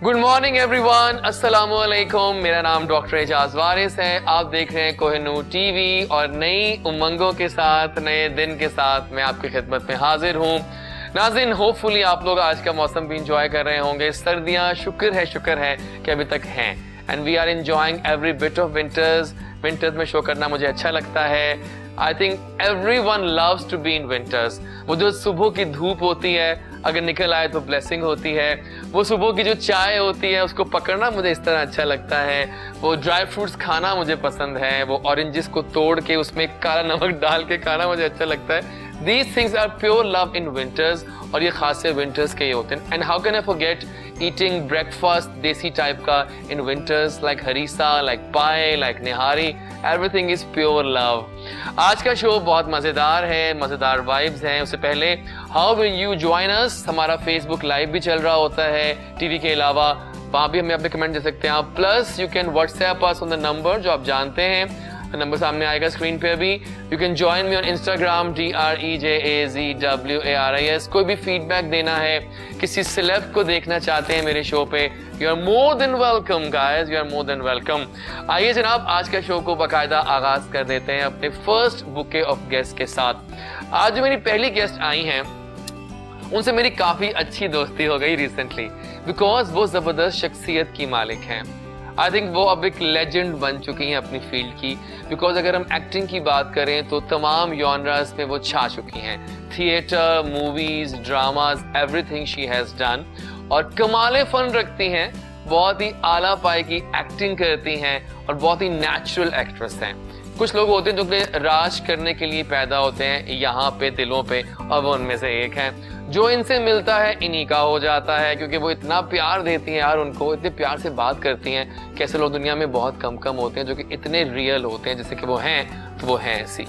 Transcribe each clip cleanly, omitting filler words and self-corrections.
Good morning everyone, अस्सलाम वालेकुम। मेरा नाम डॉक्टर एजाज वारिस है। आप देख रहे हैं कोहिनूर टीवी और नई उमंगों के साथ, नए दिन के साथ मैं आपकी खिदमत में हाजिर हूँ। नाज़रीन, होपफुली आप लोग आज का मौसम भी इंजॉय कर रहे होंगे। सर्दियाँ शुक्र है कि अभी तक हैं and we are enjoying every bit of winters में शो करना मुझे अच्छा लगता है। I think everyone loves to be in winters. वो जो सुबह की धूप होती है, अगर निकल आए तो ब्लेसिंग होती है। वो सुबह की जो चाय होती है उसको पकड़ना मुझे इस तरह अच्छा लगता है। वो ड्राई फ्रूट्स खाना मुझे पसंद है। वो ऑरेंजेस को तोड़ के उसमें काला नमक डाल के खाना मुझे अच्छा लगता है। These things are pure love in winters और ये खास से विंटर्स के ही होते हैं। And how can I forget eating breakfast desi type का in winters, like harissa, like paya, like nihari. Everything is pure love. आज का शो बहुत मजेदार है, मजेदार वाइब्स हैं। उससे पहले how will you join us? हमारा फेसबुक लाइव भी चल रहा होता है टीवी के अलावा, वहां भी हमें अपने कमेंट दे सकते हैं आप। Plus you can WhatsApp us on the number जो आप जानते हैं, नंबर सामने आएगा स्क्रीन पे अभी। You can join me on Instagram DREJAZWARIS। कोई भी फीडबैक देना है, किसी सेलेब को देखना चाहते हैं मेरे शो पे, you are more than welcome guys, you are more than welcome. आइए जनाब, आज के शो को बाकायदा आगाज कर देते हैं अपने फर्स्ट बुके ऑफ गेस्ट के साथ। आज जो मेरी पहली गेस्ट आई हैं उनसे मेरी काफी अच्छी दोस्ती हो गई रिसेंटली, बिकॉज वो जबरदस्त शख्सियत की मालिक हैं। आई थिंक वो अब एक लेजेंड बन चुकी हैं अपनी फील्ड की। बिकॉज अगर हम एक्टिंग की बात करें तो तमाम जॉनरास में वो छा चुकी हैं। Theatre, movies, dramas, everything she has done. और कमाले फन रखती हैं, बहुत ही आला पाए की एक्टिंग करती हैं और बहुत ही नेचुरल एक्ट्रेस हैं। कुछ लोग होते हैं जो कि राज करने के लिए पैदा होते हैं यहाँ पे दिलों पे, और वो उनमें से एक हैं। जो इनसे मिलता है इन्हीं का हो जाता है, क्योंकि वो इतना प्यार देती हैं यार, उनको इतने प्यार से बात करती हैं। कैसे लोग दुनिया में बहुत कम होते हैं जो कि इतने रियल होते हैं जैसे कि वो हैं, तो वो हैं ऐसी।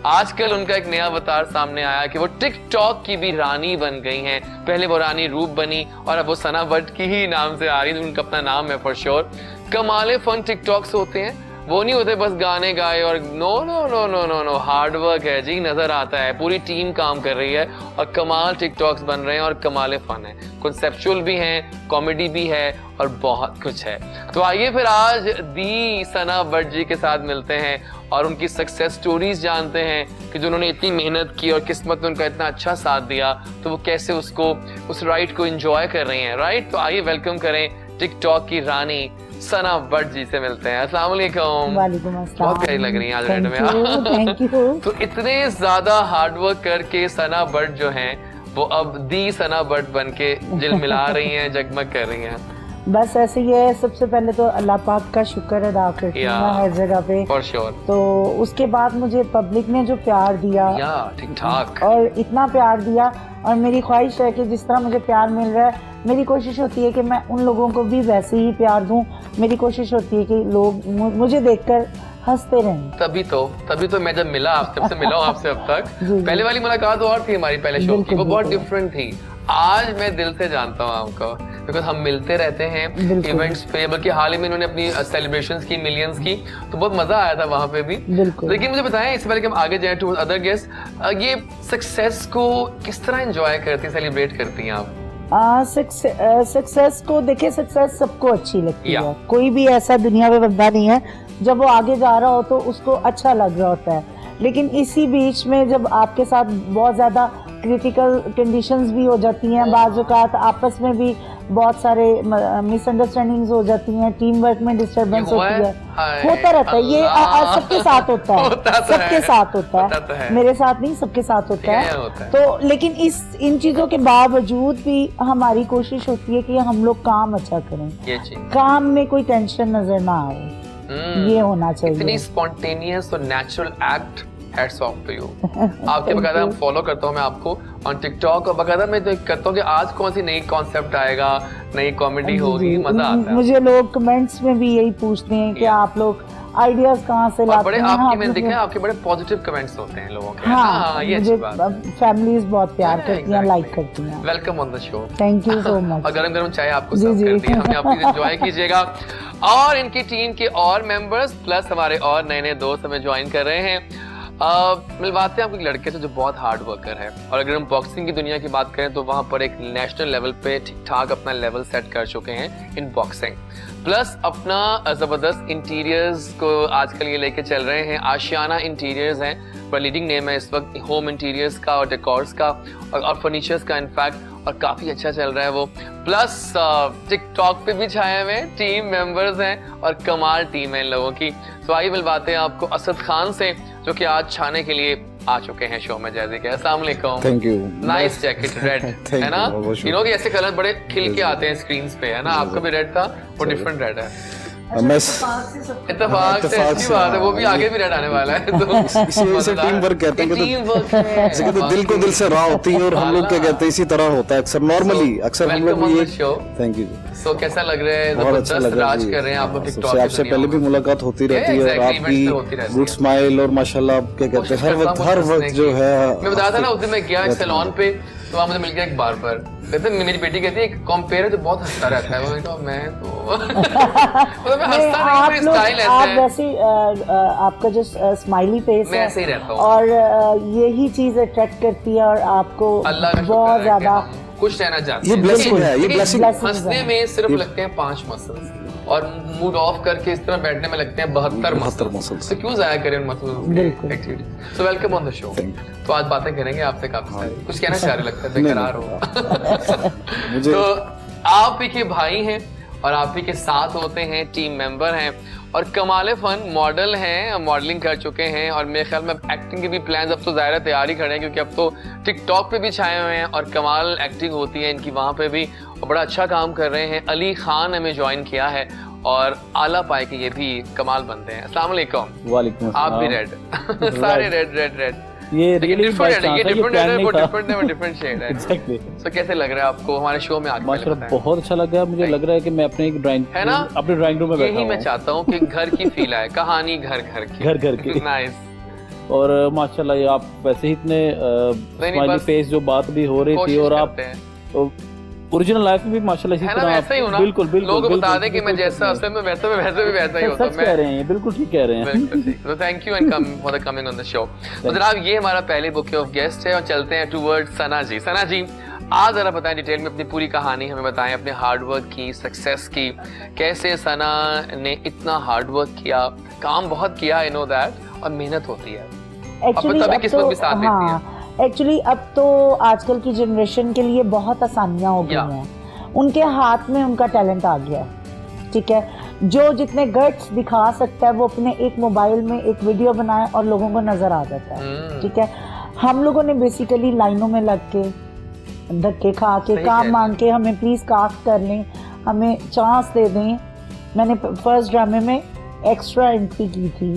आजकल उनका एक नया अवतार सामने आया कि वो टिकटॉक की भी रानी बन गई हैं। पहले वो रानी रूप बनी और अब वो सना भट्ट की ही नाम से आ रही है, उनका अपना नाम है फॉर श्योर। कमाले फन टिकटॉक्स होते हैं, वो नहीं होते बस गाने गाए और no no no no no no hard work है जी, नजर आता है। पूरी टीम काम कर रही है और कमाल टिकटॉक्स बन रहे हैं और कमाले फन है, कॉन्सेप्चुअल भी हैं, कॉमेडी भी है और बहुत कुछ है। तो आइए फिर आज दी सना भट्ट जी के साथ मिलते हैं और उनकी सक्सेस स्टोरीज जानते हैं कि जो उन्होंने इतनी मेहनत की और किस्मत ने उनका इतना अच्छा साथ दिया, तो वो कैसे उसको उस राइड को एंजॉय कर रही हैं। राइट, तो आइए वेलकम करें टिकटॉक की रानी सना भट्ट जी से मिलते हैं। अस्सलाम वालेकुम। वालेकुम अस्सलाम। बहुत प्यारी लग रही हैं आज रेड में। Thank you. तो इतने ज्यादा हार्ड वर्क करके सना भट्ट जो हैं वो अब दी सना भट्ट बन के झिलमिला रही हैं, जगमग कर रही हैं। बस ऐसे ही है। सबसे पहले तो अल्लाह पाक का शुक्र अदा करती हूँ हर जगह पे, फॉर श्योर। तो उसके बाद मुझे पब्लिक ने जो प्यार दिया, ठीक ठाक, और इतना प्यार दिया, और मेरी ख्वाहिश है कि जिस तरह मुझे प्यार मिल रहा है, मेरी कोशिश होती है कि मैं उन लोगों को भी वैसे ही प्यार दूं। मेरी कोशिश होती है कि लोग मुझे देखकर हंसते रहें। तभी तो मैं जब मिला आपसे मिला हूं आपसे अब तक, पहले वाली मुलाकात और थी हमारी पहले शो की, वो बहुत डिफरेंट थी। आज मैं दिल से जानता हूँ आपको, बिकॉज हम मिलते रहते हैं इवेंट्स पे, बल्कि हाल ही में इन्होंने अपनी सेलिब्रेशंस की, मिलियंस की, तो बहुत मजा आया था वहां पे भी। लेकिन मुझे बताएं इससे पहले कि हम आगे जाएं टू अदर गेस्ट, ये सक्सेस को किस तरह एंजॉय करती, सेलिब्रेट करती हैं आप? सक्सेस को देखिए, सक्सेस सबको अच्छी लगती है। कोई भी ऐसा दुनिया में बंदा नहीं है जब वो आगे जा रहा हो तो उसको अच्छा लग रहा होता है। लेकिन इसी बीच में जब आपके साथ बहुत ज़्यादा क्रिटिकल कंडीशंस भी हो जाती हैं, बाज़ औक़ात आपस में भी बहुत सारे मिसअंडरस्टैंडिंग्स हो जाती हैं, टीम वर्क में डिस्टर्बेंस होती है, होता रहता है। ये सबके साथ होता है, सबके साथ होता है, मेरे साथ नहीं, सबके साथ होता है। तो लेकिन इन चीज़ों के बावजूद भी हमारी कोशिश होती है कि हम लोग काम अच्छा करें, काम में कोई टेंशन नजर ना आए, ये होना चाहिए। इतनी स्पॉन्टेनियस और natural act, hats off to you. आपके बकायदा हम फॉलो करता हूँ मैं आपको ऑन टिकटॉक, और बकायदा मैं तो करता हूँ कि आज कौन सी नई कॉन्सेप्ट आएगा, नई कॉमेडी होगी, मजा आता है। मुझे लोग कमेंट्स में भी यही पूछते हैं कि आप लोग आइडियाज कहाँ से लाते हैं? आपके बड़े पॉजिटिव कमेंट्स होते हैं लोगों के। हाँ, ये अच्छी बात है। फैमिलीज बहुत प्यार करती हैं, लाइक करती हैं। Welcome on the show. Thank you so much. और गरम गरम चाय आपको सर्व करती है, हमें, आप प्लीज एंजॉय कीजिएगा। और इनकी टीम के और मेंबर्स प्लस हमारे और नए नए दोस्त हमें ज्वाइन कर रहे हैं। मिलवाते हैं आपको एक लड़के से जो बहुत हार्ड वर्कर है, और अगर हम बॉक्सिंग की दुनिया की बात करें तो वहां पर एक नेशनल लेवल पे ठीक ठाक अपना लेवल सेट कर चुके हैं इन बॉक्सिंग, प्लस अपना जबरदस्त इंटीरियर्स को आजकल ये लेके चल रहे हैं। आशियाना इंटीरियर्स हैं, पर लीडिंग नेम है इस वक्त होम इंटीरियर्स का और डेकोर्स का और फर्नीचर्स का इनफैक्ट, और काफी अच्छा चल रहा है वो। प्लस टिकटॉक पे भी छाए हुए टीम मेंबर्स हैं और कमाल टीम है इन लोगों की। तो आइए मिलवाते हैं आपको असद खान से, जो कि आज छाने के लिए आ चुके हैं शो में। जैसे कि अस्सलाम वालेकुम। Thank you. Nice jacket red है ना, यू नो कि ऐसे कलर बड़े खिल के आते हैं स्क्रीन पे, है ना। आपका भी रेड था, वो डिफरेंट रेड है। मैं इत्तेफाक से अच्छी बात है, वो भी आगे भी रेड आने वाला है। तो इसे टीम वर्क कहते हैं, टीम वर्क है, जैसे कहते हैं दिल को दिल से राह होती है, और हम लोग क्या कहते हैं इसी तरह होता है अक्सर नॉर्मली, अक्सर हम लोग भी ये। Thank you. सो कैसा लग रहा है? बहुत अच्छा लग रहा है, राज कर रहे हैं आप लोग टिकटॉक की आपसे पहले भी मुलाकात होती रहती है, और आपकी गुड स्माइल और माशाल्लाह आप क्या कहते हैं हर वक्त जो है। मैं बताया था ना उस दिन मैं गया सैलून पे, तो वहाँ मुझे मिल गया एक बार्बर, कहते मेरी बेटी कहती है एक कॉम्पेयर है जो बहुत हंसता रहता है। मैं तो मतलब मैं हंसता नहीं, मेरी स्टाइल ऐसा है। वैसे आपका जो स्माइली फेस मैं है ऐसे ही रहता हूँ, और यही चीज अट्रैक्ट करती है, और आपको बहुत ज्यादा खुश रहना चाहते हैं। ये ब्लेसिंग है, ये ब्लेसिंग। हंसने में सिर्फ लगते हैं 5 मसल्स, और मूड ऑफ करके इस तरह बैठने में लगते हैं 72 मसल्स। तो क्यों जाया करें उन muscles activity. So welcome on the show. तो आज बातें करेंगे आपसे काफी सारी, कुछ कहना चाह रहे लगता है, बेकरार हो। तो आप ही के भाई हैं और आप ही के साथ होते हैं, टीम मेंबर हैं और कमाल फन मॉडल हैं, मॉडलिंग कर चुके हैं, और मेरे ख्याल में एक्टिंग के भी प्लान्स अब तो ज़ाहिर तैयारी खड़े हैं, क्योंकि अब तो टिकटॉक पे भी छाए हुए हैं और कमाल एक्टिंग होती है इनकी वहाँ पे भी, और बड़ा अच्छा काम कर रहे हैं। अली खान हमें ज्वाइन किया है, और आला पाए के ये भी कमाल बनते हैं। अस्सलाम वालेकुम। वालेकुम। आप भी रेड सारे रेड रेड रेड। ये डिफरेंट शेड है। एग्जैक्टली। सो कैसे लग रहा है आपको हमारे शो में आके? माशाल्लाह बहुत अच्छा लग रहा है, मुझे लग रहा है कि मैं अपने एक ड्राइंग है ना, अपने ड्राइंग रूम में बैठा हूं। यही मैं चाहता हूँ कि घर की फील आए, कहानी घर की। नाइस। और माशाल्लाह ये आप वैसे ही इतने स्माइली फेस, जो बात भी हो रही थी, और आप ओरिजिनल लाइफ में भी माशाल्लाह इसी तरह वैसा ही हो ना। बिल्कुल बिल्कुल लोग बता दें कि मैं जैसा असल में वैसा ही होता हूं। सच कह रहे हैं, बिल्कुल ठीक कह रहे हैं। तो thank you and come for the coming on the show. तो जनाब ये हमारा पहले बुके ऑफ गेस्ट है, और चलते हैं टुवर्ड सना जी। सना जी आज जरा बताएं डिटेल में अपनी पूरी कहानी हमें बताएं, अपने हार्डवर्क की, सक्सेस की, कैसे सना ने इतना हार्डवर्क किया, काम बहुत किया, आई नो दैट, और मेहनत होती है, तभी किस्मत भी साथ देती है। एक्चुअली अब तो आजकल की जनरेशन के लिए बहुत आसानियां हो गई हैं, उनके हाथ में उनका टैलेंट आ गया है, ठीक है। जो जितने गट्स दिखा सकता है वो अपने एक मोबाइल में एक वीडियो बनाए और लोगों को नजर आ जाता है, ठीक है। हम लोगों ने बेसिकली लाइनों में लग के, धक्के खा के, काम मांग के, हमें प्लीज कास्ट कर लें, हमें चांस दे दें। मैंने फर्स्ट ड्रामे में एक्स्ट्रा एंट्री की थी,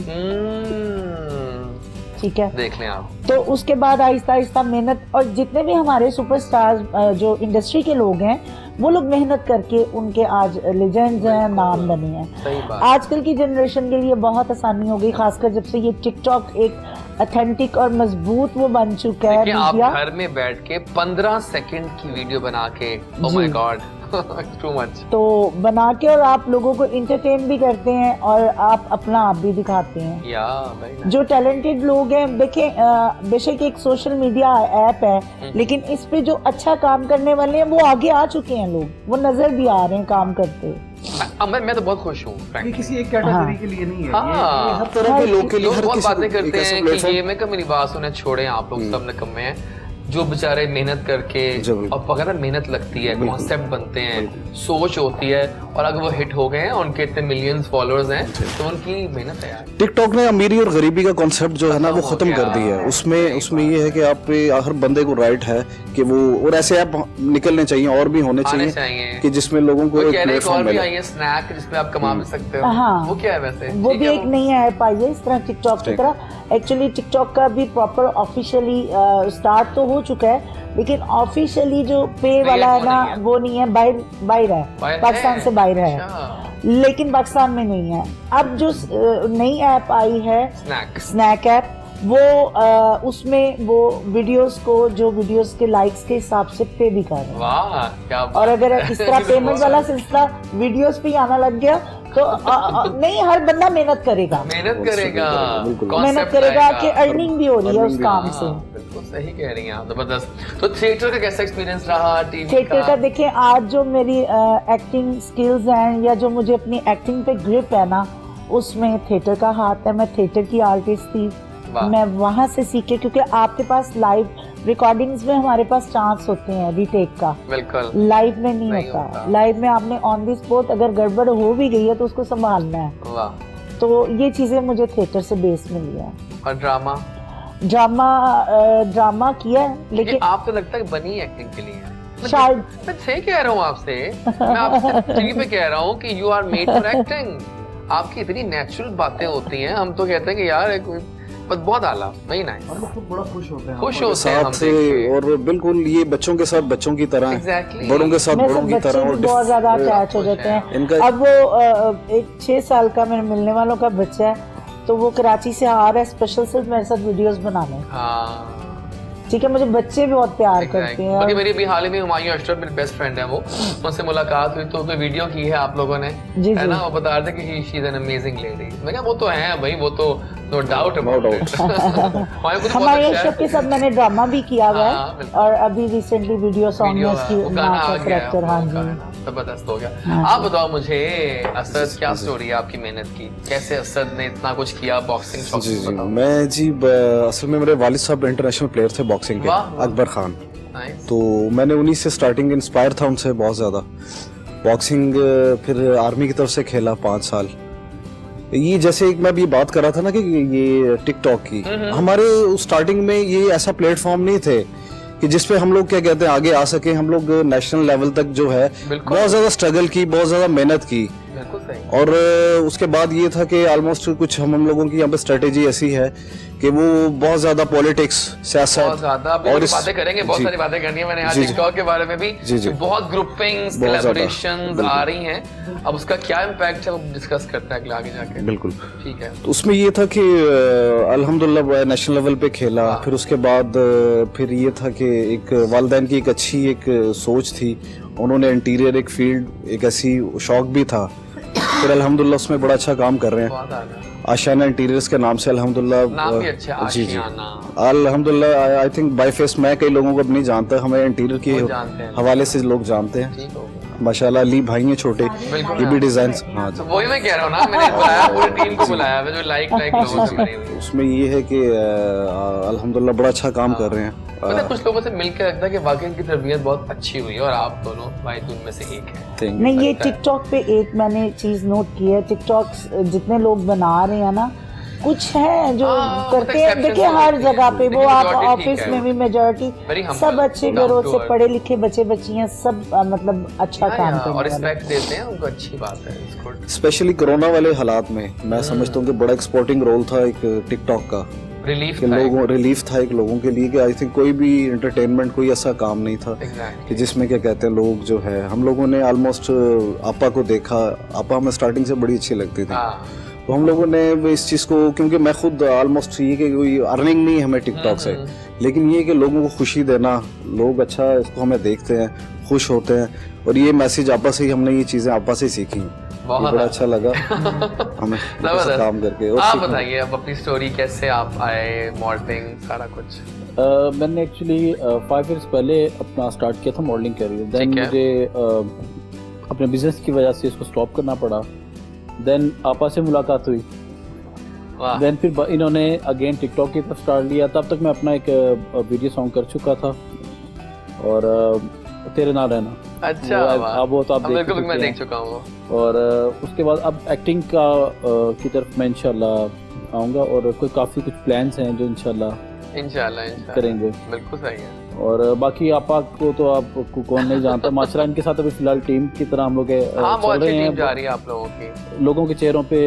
ठीक है, देख लें आप। तो उसके बाद आहिस्ता आहिस्ता मेहनत, और जितने भी हमारे सुपरस्टार्स जो इंडस्ट्री के लोग हैं, वो लोग मेहनत करके उनके आज लेजेंड्स हैं, नाम बने हैं। आजकल की जनरेशन के लिए बहुत आसानी हो गई, खासकर जब से ये टिकटॉक एक ऑथेंटिक और मजबूत वो बन चुका है। आप घर में बैठ के 15 सेकंड की वीडियो बना के, ओह माय गॉड, टू मच, तो बना के, और आप लोगों को इंटरटेन भी करते हैं और आप अपना आप भी दिखाते हैं। जो टैलेंटेड लोग हैं, देखें बेशक एक सोशल मीडिया ऐप है, लेकिन इस पे जो अच्छा काम करने वाले हैं वो आगे आ चुके हैं, लोग वो नजर भी आ रहे हैं काम करते। मैं तो बहुत खुश हूँ, ये किसी एक कैटेगरी के लिए नहीं है, ये हर तरह के लोग के लिए, हर बहुत बातें करते हैं कि ये मैं कब मेरी बात सुने छोड़े, आप लोग सब निकम्मे हैं जो बेचारे मेहनत करके, और पकड़ा मेहनत लगती है, कॉन्सेप्ट बनते हैं, सोच होती है, और अगर वो हिट हो गए हैं, उनके इतने मिलियंस फॉलोअर्स हैं, तो उनकी मेहनत है यार। टिकटॉक ने अमीरी और गरीबी का कॉन्सेप्ट जो है ना वो खत्म कर दिया है। उसमें ये है कि आप पे हर बंदे को राइट है कि वो, और ऐसे ऐप निकलने चाहिए और भी होने चाहिए कि जिसमें लोगों को एक प्लेटफॉर्म मिले। स्नैक जिसमें आप कमा भी सकते हो, वो क्या है वैसे? वो भी एक नई ऐप आई है इस तरह टिकटॉक की तरह। एक्चुअली टिकटॉक का भी प्रॉपर ऑफिशियली स्टार्ट तो हो चुका है, लेकिन ऑफिशियली जो पे वाला है ना वो नहीं है, बाहर है, पाकिस्तान से बाहर है, लेकिन पाकिस्तान में नहीं है। अब जो नई ऐप आई है स्नैक ऐप, वो उसमें वो वीडियोस को, जो वीडियोस के लाइक्स के हिसाब से पे भी कर रहे हैं। वाह क्या बात। और अगर इस तरह पेमेंट वाला सिलसिला वीडियोस पे आना लग गया तो नहीं, हर बंदा मेहनत करेगा, मेहनत करेगा, मेहनत करेगा कि अर्निंग भी हो रही है उस काम से। बिल्कुल सही कह रही हैं आप, जबरदस्त। तो थिएटर का कैसा एक्सपीरियंस रहा, टीवी थिएटर का देखिए, आज जो मेरी एक्टिंग स्किल्स हैं या जो मुझे अपनी एक्टिंग पे ग्रिप है ना, उसमें थिएटर का हाथ है। मैं थिएटर की आर्टिस्ट थी, मैं वहां से सीखे, क्योंकि आपके पास लाइव रिकॉर्डिंग्स में हमारे पास चांस होते हैं रीटेक का, बिल्कुल लाइव में नहीं होता। लाइव में आपने ऑन द स्पॉट अगर गड़बड़ हो भी गई है तो उसको संभालना है। वाह। तो ये चीजें मुझे थिएटर से बेस मिली है। और ड्रामा ड्रामा किया है, लेकिन आप तो लगता है बनी एक्टिंग के लिए शायद। मैं सही कह रहा हूँ आपसे, मैं आपसे टीवी पे कह रहा हूँ कि you are made for acting. आपकी इतनी नेचुरल बातें होती हैं, हम तो कहते हैं कि यार बहुत आला, वही ना, बड़ा खुश होते हैं, खुश होते हैं हम देख के। और बिल्कुल ये बच्चों के साथ बच्चों की तरह, Exactly. बड़ों के साथ बड़ों की तरह, और बहुत ज्यादा अटैच हो जाते हैं। अब वो एक 6 साल का मेरे मिलने वालों का बच्चा है, तो वो कराची से आ रहा है स्पेशल सिर्फ मेरे साथ वीडियोस बनाने। हाँ ठीक है, मुझे बच्चे भी बहुत प्यार करते हैं। बाकी मेरी भी हाल ही में हुमायूं अशरफ मेरे बेस्ट फ्रेंड है, वो उनसे मुलाकात हुई तो वीडियो की है आप लोगों ने, जी, है ना, वो बता रहे थे कि she is an amazing lady. मैं कहा वो तो है भाई, वो तो no doubt about it. Humayun Ashraf के साथ मैंने ड्रामा भी किया हुआ है, और अभी रिसेंटली वीडियो सॉन्ग में उसकी मां का कैरेक्टर। हाँ जी, जबरदस्त हो गया। आप बताओ मुझे, असद क्या स्टोरी है आपकी मेहनत की, कैसे असद ने इतना कुछ किया बॉक्सिंग शौक? जी जी, मैं जी असल में मेरे वालिद साहब इंटरनेशनल प्लेयर थे बॉक्सिंग के, अकबर खान। तो मैंने उन्हीं से स्टार्टिंग इंस्पायर था उनसे बहुत ज़्यादा। बॉक्सिंग फिर आर्मी की तरफ से खेला 5 साल। ये जैसे एक मैं भी बात कर रहा था ना कि ये टिकटॉक की, हमारे स्टार्टिंग में ये ऐसा प्लेटफॉर्म नहीं थे कि जिसपे हम लोग क्या कहते हैं आगे आ सके। हम लोग नेशनल लेवल तक जो है बहुत ज्यादा स्ट्रगल की, बहुत ज्यादा मेहनत की। और उसके बाद ये था कि ऑलमोस्ट कुछ हम लोगों की यहाँ पे स्ट्रेटेजी ऐसी है कि वो बहुत ज्यादा पॉलिटिक्स, सियासत और बातें करेंगे, बहुत सारी बातें करनी है। मैंने आज टिकटॉक के बारे में भी बहुत ग्रुपिंग्स, कोलैबोरेशंस आ रही हैं, अब उसका क्या इम्पैक्ट है वो डिस्कस करते हैं आगे जाके। बिल्कुल ठीक है। तो उसमें ये था कि अल्हम्दुलिल्लाह नेशनल लेवल पे खेला। फिर उसके बाद फिर ये था कि एक वालिदैन की एक अच्छी एक सोच थी, उन्होंने इंटीरियर एक फील्ड एक ऐसी शौक भी था। फिर अल्हम्दुलिल्लाह उसमें बड़ा अच्छा काम कर रहे हैं, आशियाना इंटीरियर्स के नाम से अल्हम्दुलिल्लाह। नाम भी अच्छा है, जी जी आशियाना। अल्हम्दुलिल्लाह आई थिंक बाय फेस मैं कई लोगों को अब नहीं जानता, हमें इंटीरियर के हवाले से लोग जानते हैं। माशाल्लाह अली भाई हैं छोटे, ये भी डिजाइन। हाँ जी, वही मैं कह रहा हूँ ना, मैंने बुलाया पूरी टीम को बुलाया है जो लाइक लोगों से बनी हुई। उसमें ये है कि अल्हम्दुलिल्लाह बड़ा अच्छा काम कर रहे हैं। मतलब कुछ लोगों से मिलकर लगता है कि वाकई इनकी तरबियत बहुत अच्छी हुई है, और आप दोनों भाई तो उनमें से एक है। नहीं, ये टिकटॉक पे एक मैंने चीज नोट की है, टिकटॉक जितने लोग बना रहे हैं ना, कुछ है जो करते हैं। देखिए हर जगह पे वो, आप ऑफिस में भी मेजॉरिटी सब अच्छे घरों से पढ़े लिखे बच्चे बच्चियां सब मतलब अच्छा काम करते हैं और रिस्पेक्ट देते हैं उनको, अच्छी बात है। स्पेशली कोरोना वाले हालात में मैं समझता हूँ कि बड़ा एक्सपोर्टिंग रोल था एक टिकटॉक का, रिलीफ था एक लोगों के लिए कि आई थिंक कोई भी एंटरटेनमेंट कोई ऐसा काम नहीं था कि जिसमें क्या कहते हैं लोग जो है, हम लोगों ने ऑलमोस्ट आपा को देखा। आपा हमें स्टार्टिंग से बड़ी अच्छी लगती थी, तो हम लोगों ने इस चीज़ को, क्योंकि मैं खुद ऑलमोस्ट ये कि कोई अर्निंग नहीं है हमें टिकटॉक से, लेकिन ये कि लोगों को खुशी देना, लोग अच्छा इसको हमें देखते हैं, खुश होते हैं, और ये मैसेज आपस से ही हमने ये चीज़ें आपस से सीखी, बड़ा अच्छा लगा हमें काम करके। आप बताइए अब अपनी स्टोरी, कैसे आप आए, मॉडलिंग सारा कुछ? मैंने एक्चुअली 5 इयर्स पहले अपना स्टार्ट किया था मॉडलिंग करियर। देन मुझे अपने बिजनेस की वजह से इसको स्टॉप करना पड़ा। देन आपा से मुलाकात हुई, देन फिर इन्होंने अगेन टिकटॉक की तरफ स्टार्ट लिया। तब तक मैं अपना एक वीडियो सॉन्ग कर चुका था, और तेरे नाल रहना। अच्छा, अब वो तो आप मैं देख चुका हूँ। और उसके बाद अब एक्टिंग का की तरफ मैं इंशाल्लाह आऊँगा, और कोई काफ़ी कुछ प्लान्स हैं जो इंशाल्लाह करेंगे। बिल्कुल सही है। और बाकी आपा को तो आपको कौन नहीं जानता, माशाल्लाह इनके साथ अभी फिलहाल टीम की तरह हम लोग चल रहे हैं, जा रही है आप लोगों की, लोगों के चेहरों पे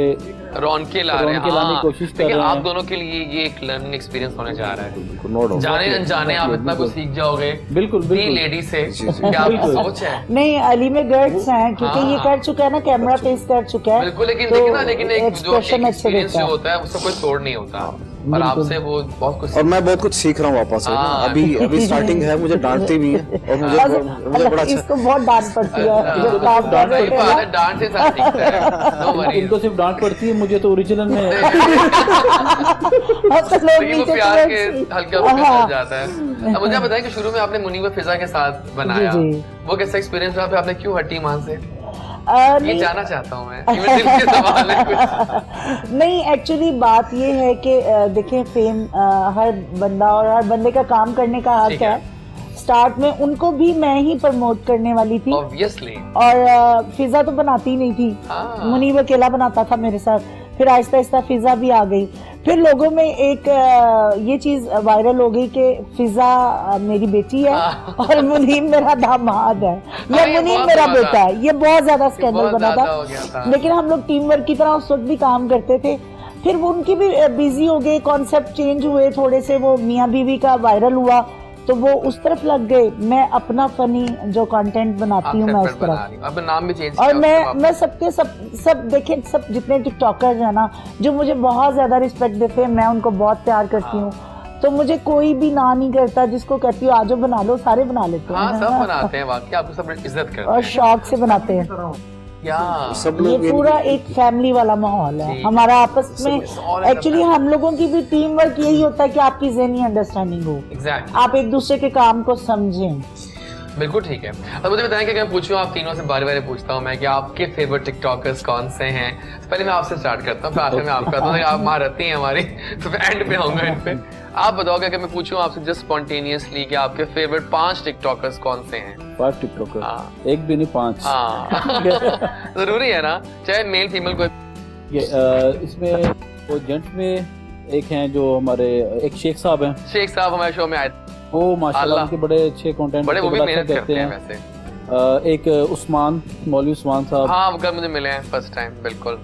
रौनकें लाने की कोशिश कर रहे हैं। आप दोनों के लिए ये एक लर्निंग एक्सपीरियंस होने जा रहा है, जाने अनजाने आप इतना कुछ सीख जाओगे। बिल्कुल लेडी से क्या सोच है? नहीं, अली में गट्स हैं, क्योंकि ये कर चुका है ना, कैमरा फेस कर चुका है। बिल्कुल, लेकिन एक जो एक्सपीरियंस जो होता है उसका कोई तोड़ नहीं होता। और आपसे वो बहुत कुछ और मैं बहुत कुछ सीख रहा हूँ वापस से। अभी स्टार्टिंग है, मुझे डांटती भी है और मुझे बड़ा अच्छा इसको बहुत डांट पड़ती है जब काम कर रहे हैं ना। डांट से साथ सीखता है, no worries। इनको सिर्फ डांट पड़ती है, मुझे तो ओरिजिनल में अब तो लोग लेकिन वो नीचे प्यार के कमेंट्स- हल्के हल्के हाँ। चल जाता है। अब मुझे आप बताएं कि शुरू में आपने मुनीब फिजा के साथ बनाया, जी, जी। वो कैसा एक्सपीरियंस रहा? फिर आपने क्यों हटी वहां से? ये नहीं जानना चाहता हूँ मैं, ये दिल के सवाल है कुछ। नहीं, एक्चुअली बात ये है कि देखें फेम हर बंदा और हर बंदे का काम करने का हक ठीक है। है। स्टार्ट में उनको भी मैं ही प्रमोट करने वाली थी ऑब्वियसली। और फिजा तो बनाती ही नहीं थी, हाँ। मुनीब अकेला बनाता था मेरे साथ। फिर आहिस्ता आहिस्ता फिजा भी आ गई। फिर लोगों में एक ये चीज वायरल हो गई कि फिजा मेरी बेटी है हाँ। और मुनीब मेरा दामाद है हाँ, या ये मुनीब बहुत मेरा हुआ बेटा था। है। ये बहुत ज्यादा स्कैंडल बहुत बना ज्यादा हो गया था, था। लेकिन हम लोग टीम वर्क की तरह उस वक्त भी काम करते थे। फिर वो उनकी भी बिजी हो गए, कॉन्सेप्ट चेंज हुए थोड़े से, वो मियाँ बीवी का वायरल हुआ तो वो उस तरफ लग गए। मैं अपना फनी जो कंटेंट बनाती हूँ मैं उस तरफ, अब नाम भी चेंज और मैं सबके सब देखें, सब जितने टिकटॉकर्स हैं ना जो मुझे बहुत ज्यादा रिस्पेक्ट देते हैं, मैं उनको बहुत प्यार करती हूँ। तो मुझे कोई भी ना नहीं करता, जिसको कहती हूँ आजो बना लो, सारे बना लेते हाँ, हैं सब बनाते हैं वाकई, आपको सब इज्जत करते और हैं। शौक से बनाते हैं। या सब ये लोग पूरा एक फैमिली वाला माहौल है जी। हमारा आपस में। all एक्चुअली हम लोगों की भी टीम वर्क यही होता है कि आपकी ज़हनी अंडरस्टैंडिंग हो, एग्जैक्टली, आप एक दूसरे के काम को समझें। बिल्कुल ठीक है। अब मुझे बताएं कि मैं पूछूं, आप तीनों से बारी बारी पूछता हूं मैं कि आपके फेवरेट टिकटॉकर्स कौन से हैं। पहले मैं आपसे स्टार्ट करता हूं, फिर आखिर में आप करता हूं, आप महारथी हैं हमारी, तो फिर एंड पे आऊंगा इन पे। आप बताओगे कि मैं पूछूं आपसे जस्ट स्पॉन्टेनियसली कि आपके फेवरेट 5 टिकटॉकर्स कौन से हैं? 5 टिकटॉकर, हाँ। एक भी नहीं 5। हाँ जरूरी है ना, चाहे मेल फीमेल कोई। ये इसमें वो जेंट्स में एक हैं जो हमारे एक शेख साहब हैं, शेख साहब हमारे शो में आए थे, वो माशाल्लाह अल्लाह। उनके बड़े अच्छे कंटेंट, बड़े वो भी बड़ा मेहनत अच्छा करते हैं वैसे। एक उस्मान, मौलवी उस्मान साहब, हाँ वो कल मुझे मिले हैं फर्स्ट टाइम, बिल्कुल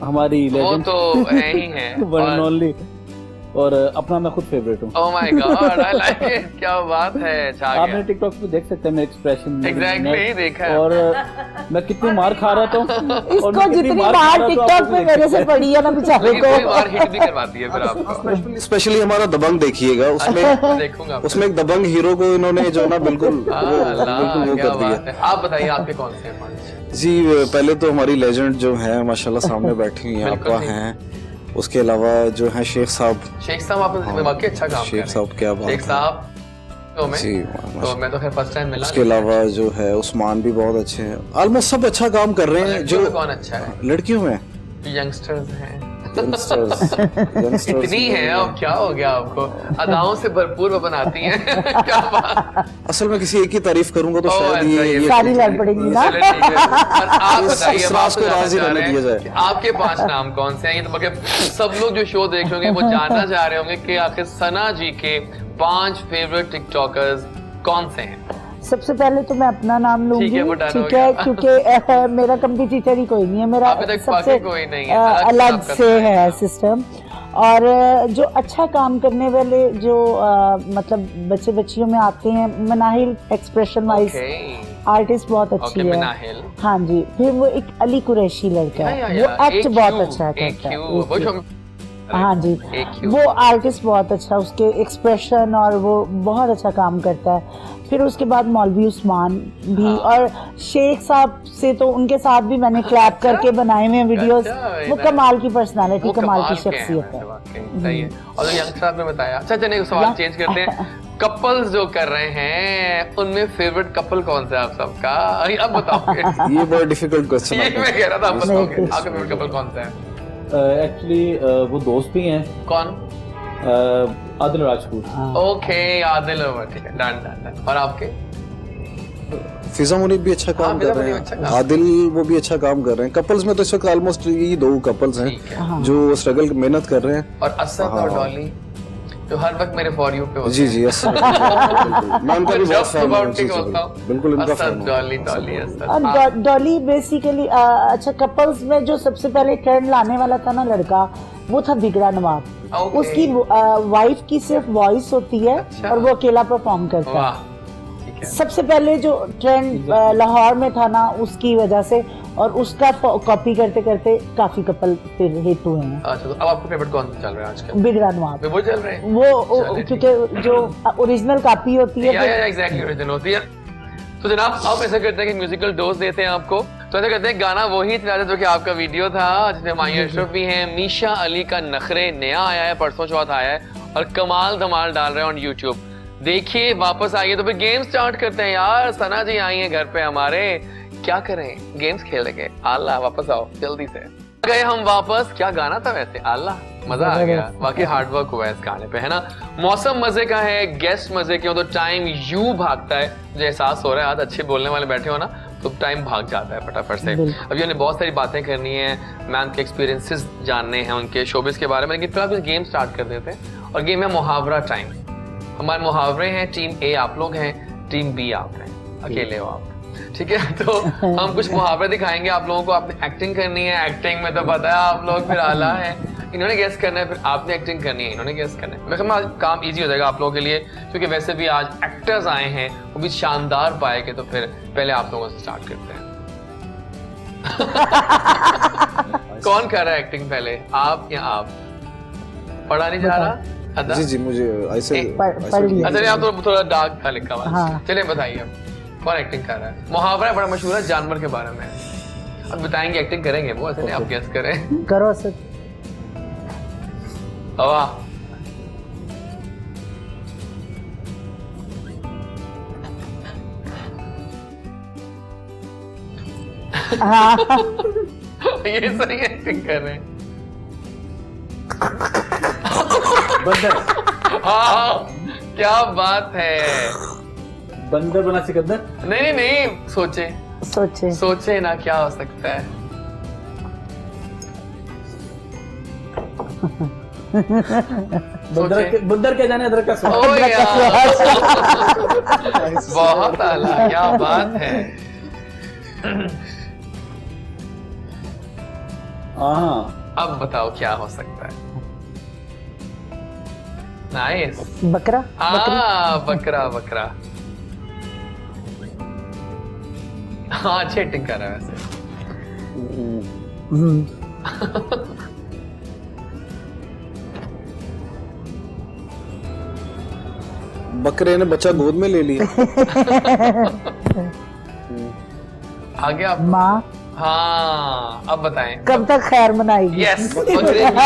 हमारी वो लेजेंड तो है ही है। वन एंड ओनली, और अपना मैं खुद फेवरेट हूँ। ओह my God, I like it, क्या बात है, छा आप गया। मेरे टिकटॉक पे देख सकते हैं मेरे एक्सप्रेशन, एग्जैक्टली देखा है। और मैं कितनी मार खा रहा था और इसको मैं कितनी जितनी मार बार खा रहा था, टिकटॉक आप पे भी मेरे देख से सकते पड़ी है ना बेचारे लेकिन कोई बार को। हिट भी करवाती है फिर आपको। स्पेशली हमारा दबंग देखिएगा, उसमें देखूंगा उसमें एक दबंग हीरो को इन्होंने जो ना बिल्कुल अल्लाह, वो क्या कर बात दिया। है। आप बताइए आपके कौन से हैं 5? जी। पहले तो हमारी लेजेंड जो है माशाल्लाह सामने बैठी हुई हैं, बिल्कुल आपा ठीक। हैं। उसके अलावा जो है शेख साहब, शेख साहब आपने वाकई अच्छा काम शेख साहब क्या बात शेख है। साहब तो मैं जी, तो मैं तो खैर फर्स्ट टाइम मिला। उसके अलावा जो है उस्मान भी बहुत अच्छे हैं, ऑलमोस्ट सब अच्छा काम कर रहे हैं। लड़कियों जो में कौन अच्छा है? लड़कियों में यंगस्टर्स हैं, यंगस्टर्स इतनी है, अब क्या हो गया आपको, अदाओं से भरपूर वो बनाती हैं क्या बात। असल में किसी एक की तारीफ करूंगा तो ओह, शायद अच्छा, ये ये सारी लड़ पड़ेंगी ना। चलिए ठीक है। और आप बताइए, इस अब राज आपको को राज ही जानना रहने चाह दिया रहे हैं जाए। कि आपके 5 नाम कौन से हैं। ये तो मतलब सब लोग जो शो देख रहे होंगे वो जानना चाह रहे होंगे कि आखिर सना जी के 5 फेवरेट टिकटॉकर्स कौन से हैं। सबसे पहले तो मैं अपना नाम लूंगी, ठीक है, वो डन हो ठीक है, गया। क्योंकि मेरा कंपटीटर ही कोई नहीं है, मेरा अभी तक सबसे बाकी कोई नहीं है, अलग आपका से है। है सिस्टम। और जो अच्छा काम करने वाले जो मतलब बच्चे बच्चियों में आते हैं, मनाहिल एक्सप्रेशन वाइज आर्टिस्ट बहुत अच्छी है। मनाहिल, हाँ जी। फिर वो एक अली कुरैशी लड़का है, वो एक्ट बहुत अच्छा करता है। वो हाँ जी, वो आर्टिस्ट बहुत अच्छा, उसके एक्सप्रेशन और वो बहुत अच्छा काम करता है। फिर उसके बाद मौलवी उस्मान भी, हाँ। और शेख साहब से तो उनके साथ भी मैंने क्लैप करके बनाए हुए वीडियोस। वो कमाल की पर्सनालिटी, कमाल की शख्सियत है। सही है। और जो यंगस्टर आपने बताया, अच्छा चलिए सवाल चेंज करते हैं। कपल्स जो कर रहे हैं उनमें फेवरेट कपल कौन सा है आप सबका, अब बताओगे। ये बहुत डिफिकल्ट क्वेश्चन ये मैं कह रहा था, आप बताओगे नहीं, आपका फेवरेट कपल कौन सा है? एक्चुअली वो दोस्त भी हैं, कौन? आदिल राजपूत। ओके, आदिल अमर, ठीक है, डन डन डन। और आपके? फिजा मुनीब भी अच्छा काम फिजा कर रहे मुनीब अच्छा हैं, काम। आदिल वो भी अच्छा काम कर रहे हैं। कपल्स में तो इस वक्त ऑलमोस्ट ये 2 कपल्स ठीक है। हैं जो स्ट्रगल मेहनत कर रहे हैं। और असद और डॉली जो हर वक्त मेरे फॉर यू पे होते जी जी, असद, बिल्कुल। मैं उनका भी बहुत फैन हूँ। जी, जी, बिल्कुल उनका फैन असद, हूँ। डॉली, डॉली, असद। और डॉली बेसिकली अच्छा, कपल्स में जो सबसे पहले ट्रेंड लाने वाला था ना लड़का, वो था बिगड़ा नवाब। Okay. उसकी वाइफ की सिर्फ वॉइस होती है अच्छा। और वो अकेला परफॉर्म करता वाह, है। ठीक है। सबसे पहले जो ट्रेंड लाहौर में था ना, उसकी वजह से और उसका कॉपी करते करते काफी कपल फिर हिट हुए हैं। अच्छा, तो अब आपका फेवरेट कौन चल रहा है आजकल? बिगड़ा नवाब, वो चल रहे हैं वो क्योंकि जो ओरिजिनल कॉपी होती है, या एग्जैक्टली ओरिजिनल होती है। तो जनाब अब ऐसा करते हैं कि म्यूजिकल डोज देते हैं आपको। तो ऐसा करते हैं गाना वही चला जो कि आपका वीडियो था, जिसमें माहिर अशरफ भी हैं। मीशा अली का नखरे नया आया है, परसों चौथ आया है और कमाल धमाल डाल रहे हैं ऑन यूट्यूब। देखिए वापस आइए तो फिर गेम स्टार्ट करते हैं यार। सना जी आई हैं घर पे हमारे, क्या करें गेम्स खेलेंगे। आल्ला वापस आओ जल्दी से। गए हम वापस। क्या गाना था वैसे, आल्ला मजा आ गया। बाकी हार्ड वर्क हुआ है इस गाने पे, है ना। मौसम मजे का है, गेस्ट मजे के हो, तो टाइम यूं भागता है। मुझे एहसास हो रहा है आज अच्छे बोलने वाले बैठे हो ना, तो टाइम भाग जाता है फटाफट से। अभी हमने बहुत सारी बातें करनी है, मैम के एक्सपीरियंसेस जानने हैं उनके शोबिस के बारे में, लेकिन फिलहाल गेम स्टार्ट कर देते हैं। और गेम है मुहावरा टाइम। हमारे मुहावरे हैं, टीम ए आप लोग हैं, टीम बी आप हैं, अकेले हो आप, ठीक है। तो हम कुछ मुहावरे दिखाएंगे आप लोगों को, आपने एक्टिंग करनी है। एक्टिंग में तो पता है आप लोग फिर आला है, इन्होंने गेस करना है, फिर आपने एक्टिंग करनी है, इन्होंने गेस करना है। मैं कहूँगा आज काम इजी हो जाएगा आप लोगों के लिए, क्योंकि वैसे भी आज एक्टर्स आए हैं, वो भी शानदार पाएंगे। तो फिर पहले आप लोगों से स्टार्ट करते हैं। कौन कर रहा है एक्टिंग पहले, आप या आप? पढ़ा नहीं जा रहा? जी जी मुझे ऐसे अच्छा, आप तो थोड़ा डार्क था लिखा हुआ। हाँ। चलिए बताइए कौन एक्टिंग कर रहा है। मुहावरा बड़ा मशहूर है जानवर के बारे में, अब बताएंगे, एक्टिंग करेंगे वो, ऐसे नहीं आप गेस करें। करो सर। हवा हाँ ये सही एक्टिंग कर रहे हैं। बंदर। हाँ क्या बात है। बंदर बना सिकंदर। नहीं नहीं नहीं, सोचे सोचे सोचे ना क्या हो सकता है। बंदर क्या जाने अदरक का स्वाद। ओ यार बहुत आला, क्या बात है। हाँ अब बताओ क्या हो सकता है। नाइस। बकरा। हाँ बकरा बकरा। हाँ अच्छी एक्टिंग कर रहा है वैसे। बकरे ने बच्चा गोद में ले लिया। आगे आप। माँ। हाँ अब बताएं। कब तक खैर मनाएगी? यस, बकरे की माँ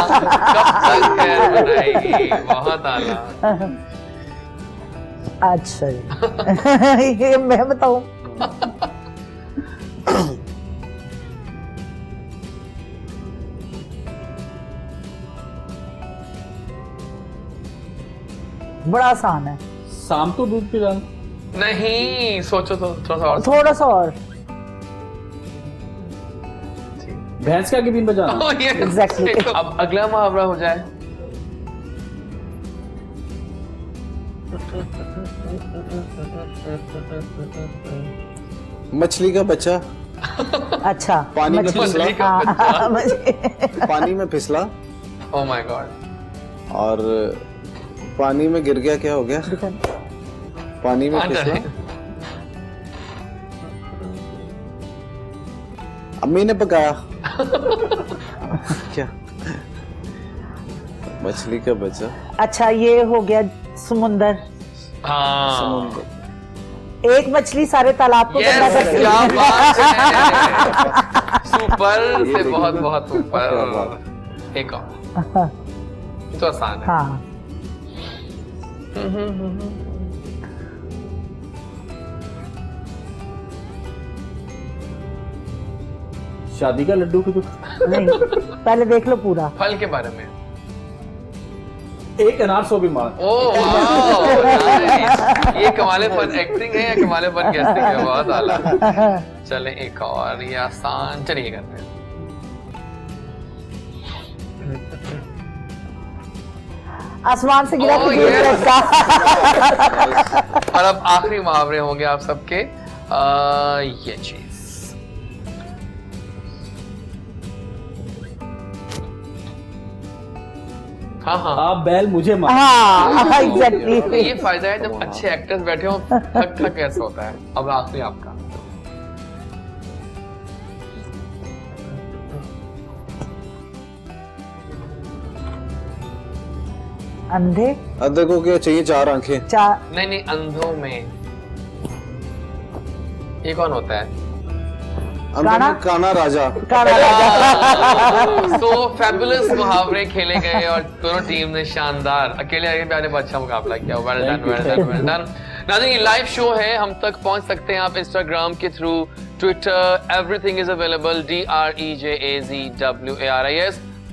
कब तक खैर मनाएगी। बहुत आला। अच्छा ये मैं बताऊं? बड़ा आसान है। शाम को दूध पिलाना। नहीं सोचो तो थोड़ा सा और। थोड़ा सा और। भैंस का गिबीन बजाना। Oh, yes. Exactly. अब अगला मुहावरा हो जाए। मछली का बच्चा अच्छा पानी में फिसला। मछली का बच्चा। पानी में फिसला Oh my God. और पानी में गिर गया, क्या हो गया? पानी में फिसला। अम्मी ने पकाया। क्या? मछली का बच्चा। अच्छा ये हो गया समुंदर। हाँ समुद्र। एक मछली सारे तालाब को गंदा यस, करती क्या है। बात है। सुपर से बहुत बहुत ऊपर। एक और तो आसान है। हाँ शादी का लड्डू कुछ। नहीं पहले देख लो पूरा। फल के बारे में। एक अनार 100 बीमार। ओह वाह, नाइस। ये कमाले फन एक्टिंग है या कमाले फन गेस्टिंग है? बहुत आला। चले एक और, ये आसान। चलिए करते हैं। आसमान से गिरा Oh, कि दूर yes. का। और अब आखिरी मुहावरे होंगे आप सबके। ये चीज। हाँ हाँ आप बैल मुझे मार। हाँ एग्जैक्टली। ये फायदा है जब अच्छे एक्टर्स बैठे हो, थक थक कैसे होता है। अब आखिरी आपका। अंधे अंधे को क्या चाहिए? 4 आंखें। नहीं नहीं, अंधों में ये कौन होता है? अंधों में काना राजा। सो फैबुलस मुहावरे खेले गए और दोनों टीम ने शानदार अकेले आगे अच्छा मुकाबला किया। Well done, well done, well done. नाज़रीन, ये लाइव शो है, हम तक पहुंच सकते हैं आप इंस्टाग्राम के through, Twitter, everything is available, DREJAZWARIS,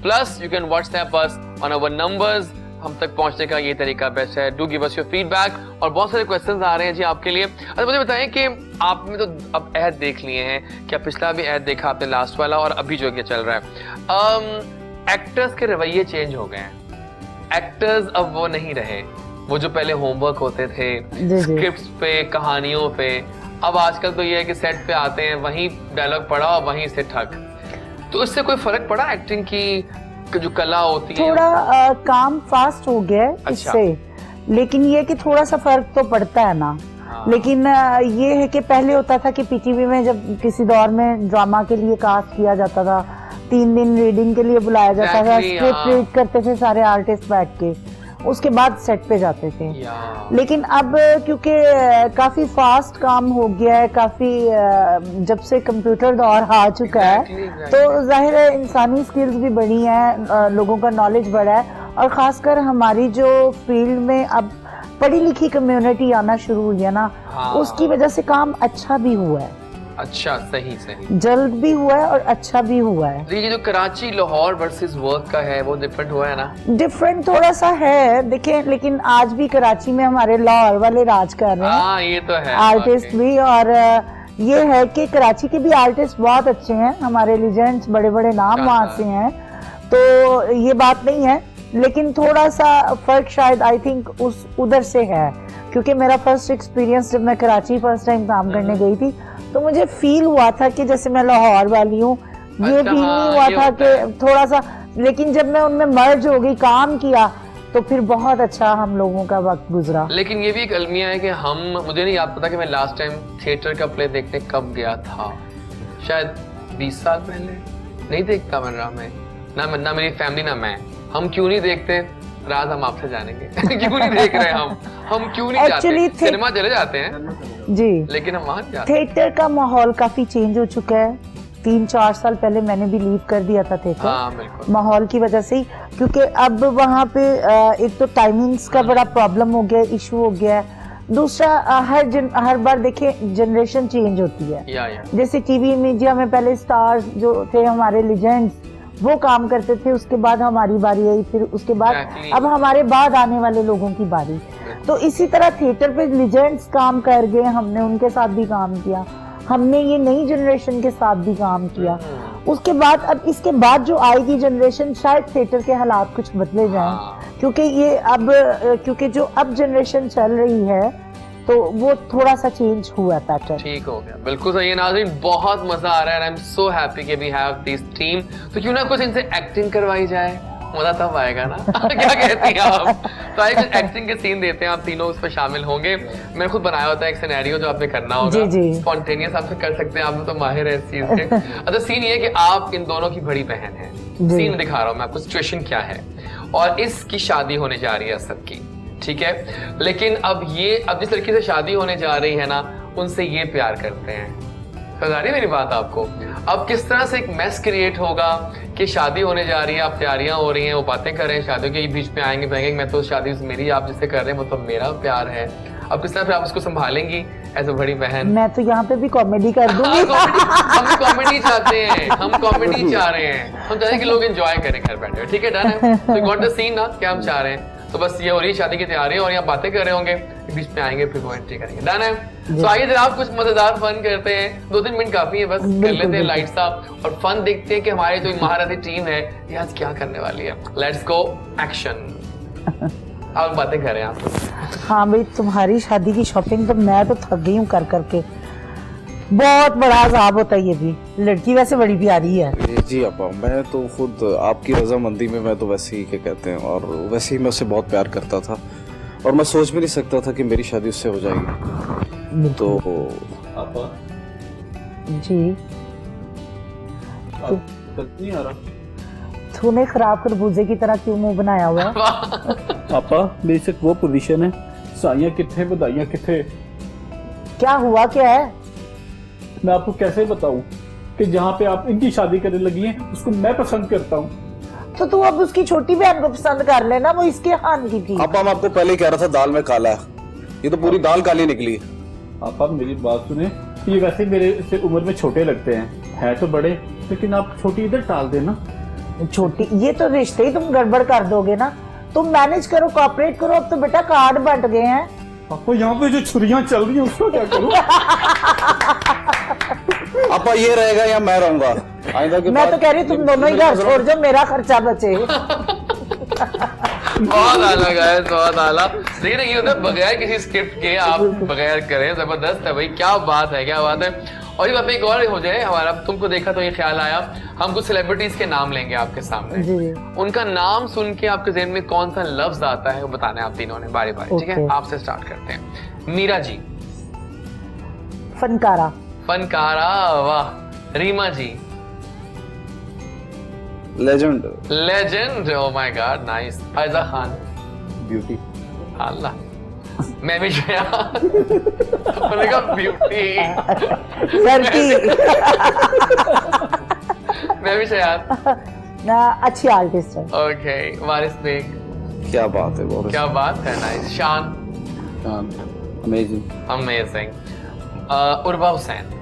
plus you can WhatsApp us on our numbers. हम तक पहुंचने का ये तरीका बेस्ट है। Do give us your feedback. और बहुत सारे क्वेश्चंस आ रहे हैं जी आपके लिए। अच्छा मुझे बताएं कि आपने तो अब ऐड देख लिए हैं, क्या पिछला भी ऐड देखा आपने, लास्ट वाला, और अभी जो ये चल रहा है? एक्टर्स के रवैये चेंज हो गए हैं। एक्टर्स अब वो नहीं रहे, वो जो पहले होमवर्क होते थे स्क्रिप्ट्स पे, कहानियों पे। अब आजकल तो ये है कि सेट पे आते हैं, वहीं डायलॉग पढ़ा और वहीं से ठक। तो इससे कोई फर्क पड़ा एक्टिंग की जो कला होती है? थोड़ा काम फास्ट हो गया है इससे, लेकिन ये कि थोड़ा सा फर्क तो पड़ता है ना। लेकिन ये है कि पहले होता था कि पीटीवी में जब किसी दौर में ड्रामा के लिए कास्ट किया जाता था, 3 दिन रीडिंग के लिए बुलाया जाता था, स्क्रिप्ट रीड करते थे सारे आर्टिस्ट बैठ के, उसके बाद सेट पे जाते थे। लेकिन अब क्योंकि काफी फास्ट काम हो गया है, काफी जब से कंप्यूटर दौर आ चुका है, तो जाहिर है इंसानी स्किल्स भी बढ़ी हैं, लोगों का नॉलेज बढ़ा है, और खासकर हमारी जो फील्ड में अब पढ़ी लिखी कम्युनिटी आना शुरू हुई है ना, उसकी वजह से काम अच्छा भी हुआ है। अच्छा, सही सही, जल्द भी हुआ है और अच्छा भी हुआ है। ये जो कराची लाहौर वर्सेस वर्क का है, वो डिफरेंट हुआ है ना? डिफरेंट थोड़ा सा है, देखिए, लेकिन आज भी कराची में हमारे लाहौर वाले राज कर रहे हैं। ये तो है, आर्टिस्ट भी। और ये है कि कराची के भी आर्टिस्ट बहुत अच्छे हैं, हमारे लीजेंड्स, बड़े बड़े नाम वहाँ से हैं, तो ये बात नहीं है। लेकिन थोड़ा सा फर्क शायद आई थिंक उस उधर से है, क्योंकि मेरा फर्स्ट एक्सपीरियंस जब मैं कराची फर्स्ट टाइम काम करने गई थी, तो मुझे फील हुआ था कि जैसे मैं लाहौर वाली हूँ। ये फील नहीं हुआ था कि थोड़ा सा, लेकिन जब मैं उनमें मर्ज हो गई, काम किया, तो फिर बहुत अच्छा हम लोगों का वक्त गुजरा। लेकिन ये भी एक अलमिया है कि मुझे नहीं याद पता कि मैं लास्ट टाइम थिएटर का प्ले देखने कब गया था, शायद 20 साल पहले। नहीं देखता मैं ड्रामे, ना मेरी फैमिली ना मैं। हम क्यों नहीं देखते? राज हम आपसे जानेंगे। क्यों नहीं देख रहे हम क्यों नहीं जाते? सिनेमा चले जाते हैं जी, लेकिन हम वहाँ जाते। थिएटर का माहौल काफी चेंज हो चुका है। 3-4 साल पहले मैंने भी लीव कर दिया था थिएटर, माहौल की वजह से ही, क्योंकि अब वहाँ पे एक तो टाइमिंग्स का बड़ा प्रॉब्लम हो गया, इशू हो गया है। दूसरा हर बार देखे जनरेशन चेंज होती है। जैसे टीवी मीडिया में पहले स्टार्स जो थे हमारे लीजेंड्स, वो काम करते थे, उसके बाद हमारी बारी आई, फिर उसके बाद अब हमारे बाद आने वाले लोगों की बारी। तो इसी तरह थिएटर पे लीजेंड्स काम कर गए, हमने उनके साथ भी काम किया, हमने ये नई जनरेशन के साथ भी काम किया। उसके बाद अब इसके बाद जो आएगी जनरेशन, शायद थिएटर के हालात कुछ बदले जाएं, क्योंकि जो अब जनरेशन चल रही है, तो वो थोड़ा सा चेंज हुआ पैटर्न। ठीक हो गया, बिल्कुल सही है। नाज़रीन, बहुत मजा आ रहा है। आई एम सो हैप्पी कि वी हैव दिस टीम। तो क्यों ना कुछ इनसे एक्टिंग करवाई जाए, मजा तब आएगा ना। क्या कहती हैं आप? तो आइए कुछ एक्टिंग के सीन देते हैं, आप तीनों उस पर शामिल होंगे। मैंने खुद बनाया होता है एक सिनेरियो जो आपने करना होगा, स्पॉन्टेनियस आपसे कर सकते हैं, आप तो माहिर है इस चीज के। अच्छा, सीन ये है कि आप इन दोनों की बड़ी बहन है। सीन दिखा रहा हूँ मैं आपको, सिचुएशन क्या है, और इसकी शादी होने जा रही है असद की, ठीक है? लेकिन अब जिस लड़की से शादी होने जा रही है ना, उनसे ये प्यार करते हैं। समझ आ रही है मेरी बात आपको? अब किस तरह से एक मेस क्रिएट होगा कि शादी होने जा रही है, अब तैयारियां हो रही हैं, वो बातें कर रहे हैं, शादियों के बीच में आएंगे, कहेंगे मैं तो शादी मेरी, आप जिससे कर रहे हैं वो तो मेरा प्यार है। अब किस तरह से आप उसको संभालेंगी एज अ बड़ी बहन? मैं तो यहाँ पे भी कॉमेडी कर दूंगी। हम कॉमेडी चाहते हैं, हम कॉमेडी चाह रहे हैं, हम चाहते हैं कि लोग एंजॉय करें घर बैठे। ठीक है, डन है? तो गॉट द सीन ना, क्या हम चाह रहे हैं? तो बस ये हो रही शादी की तैयारी और यहाँ बातें कर रहे होंगे, बीच में आएंगे, फिर वो एंट्री करेंगे। डन है? तो आइए जनाब कुछ मजेदार फन करते हैं। 2-3 मिनट काफी है, बस कर लेते हैं लाइट्स ऑफ और फन देखते हैं कि हमारे जो महारथी टीम है ये आज क्या करने वाली है। Let's go, action. आप बातें करें आप। हाँ भाई, तुम्हारी शादी की शॉपिंग तो मैं तो थक गई हूँ कर करके। बहुत बड़ा अजाब होता है ये भी। लड़की वैसे बड़ी प्यारी है जी अपा, मैं तो खुद आपकी रजामंदी में, मैं तो वैसे ही क्या कहते हैं, और वैसे ही मैं उससे बहुत प्यार करता था और मैं सोच भी नहीं सकता था कि मेरी शादी उससे हो जाएगी। तो आपा जी नहीं आ रहा, तूने खराब खरबूजे की तरह क्यों मुंह बनाया हुआ है? आपा मेरी से वो पोजीशन है, साइयां किथे बधाइयां किथे। क्या हुआ, क्या है? मैं आपको कैसे बताऊं कि जहाँ पे आप इनकी शादी करने लगी हैं उसको मैं पसंद करता हूँ। तो तू अब उसकी छोटी बहन को पसंद कर लेना, वो इसके खान की थी। आप आपको पहले कह रहा था दाल में काला है, ये तो पूरी दाल काली निकली। आपा मेरी बात सुने, ये वैसे मेरे से उम्र में छोटे लगते हैं तो बड़े, लेकिन आप छोटी इधर टाल देना। छोटी, ये तो रिश्ते ही तुम गड़बड़ कर दोगे ना। तुम मैनेज करो, कोऑपरेट करो। अब तो बेटा कार्ड बंट गए हैं। आपको यहाँ पे जो छुरियां चल रही हैं उसको क्या करूं? आपा ये रहेगा या मैं रहूंगा आइंदा के मैं बाद? तो कह रही तुम दोनों ही घर छोड़ जाओ, मेरा खर्चा बचे। बहुत आला गाइस, बहुत आला। लेकिन ये होता है बगैर किसी स्क्रिप्ट के आप बगैर करें, जबरदस्त है भाई। क्या बात है, क्या बात है। और ये बात एक और हो जाए हमारा, तुमको देखा तो ये ख्याल आया, हम कुछ सेलिब्रिटीज के नाम लेंगे आपके सामने जी। उनका नाम सुन के आपके ज़हन में कौन सा लफ्ज आता है वो बताना है आप तीनों ने बारी बारी, ठीक है? आपसे स्टार्ट करते हैं। मीरा जी। फनकारा। फनकारा, वाह। Reema ji. Legend. Legend, oh my god, nice. Faiza Khan. Beauty. Allah. मैं भी श्रेया। मैंने कहा ब्यूटी। मैं भी श्रेया। अच्छी आर्टिस्ट है। ओके, वारिस बेग। क्या बात है, बहुत क्या बात है, नाइस। शान। अमेजिंग। अमेजिंग। उर्वा हुसैन।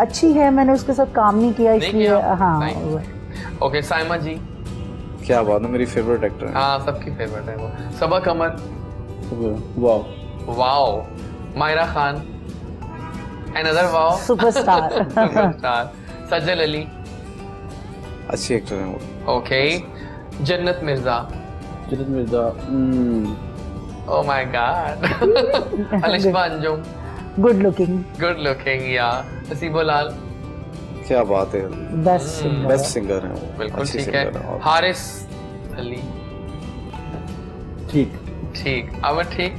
अच्छी है, मैंने उसके साथ काम नहीं किया इसलिए। हाँ। ओके, साइमा जी। क्या बात है, मेरी फेवरेट एक्टर है। हाँ, सबकी फेवरेट है वो। Saba Qamar. Wow. Wow. Mayra Khan. Another wow. Superstar. Superstar. Sajal Ali. अच्छी एक्टर है वो। Okay. Jannat Mirza. Jannat Mirza. Oh my god. Alisha Anjum. Good looking. Good looking, yeah. Naseebo लाल। क्या बात है, बेस्ट सिंगर है वो। बिल्कुल अच्छी ठीक है। singer और हारिस अली। ठीक। ठीक, अब ठीक।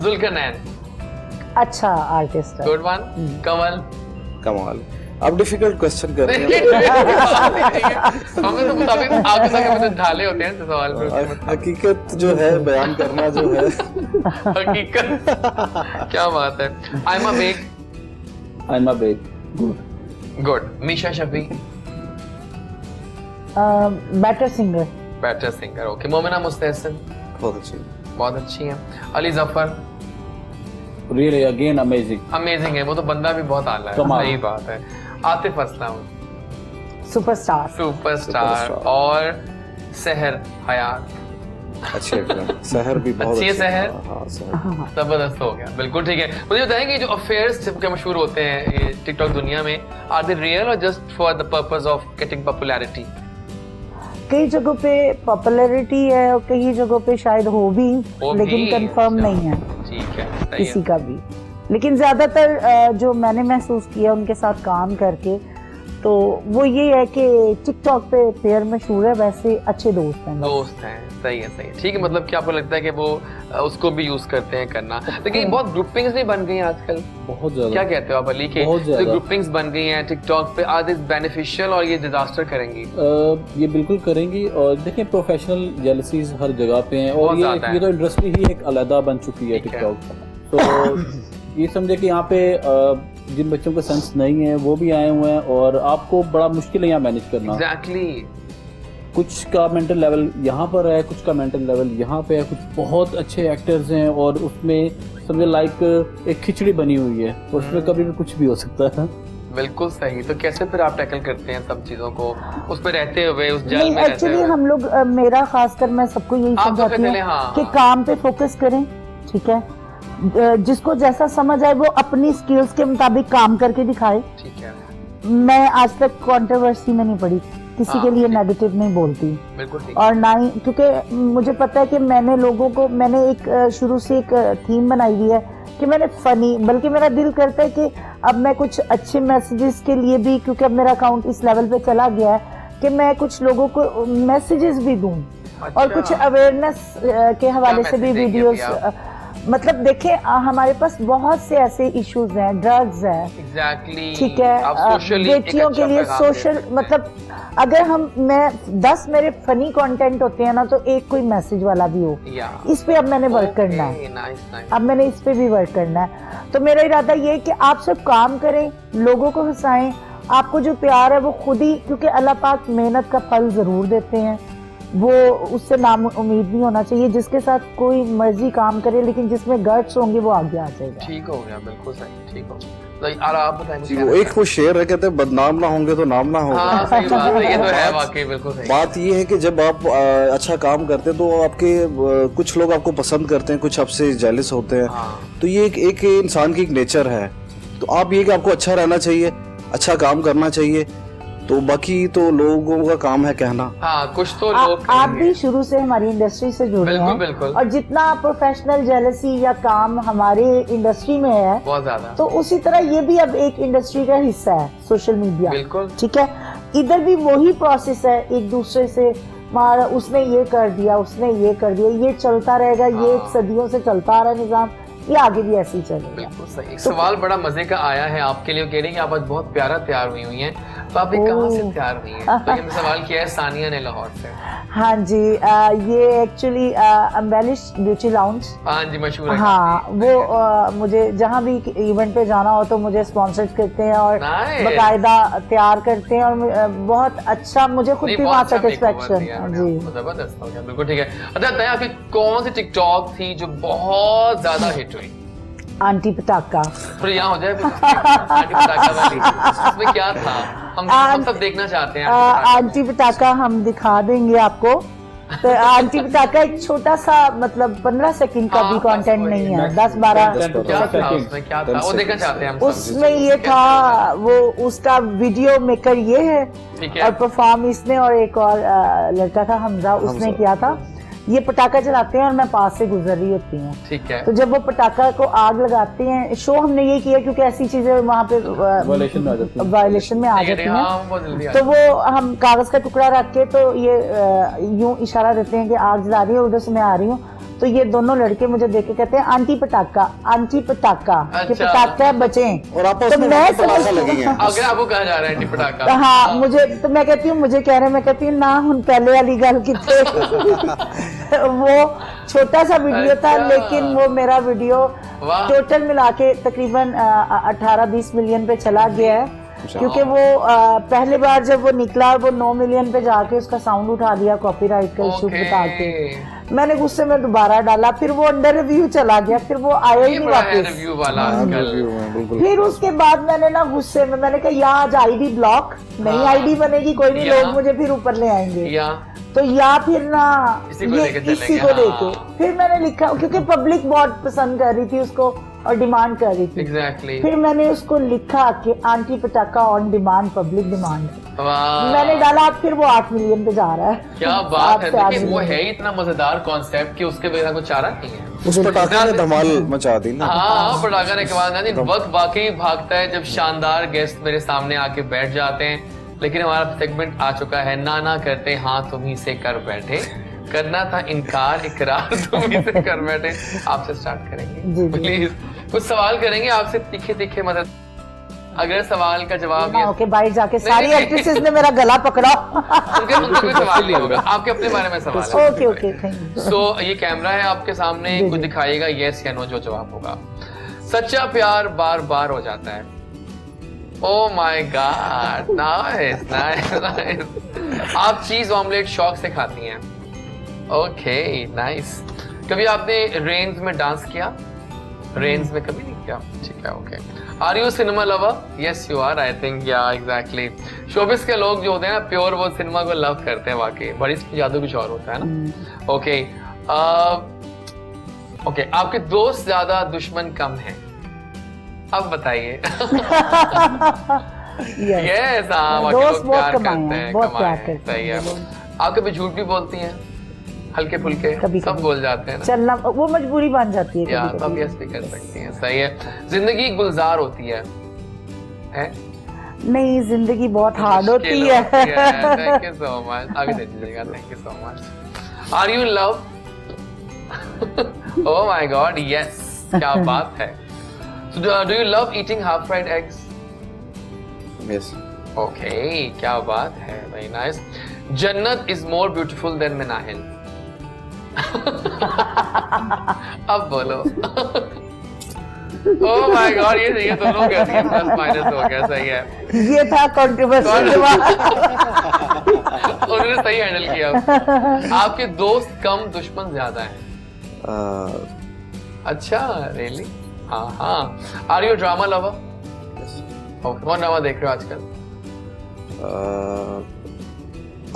जुल्करनैन। अच्छा आर्टिस्ट है। Good one. कमल। कमाल। अब डिफिकल्ट क्वेश्चन कर रहे हैं। हमें तो मुताबिक आपके साथ ढाले होते हैं सवाल में। हकीकत जो है बयान करना जो है। हकीकत। क्या बात है। Aima Baig. Aima Baig. Good. Meesha Shafi. Better singer. Better singer, okay. Momina Mustehsan. बहुत अच्छी। बहुत अच्छी है। Ali Zafar. Really again amazing. Amazing है, वो तो बंदा भी बहुत आला है। कमाल। सही बात है। आतिफ असलम। सुपरस्टार। सुपरस्टार। और सहर हयात। अच्छी एक्टर है। सहर भी बहुत अच्छी है। सहर। हाँ, सहर। जबरदस्त हो गया, बिल्कुल ठीक है। मुझे बताएं कि जो अफेयर्स के मशहूर होते हैं ये टिकटॉक दुनिया में, आर दे रियल और just for the purpose of getting popularity? कई जगहों पे पॉपुलैरिटी है और कई जगहों पे शायद हो भी, लेकिन कंफर्म नहीं है ठीक है, सही किसी है। का भी। लेकिन ज्यादातर जो मैंने महसूस किया उनके साथ काम करके, तो वो ये है कि टिकटॉक पे पेयर मशहूर है, वैसे अच्छे दोस्त हैं। दोस्त हैं, सही है, सही है, ठीक है। मतलब कि आपको लगता है कि वो उसको भी यूज करते हैं करना, लेकिन बहुत ग्रुपिंग्स भी बन गई हैं आजकल। बहुत ज्यादा। क्या कहते हो आप अली के बहुत ज्यादा। जो ग्रुपिंग्स बन गई हैं टिकटॉक पे, आर दिस बेनिफिशियल और ये डिजास्टर करेंगी? ये बिल्कुल करेंगी। और देखिए प्रोफेशनल जेलसीज हर जगह पे हैं, और ये तो इंडस्ट्री ही एक अलग बन चुकी है टिकटॉक। तो ये समझे कि यहाँ पे जिन बच्चों को सेंस नहीं है वो भी आए हुए हैं, और आपको बड़ा मुश्किल है यहाँ मैनेज करना। एग्जैक्टली। कुछ का मेंटल लेवल यहाँ पर है, कुछ का मेंटल लेवल यहाँ पे है, कुछ बहुत अच्छे एक्टर्स हैं, और उसमें समझे लाइक एक खिचड़ी बनी हुई है, और उसमें कभी भी कुछ भी हो सकता है। बिल्कुल सही। तो कैसे फिर आप टैकल करते हैं सब चीजों को, उस पे रहते हुए, उस जल में रहते एक्चुअली हुए? हम लोग मेरा खासकर मैं सबको यही आप तो समझाती कहते हूँ हाँ, कि हाँ। काम पे फोकस करें, ठीक है। जिसको जैसा समझ आए वो अपनी स्किल्स के मुताबिक काम करके दिखाए। ठीक है, मैं आज तक कंट्रोवर्सी में नहीं पड़ी, किसी के लिए नेगेटिव नहीं बोलती, बिल्कुल ठीक। और ना ही, क्योंकि मुझे पता है कि मैंने लोगों को, मैंने एक शुरू से एक थीम बनाई हुई है कि मैंने फनी, बल्कि मेरा दिल करता है कि अब मैं कुछ अच्छे मैसेजेस के लिए भी, क्योंकि अब मेरा अकाउंट इस लेवल पे चला गया है कि मैं कुछ लोगों को मैसेजेस भी दूं। अच्छा। और कुछ अवेयरनेस के हवाले से भी मैसेज देंगे वीडियोस, अभी मतलब देखिए हमारे पास बहुत से ऐसे इश्यूज हैं, ड्रग्स है, एग्जैक्टली, ठीक है, बेटियों के लिए सोशल, मतलब अगर मैं 10 मेरे फनी कंटेंट होते हैं ना, तो एक कोई मैसेज वाला भी हो, इस पे अब मैंने वर्क करना है, अब मैंने इस पे भी वर्क करना है। तो मेरा इरादा ये है कि आप सब काम करें, लोगों को हंसाएं, आपको जो प्यार है वो खुद ही, क्योंकि अल्लाह पाक मेहनत का फल जरूर देते हैं, वो उससे नाम उम्मीद नहीं होना चाहिए। जिसके साथ कोई मर्जी काम करे, लेकिन जिसमें गट्स होंगे वो आगे आ जाएगा। ठीक हो गया, बिल्कुल सही, ठीक हो गया। और आप बताएं, वो एक वो शेर है, कहते हैं बदनाम ना होंगे तो नाम ना होगा। हाँ, सही बात है, ये तो है वाकई, बिल्कुल सही। बात ये है कि जब आप अच्छा काम करते हैं तो आपके कुछ लोग आपको पसंद करते हैं, कुछ आपसे जेलस होते हैं। तो ये एक इंसान की एक नेचर है। तो आप ये कि आपको अच्छा रहना चाहिए, अच्छा काम करना चाहिए, तो बाकी तो लोगों का काम है कहना। हाँ, कुछ तो लोग आप भी शुरू से हमारी इंडस्ट्री से जुड़े हैं, बिल्कुल। और जितना प्रोफेशनल जेलसी या काम हमारे इंडस्ट्री में है बहुत ज्यादा, तो उसी तरह ये भी अब एक इंडस्ट्री का हिस्सा है, सोशल मीडिया, बिल्कुल, ठीक है। इधर भी वही प्रोसेस है, एक दूसरे से मारा, उसने ये कर दिया, उसने ये कर दिया, ये चलता रहेगा, ये सदियों से चलता आ रहा है निजाम, ये आगे भी ऐसे ही चलेगा। बिल्कुल सही। एक सवाल बड़ा मजे का आया है आपके लिए, कह रही है कि आप आज बहुत प्यारा तैयार हुई हैं, तो आप कहाँ से तैयार हुई हैं? तो ये सवाल किया है सानिया ने लाहौर से। हाँ जी, ये एक्चुअली एम्बेलिश ब्यूटी लाउंज, हाँ जी, मशहूर है। हाँ, वो मुझे जहाँ भी इवेंट पे जाना हो तो मुझे स्पॉन्सर करते हैं और बकायदा तैयार करते हैं, और बहुत अच्छा, मुझे खुद भी वहाँ सेटिस्फेक्शन। जी, जबरदस्त हो गया, बिल्कुल ठीक है। अच्छा बताएं, आपकी कौन सी टिकटॉक थी जो बहुत ज्यादा हिट हुई? आंटी पटाखा। फिर यहाँ हो जाए आंटी पटाखा वाली, उसमें क्या था? हम सब देखना चाहते हैं। आंटी पटाखा हम दिखा देंगे आपको। तो आंटी पटाखा एक छोटा सा, मतलब 15 सेकंड का भी कंटेंट नहीं है, 10-12 सेकंड। क्या था वो देखना चाहते हैं हम। उसमें ये था, वो उसका वीडियो मेकर ये है, और परफॉर्म इसने और एक और लड़का था हमजा, उसने किया था। ये पटाखा जलाते हैं और मैं पास से गुजर रही होती हूँ, ठीक है। तो जब वो पटाखा को आग लगाते हैं, शो हमने ये किया क्योंकि ऐसी चीजें वहाँ पे वायलेशन में आ जाती हैं, तो वो हम कागज का टुकड़ा रख के, तो ये यूं इशारा देते हैं कि आग जला रही है, उधर से मैं आ रही हूँ, तो ये दोनों लड़के मुझे देख के कहते हैं आंटी पटाखा, आंटी पटाखा, कि पटाखा बचें। और आप तो मैं अगर आपको कहा जा रहा है आंटी पटाखा, हाँ, मुझे तो मैं कहती हूँ, मुझे कह रहे हैं, मैं कहती हूँ ना, हम पहले वाली गल कितने वो छोटा सा वीडियो था, लेकिन वो मेरा वीडियो टोटल मिला के तकरीबन 18-20 मिलियन पे चला गया है, क्योंकि वो पहली बार जब वो निकला, वो 9 मिलियन पे जाके उसका साउंड उठा दिया कॉपीराइट का इशू बता के। मैंने गुस्से में दोबारा डाला, फिर वो अंडर रिव्यू चला गया, फिर वो आया ही नहीं वापस। फिर उसके बाद मैंने ना गुस्से में मैंने कहा, या आज आईडी ब्लॉक, नई आईडी बनेगी, कोई नहीं, लोग मुझे फिर ऊपर ले आएंगे, तो या फिर ना इसी को लेके फिर मैंने लिखा, क्योंकि पब्लिक बहुत पसंद कर रही थी उसको और डिमांड कर रही थी। Exactly. फिर मैंने उसको लिखा कि आंटी पटाखा ऑन डिमांड, पब्लिक डिमांड। मैंने डाला, फिर वो 8 मिलियन पे जा रहा है। क्या बात है, देखिए वो है इतना मजेदार कॉन्सेप्ट कि उसके बिना कुछ चारा नहीं है। उस पटाखे ने धमाल मचा दी ना। हाँ, पटाखा ने कमाल कर दी। वक्त वाकई भागता है जब शानदार गेस्ट मेरे सामने आके बैठ जाते हैं, लेकिन हमारा सेगमेंट आ चुका है, ना करते हाँ तुम ही से कर बैठे, करना था इनकार, इकरार तुम ही से कर बैठे। आपसे स्टार्ट करेंगे, प्लीज कुछ सवाल करेंगे आपसे, तीखे मदद। अगर सवाल का जवाब ये ओके, बाहर जाके सारी एक्ट्रेसेस ने मेरा गला पकड़ा, उनका कोई सवाल नहीं होगा, आपके अपने बारे में सवाल है। ओके। सो ये कैमरा है आपके सामने, कुछ दिखाइएगा, यस या नो जो जवाब होगा। सच्चा प्यार बार बार हो जाता है। ओह माय गॉड, नाइस। आप चीज ऑमलेट शौक से खाती हैं? Okay, nice. कभी आपने रेंज में डांस किया? रेंज में कभी नहीं किया, ठीक है, okay. Are you cinema lover? Yes you are, I think, yeah exactly. Showbiz के लोग जो होते हैं ना, प्योर वो सिनेमा को लव करते हैं वाकई, बट इसकी जादू कुछ और होता है ना। ओके, आपके दोस्त ज्यादा दुश्मन कम हैं, अब बताइए। यस, हाँ, दोस्त बहुत प्यार करते हैं, बहुत प्यार करते हैं। सही है। आप कभी झूठ भी बोलती हैं? हल्के फुल्के सब बोल जाते हैं ना, चलना वो मजबूरी बन जाती है, या तब यस भी कर सकती हैं, सही है। जिंदगी गुलजार होती है? नहीं, जिंदगी बहुत हार्ड होती है। थैंक यू सो मच, आगे दे दीजिएगा, thank you so much. Are you in love? Oh my God, yes. क्या बात है. So do you love eating half fried eggs? Yes. Okay, क्या बात है. Very nice. जन्नत is more beautiful than Manahil. अब बोलो. Oh my God, ये सही है. दोनों कहती हैं प्लस माइनस हो गया. सही है. ये था कंट्रोवर्शियल जवाब। उन्होंने सही हैंडल किया. आपके दोस्त कम दुश्मन ज्यादा हैं. अच्छा, रियली? हाँ. Are you drama lover? कौन ड्रामा देख रहे हो आजकल?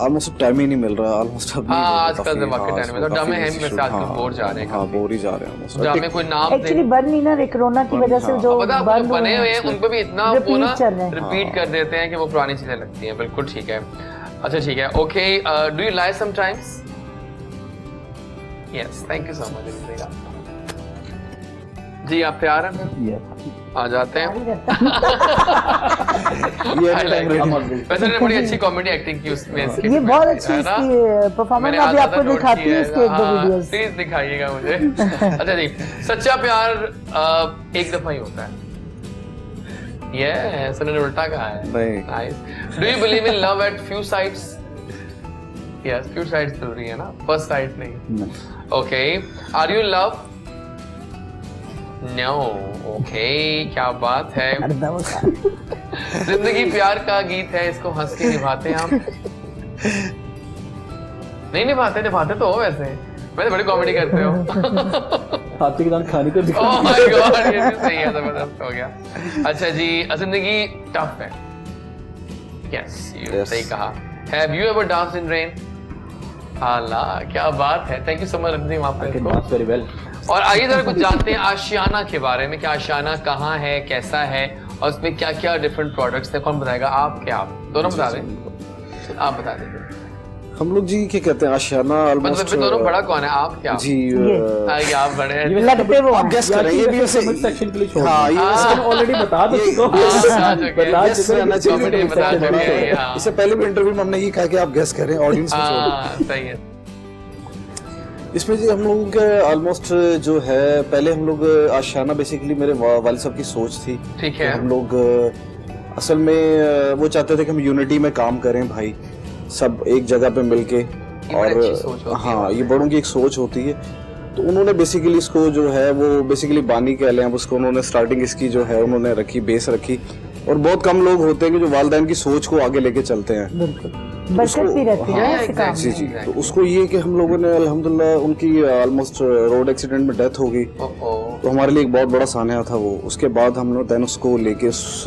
ऑलमोस्ट टाइम ही नहीं मिल रहा. ऑलमोस्ट अब हाँ, आजकल जब आपके टाइम में तो ड्रामे हैं वैसे आजकल बोर जा रहे हैं. हाँ, बोर ही जा रहे हैं. ड्रामे कोई नाम एक्चुअली बन नहीं ना रहे कोरोना की वजह से जो पता है आपको बने हुए हैं उन पे भी इतना वो ना चल रहे हैं. रिपीट कर देते हैं कि वो पुरानी चीजें लगती हैं. बिल्कुल ठीक है. अच्छा ठीक है. Okay, do you lie sometimes? Yes, thank you so much. जी आप तैयार हैं? आ जाते हैं. वैसे ने बड़ी अच्छी कॉमेडी एक्टिंग की उसमें. ये बहुत अच्छी इसकी परफॉर्मेंस अभी आपको दिखाती है इसके एक दो वीडियोस. प्लीज दिखाइएगा मुझे. अच्छा जी, सच्चा प्यार एक दफा ही होता है. ये सुनने उल्टा कहा है. Nice. Do you believe in love at few sights? Yes, few sights जरूरी है ना, फर्स्ट साइट नहीं. Okay, are you love? No. Okay, क्या बात है. जिंदगी प्यार का गीत है, इसको हंस के निभाते हैं आप? नहीं निभाते तो हो वैसे. वैसे बड़ी कॉमेडी करते हो. हाथी की दांत खाने को दिखा. ओह माय गॉड, ये भी सही है. जबरदस्त हो गया. अच्छा जी, जिंदगी टफ है. यस, यू सही कहा. Have you ever danced in rain? Allah, क्या बात है. Thank you so much Ranjit. आप पे डांस वेरी वेल. और आइए जरा कुछ जानते हैं आशियाना के बारे में. क्या आशियाना कहाँ है, कैसा है और उसमें क्या क्या डिफरेंट प्रोडक्ट्स हैं? कौन बताएगा? आप क्या आप दोनों बता दें? आप बता देंगे. हम लोग जी क्या कहते हैं आशियाना ऑलमोस्ट. मतलब दोनों बड़ा कौन है? आप क्या? जी ये आप बड़े हैं. लगते वो आप गेस करें. ये भी ऐसे सेक्शन के लिए छोड़. हाँ, ये ऑलरेडी बता दो इसको. इससे पहले भी इंटरव्यू में हमने ये कहा कि आप गेस करें, ऑडियंस में छोड़ें. सही है. इसमें जी हम लोगों के ऑलमोस्ट जो है, पहले हम लोग आशियाना बेसिकली मेरे वालिद साहब की सोच थी. ठीक है. हम लोग असल में वो चाहते थे कि हम यूनिटी में काम करें भाई, सब एक जगह पे मिलके. और हाँ, ये बड़ों की एक सोच होती है. तो उन्होंने बेसिकली इसको जो है वो बेसिकली बानी कह लें, उसको उन्होंने स्टार्टिंग इसकी जो है उन्होंने रखी, बेस रखी. और बहुत कम लोग होते हैं कि जो वालिदैन की सोच को आगे लेके चलते हैं. बिल्कुल, बरकत भी रहती है ऐसे काम जी जी. तो उसको ये कि हम लोगों ने अल्हम्दुलिल्लाह, उनकी ऑलमोस्ट रोड एक्सीडेंट में डेथ हो गई. तो हमारे लिए एक बहुत बड़ा सानिया था वो. उसके बाद हम लोग दैन उसको लेके, उस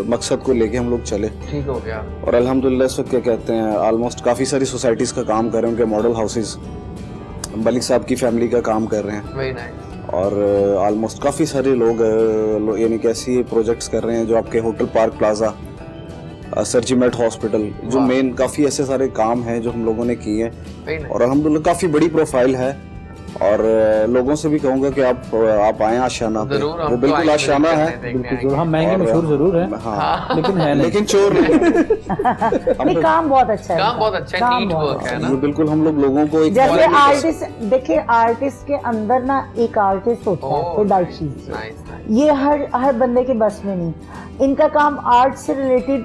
मकसद को लेके हम लोग चले. ठीक हो गया. और अल्हम्दुलिल्लाह इस वक्त क्या कहते हैं, ऑलमोस्ट काफ़ी सारी सोसाइटीज़ का काम कर रहे हैं. उनके मॉडल हाउसेज मलिक साहब की फैमिली का काम कर रहे हैं. Very nice. और ऑलमोस्ट काफ़ी सारे लोग यानी कि ऐसी प्रोजेक्ट्स कर रहे हैं जो आपके होटल पार्क प्लाजा, सर्जिमेट हॉस्पिटल, जो मेन काफ़ी ऐसे सारे काम हैं जो हम लोगों ने किए हैं. और अल्हम्दुलिल्लाह काफ़ी बड़ी प्रोफाइल है. और लोगों से भी कहूँगा कि आप आए आशियाना पे. वो बिल्कुल आशियाना है. बिल्कुल. हम महंगे मशहूर जरूर हैं. हाँ, लेकिन है नहीं. लेकिन चोर नहीं. नहीं, काम बहुत अच्छा है. काम बहुत अच्छा है. नीट वर्क है ना. ये बिल्कुल हम लोग लोगों को एक जैसे आर्टिस्ट देखिए, आर्टिस्ट के अंदर ना एक आर्टिस्ट होता है, पैदाइशी. ये हर बंदे के बस में नहीं. इनका काम आर्ट से रिलेटेड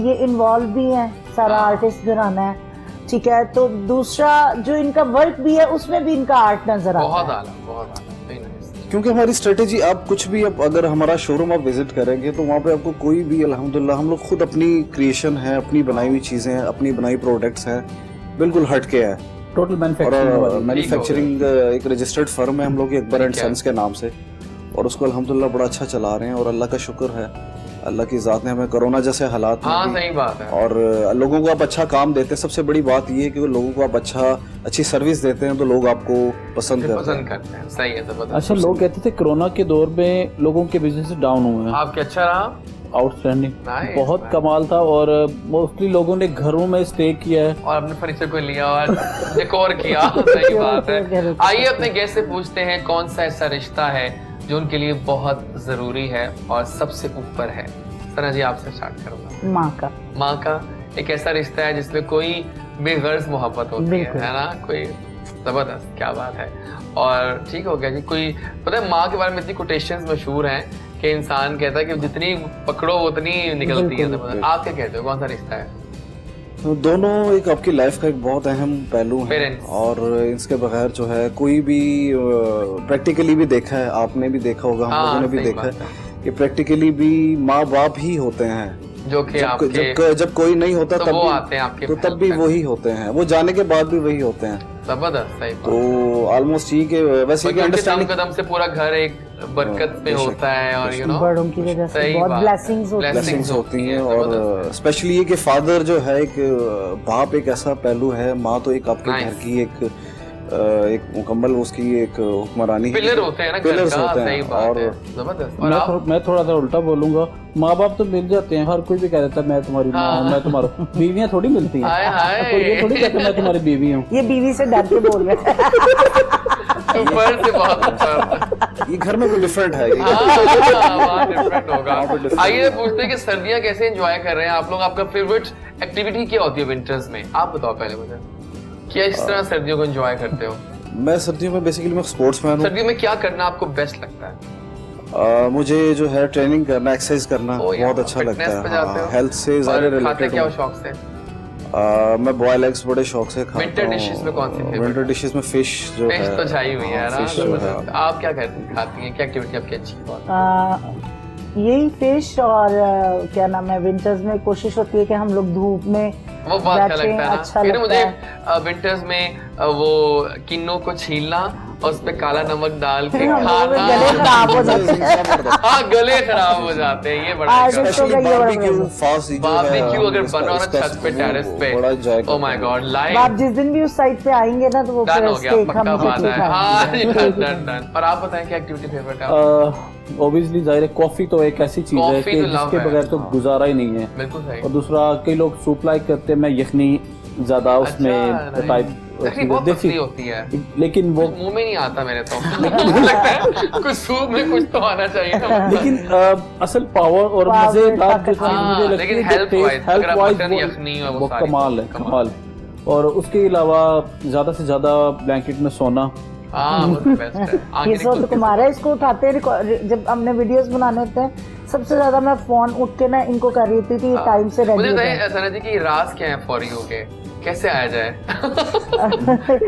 ये इन्वॉल्व भी है, सारा आर्टिस्ट बनाना है. ठीक है. तो दूसरा जो इनका वर्क भी है उसमें भी इनका आर्ट नजर आता है. बहुत आला, बहुत आला. क्योंकि हमारी स्ट्रेटेजी, आप कुछ भी, अब अगर हमारा शोरूम आप विजिट करेंगे तो वहाँ पे आपको कोई भी, अल्हम्दुलिल्लाह हम लोग खुद अपनी क्रिएशन है, अपनी बनाई हुई चीजें हैं, अपनी बनाई प्रोडक्ट्स हैं, बिल्कुल हटके है. टोटल मैन्युफैक्चरिंग एक रजिस्टर्ड फर्म है हम लोग, अकबर एंड सन्स के नाम से. और उसको अल्हम्दुलिल्लाह बड़ा अच्छा चला रहे हैं. और अल्लाह का शुक्र है, अल्लाह की ज़ात ने हमें कोरोना जैसे हालात हाँ, सही बात है. और लोगों को आप अच्छा काम देते हैं. सबसे बड़ी बात ये है कि लोगों को आप अच्छी सर्विस देते हैं तो लोग आपको पसंद करते हैं. सही है. जबरदस्त. अच्छा, लोग कहते थे कोरोना के दौर में लोगों के बिजनेस डाउन हुए हैं. आपके अच्छा रहा? आउटस्टैंडिंग, बहुत कमाल था. और मोस्टली लोगों ने घरों में स्टे किया है और अपने फर्नीचर को लिया और डेकोर किया. सही बात है. आइए अपने गेस्ट से पूछते हैं कौन सा ऐसा रिश्ता है जो उनके लिए बहुत जरूरी है और सबसे ऊपर है. सना जी, आपसे स्टार्ट करूंगा. माँ का एक ऐसा रिश्ता है जिसमें कोई बेगर्ज मोहब्बत होती है ना. कोई जबरदस्त. क्या बात है. और ठीक हो गया जी। कोई पता है माँ के बारे में इतनी कोटेशंस मशहूर हैं कि इंसान कहता है कि जितनी पकड़ो उतनी निकलती है। आप क्या कहते हो, कौन सा रिश्ता है? दोनों एक आपकी लाइफ का एक बहुत अहम पहलू है Parents. और इसके बगैर जो है कोई भी प्रैक्टिकली भी देखा है, आपने भी देखा होगा, हम लोगों ने भी सही देखा बात है कि प्रैक्टिकली भी माँ बाप ही होते हैं जो कि जब कोई नहीं होता तो तब वो भी आते हैं आपके तो तब भी वही होते हैं, वो जाने के बाद भी वही होते हैं। जबरदस्त, सही बात। तो ऑलमोस्ट ये कि वैसे कि अंडरस्टैंडिंग कदम से पूरा घर एक बरकत में होता है और यू नो बड़ों की वजह से सही बहुत बात है। ब्लेसिंग्स होती हैं। ब्लेसिंग्स होती हैं और स्पेशली ये कि फादर जो है एक बाप एक ऐसा पहलू है, माँ तो एक आपके घर की एक मुकम्मल उसकी एक हुक्मरानी पिलर होते हैं ना, पिलर्स होते सही हैं। बात और है, जबरदस्त। और आप मैं थोड़ा सा उल्टा बोलूंगा, माँ बाप तो मिल जाते हैं, हर कोई भी कह देता है मैं तुम्हारी माँ हूँ, मैं तुम्हारा, बीवियां थोड़ी मिलती हैं। हाय हाय कोई ये थोड़ी कहता मैं तुम्हारी बीवी हूँ। ये बीवी से डर के बोल रहे हैं। ऊपर से बहुत ऊपर। ये घर में कोई डिफरेंट है वहाँ डिफरेंट होगा। आइए पूछते हैं कि सर्दियाँ कैसे एंजॉय कर रहे हैं आप लोग। आपका फेवरेट एक्टिविटी क्या होती है विंटर्स में? आप बताओ पहले मुझे, क्या इस तरह सर्दियों को एंजॉय करते हो? मैं सर्दियों में बेसिकली मैं स्पोर्ट्समैन हूँ। सर्दियों में क्या करना आपको बेस्ट लगता है? मुझे जो है ट्रेनिंग करना, एक्सरसाइज करना बहुत अच्छा लगता है। हेल्थ से ज्यादा रिलेटेड क्या शौक से? मैं बॉयल एग्स बड़े शौक से खाता हूँ। विंटर डिशेस में कौन सी फेवरेट? विंटर डिशेस में फिश जो है, फिश तो छाई हुई है फिश ना। जो है। आप क्या खाती हैं, क्या एक्टिविटी आपकी अच्छी है? यही फिश और क्या नाम है, विंटर्स में कोशिश होती है कि हम लोग धूप में वो बहुत अच्छा लगता है ना। अच्छा फिर लगता मुझे है। विंटर्स में वो किन्नों को छीलना और उस पे काला नमक डाल के हम लोगों के खाना। गले खराब हो जाते हैं। हाँ, गले खराब हो जाते हैं, ये बड़ा आज दिक्कत है। तो गई है बड़ा बारबेक्यू अगर बना हो ना छत पे, टेरेस पे, ओ माय गॉड, लाइव आप जिस दिन भी उस साइड पे आएंगे ना तो वो डन फिर हो गया, स्टेक पक्का हम बात इकट्ठे है। खाएंगे। हाँ जी, डन डन। और आप बताएं क्या एक्टिविटी फेवरेट है? ऑब्वियसली जाहिर है कॉफी तो एक ऐसी चीज है कॉफी कि तो love जिसके है। बगैर तो गुजारा ही नहीं है। बिल्कुल सही। और दूसरा, कई लोग सूप लाइक करते हैं, मैं यखनी ज्यादा उसमें टाइप देखिए बहुत पतली होती है, लेकिन वो मुंह में नहीं आता मेरे तो। मुझे लगता है कुछ सूप में कुछ तो आना चाहिए ना। लेकिन असल पावर और मजेदार जो चीज मुझे लगती लेकिन है, हेल्थ वाइज यखनी और वो कमाल है, कमाल। और उसके अलावा ज्यादा से ज्यादा ब्लैंकेट में सोना, हाँ वो तो बेस्ट है। ये सब कुमार है, इसको उठाते हैं जब हमने वीडियोस बनाने होते हैं। सबसे ज्यादा मैं फोन उठ के ना इनको कर रही थी कि टाइम से रेडी मुझे हो बताइए जाए। सना जी कि राज क्या है फॉर यू के, कैसे आया जाए?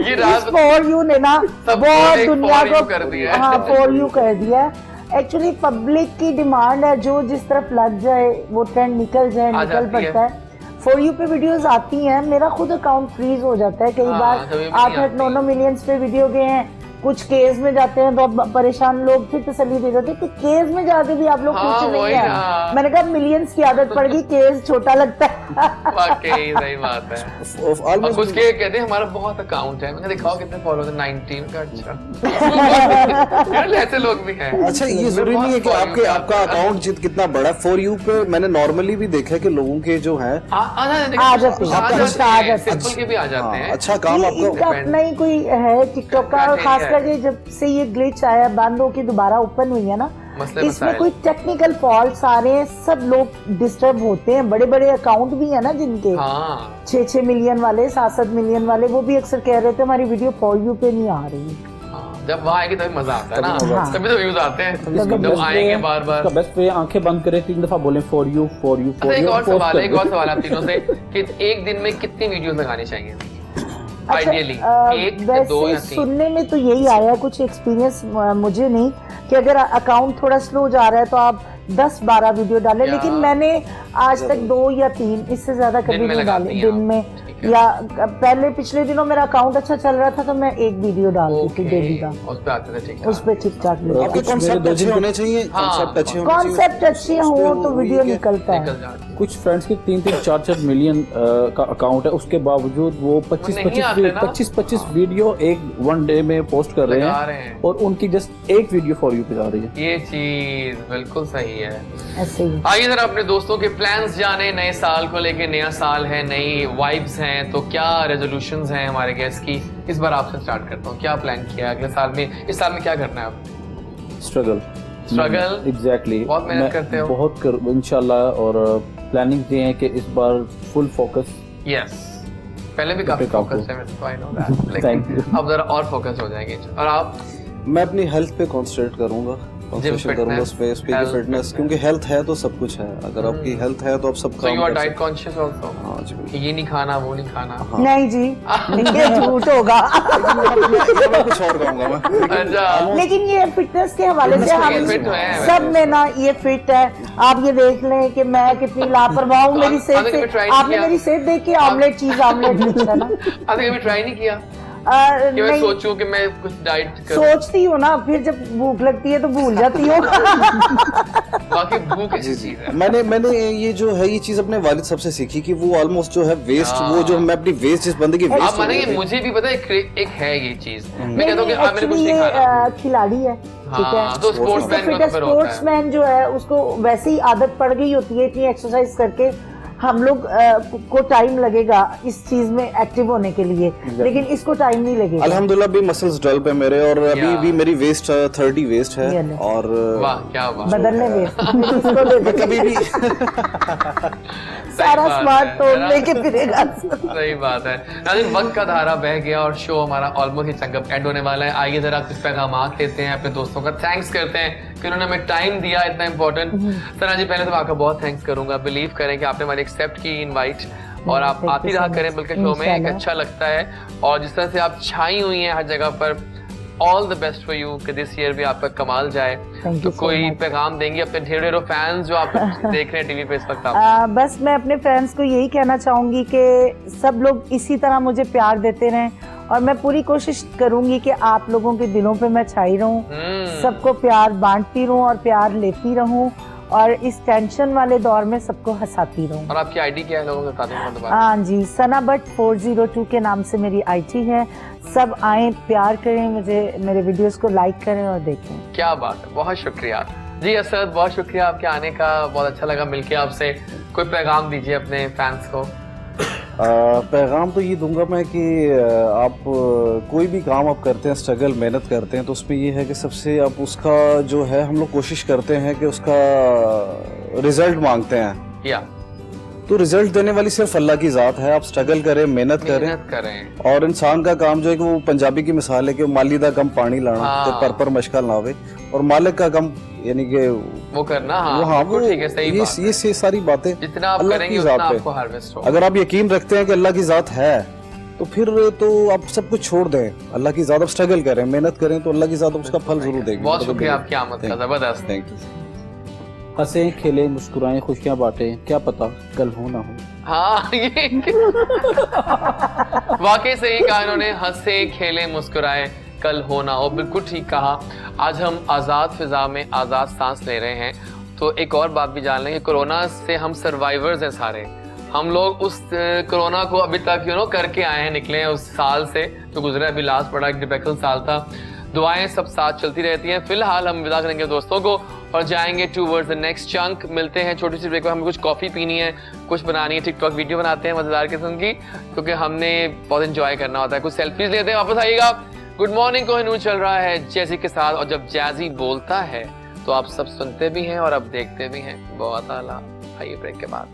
ये राज फॉर यू ने ना सब बहुत एक दुनिया for you को कर दिया है। हाँ फॉर यू कर दिया है। एक्चुअली पब्लिक की डिमांड है, जो जिस तरफ लग जाए वो ट्रेंड निकल जाए, आ निकल जाती है। पड़ता है। फॉर यू पे वीडियोस आती हैं, मेरा खुद अकाउंट फ्रीज हो जाता है कई हाँ, बार। कभी भी 8-9 मिलियंस पे वीडियो गए हैं, कुछ केस में जाते हैं तो अब परेशान लोग फिर तसल्ली दे जाते हैं कि केस में जाके भी आप लोग हाँ, कुछ नहीं वही है। ना। मैंने कहा मिलियंस की आदत पड़ गई, केस छोटा लगता है। वाकई सही बात है। और कुछ के कहते हैं हमारा बहुत अकाउंट है, मैंने दिखाओ कितने फॉलोअर्स हैं, 19 का। अच्छा यार ऐसे लोग भी हैं। अच्छा, ये जरूरी नहीं है कि आपका अकाउंट कितना बड़ा। फॉर यू पे मैंने नॉर्मली भी देखा है कि लोगों के जो है आ जाते हैं, सिंपल के भी आ जाते हैं। अच्छा काम ये आपको इनका अपना ही कोई है टिकटॉक का, और खास करके जब से ये ग्लिच आया, बंद होके दोबारा ओपन हुई है ना, मसले इसमें मसाइल। कोई टेक्निकल फॉल्ट आ रहे हैं, सब लोग डिस्टर्ब होते हैं। बड़े बड़े अकाउंट भी है ना जिनके हाँ 6-6 मिलियन वाले, 7-7 मिलियन वाले, वो भी अक्सर कह रहे थे हमारी वीडियो फॉर यू पे नहीं आ रही। हाँ, जब वहाँ आएगी तभी मजा आता है ना, हाँ। तभी तो व्यूज आते हैं इसका जब best आएंगे way- बार बार। इसका बेस्ट वे आंखें बंद करें, 3 दफा बोलें फॉर यू फॉर यू अच्छा फॉर एक यू। और सवाल है आप तीनों से कि एक दिन में कितनी वीडियोस लगानी चाहिए आइडियली? एक या दो या वैसे 3? सुनने में तो यही आया, कुछ एक्सपीरियंस मुझे नहीं, कि अगर अकाउंट थोड़ा स्लो जा रहा है तो आप 10-12 वीडियो डालें, या- लेकिन मैंने आज तक 2 या 3, इससे ज्यादा कभी में नहीं लगाती डाले हैं दिन आप? में। ठीक है। या पहले पिछले दिनों मेरा अकाउंट अच्छा चल रहा था तो मैं 1 वीडियो डालती थी डेली का, उस पे आते थे, ठीक उस पे ठीक ठाक आपके कॉन्सेप्ट अच्छे होने चाहिए, कॉन्सेप्ट अच्छे होने चाहिए। कॉन्सेप्ट अच्छे हो तो वीडियो निकलता है। निकल जाते हैं। कुछ फ्रेंड्स के 3-3, 4-4 मिलियन का अकाउंट है, उसके बावजूद वो नहीं आते ना। 25 वीडियो एक 1 डे में पोस्ट कर रहे लगा रहे हैं, हैं। और उनकी जस्ट एक वीडियो फॉर यू पे जा रही है। ये चीज बिल्कुल सही है। ऐसे ही आइए जरा अपने दोस्तों के प्लान्स जाने, नए साल को लेके, नया साल है, नई वाइब्स हैं, तो क्या रेजोल्यूशंस हैं हमारे गेस्ट की? इस बार आपसे स्टार्ट करता हूँ, क्या प्लान किया अगले साल में, इस साल में क्या करना है आप? स्ट्रगल एग्जैक्टली, बहुत मेहनत करते हो। बहुत इंशाल्लाह, और प्लानिंग ये है कि इस बार फुल फोकस यस पहले भी काफी फोकस है, आई नो दैट, लेकिन अब जरा और फोकस हो जाएंगे। और आप? मैं अपनी हेल्थ पे कॉन्सेंट्रेट करूंगा, कंसंट्रेशन करूंगा उस पे फिटनेस, क्योंकि हेल्थ है तो सब कुछ है। अगर आपकी हेल्थ है तो आप सब काम। You are diet conscious also? हां जी, ये नहीं खाना वो नहीं खाना? नहीं जी, ये झूठ होगा। मैं कुछ और कहूंगा मैं। अच्छा, लेकिन ये फिटनेस के हवाले से हम सब में ना ये फिट है। आप ये देख लें कि मैं कितनी लापरवाह हूँ मेरी सेहत से। आपने मेरी सेहत देख के ऑमलेट चीज ऑमलेट नहीं है ना। आपने कभी ट्राई नहीं किया कि मैं सोचूं कि मैं कुछ डाइट करूं? सोचती हूँ ना, फिर जब भूख लगती है तो भूल जाती हूँ। बाकी भूख ऐसी चीज है। मैंने ये जो है ये चीज अपने वालिद साहब से सीखी कि वो ऑलमोस्ट जो है वेस्ट, वो जो मैं अपनी वेस्ट, जिस बंदे की वेस्ट, आप मानेंगे मुझे भी पता है एक है ये चीज। मैं कहता हूँ कि आप मेरे कुछ नहीं खाना। खिलाड़ी है, ठीक है, तो स्पोर्ट्समैन जो है उसको वैसे ही आदत पड़ गई होती है इतनी एक्सरसाइज करके। हम लोग को टाइम लगेगा इस चीज में एक्टिव होने के लिए, लेकिन इसको टाइम नहीं लगेगा। अल्हम्दुलिल्लाह भी मसल्स डेवलप है मेरे, और अभी भी मेरी वेस्ट 30 वेस्ट है। और वाह क्या बात, बदलने वेस्ट कभी भी सारा स्मार्ट तोड़ लेके फिरेगा। सही बात है। नाज़रीन, वक्त का धारा बह गया और शो हमारा ऑलमोस्ट ही चंगअप एंड होने वाला है। आइए जरा कुछ पैगामात लेते हैं, अपने दोस्तों का थैंक्स करते हैं कि उन्होंने हमें टाइम दिया, इतना इम्पोर्टेंट। सना जी, पहले तो आपका बहुत थैंक्स करूंगा। बिलीव करें कि आपने हमारी एक्सेप्ट की इनवाइट, और आप आती रहा करें, बल्कि शो में एक अच्छा लगता है। और जिस तरह से आप छाई हुई हैं हर जगह पर, all the best for you कि दिस ईयर भी आपका कमाल जाए। तो कोई पैगाम देंगी अपने ढेरों फैंस जो आप देख रहे हैं टीवी पे इस वक्त? बस मैं अपने फैंस को यही कहना चाहूंगी कि सब लोग इसी तरह मुझे प्यार देते रहें, और मैं पूरी कोशिश करूंगी कि आप लोगों के दिलों पे मैं छाई रहूं, सबको प्यार बांटती रहूं और प्यार लेती रहूं, और इस टेंशन वाले दौर में सबको हंसाती रहूं। और आपकी आईडी क्या है, लोगों को बता दें? हाँ जी, सना बट 402 के नाम से मेरी आईडी है। सब आए, प्यार करें मुझे, मेरे वीडियोस को लाइक करें और देखें। क्या बात है, बहुत शुक्रिया जी। असद, बहुत शुक्रिया आपके आने का, बहुत अच्छा लगा मिलके आपसे। कोई पैगाम दीजिए अपने फैंस को। पैगाम तो ये दूंगा मैं कि आप कोई भी काम आप करते हैं, स्ट्रगल मेहनत करते हैं, तो उसमें ये है कि सबसे आप उसका जो है, हम लोग कोशिश करते हैं कि उसका रिजल्ट मांगते हैं, या तो रिजल्ट देने वाली सिर्फ अल्लाह की जात है। आप स्ट्रगल करें, मेहनत करें, और इंसान का काम जो है कि वो पंजाबी की मिसाल है कि माली दा कम पानी लाना ते पर मशकल ना आवे, और मालिक का कम यानी कि वो करना। वो ठीक है, सही बात है। ये सारी बातें जितना आप करेंगे उतना आपको हार्वेस्ट होगा। अगर आप यकीन रखते हैं कि अल्लाह की जात है, तो फिर तो आप सब कुछ छोड़ दें, अल्लाह की जात, आप स्ट्रगल करें, मेहनत करें, तो अल्लाह की जात उसका फल जरूर देगी। बहुत शुक्रिया आपकी आमद का, जबरदस्त। Thank you. हंसे खेले मुस्कुराएं, खुशियां बांटे, क्या पता कल हो ना हो। हाँ, ये वाकई सही कहा इन्होंने, हंसे खेले मुस्कुराए कल हो ना हो, बिल्कुल ठीक कहा। आज हम आज़ाद फिजा में आज़ाद सांस ले रहे हैं, तो एक और बात भी जान लें कि कोरोना से हम सर्वाइवर्स हैं सारे। हम लोग उस कोरोना को अभी तक करके आए हैं, निकले हैं उस साल से जो गुजरा। अभी लास्ट बड़ा एक डिफिकल्ट साल था। दुआएं सब साथ चलती रहती हैं। फिलहाल हम विदा करेंगे दोस्तों को और जाएंगे टूवर्ड्स द नेक्स्ट चंक। मिलते हैं छोटी सी ब्रेक में। हमें कुछ कॉफ़ी पीनी है, कुछ बनानी है, टिकटॉक वीडियो बनाते हैं मज़ेदार किस्म की, क्योंकि हमने बहुत इंजॉय करना होता है। कुछ सेल्फीज लेते हैं, वापस आइएगा। गुड मॉर्निंग कोहिनूर चल रहा है जैजी के साथ, और जब जैजी बोलता है तो आप सब सुनते भी हैं और अब देखते भी हैं। बहुत आला। आइए ब्रेक के बाद।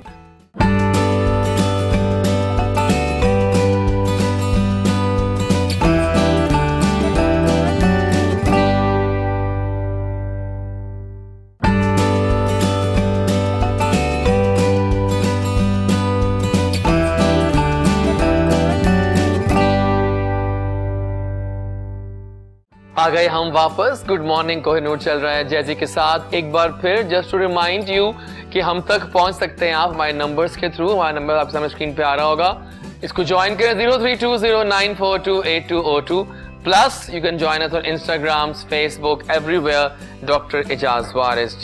आ गए हम वापस। गुड मॉर्निंग कोहिनूर चल रहा है जैजी के साथ। एक बार फिर जस्ट टू रिमाइंड यू कि हम तक पहुंच सकते हैं आप हमारे नंबर्स के थ्रू। हमारा नंबर आपके सामने स्क्रीन पे आ रहा होगा, इसको ज्वाइन करें 032094280202। Plus you can join us on Instagram, Facebook, everywhere. Doctor Ejaz Waris,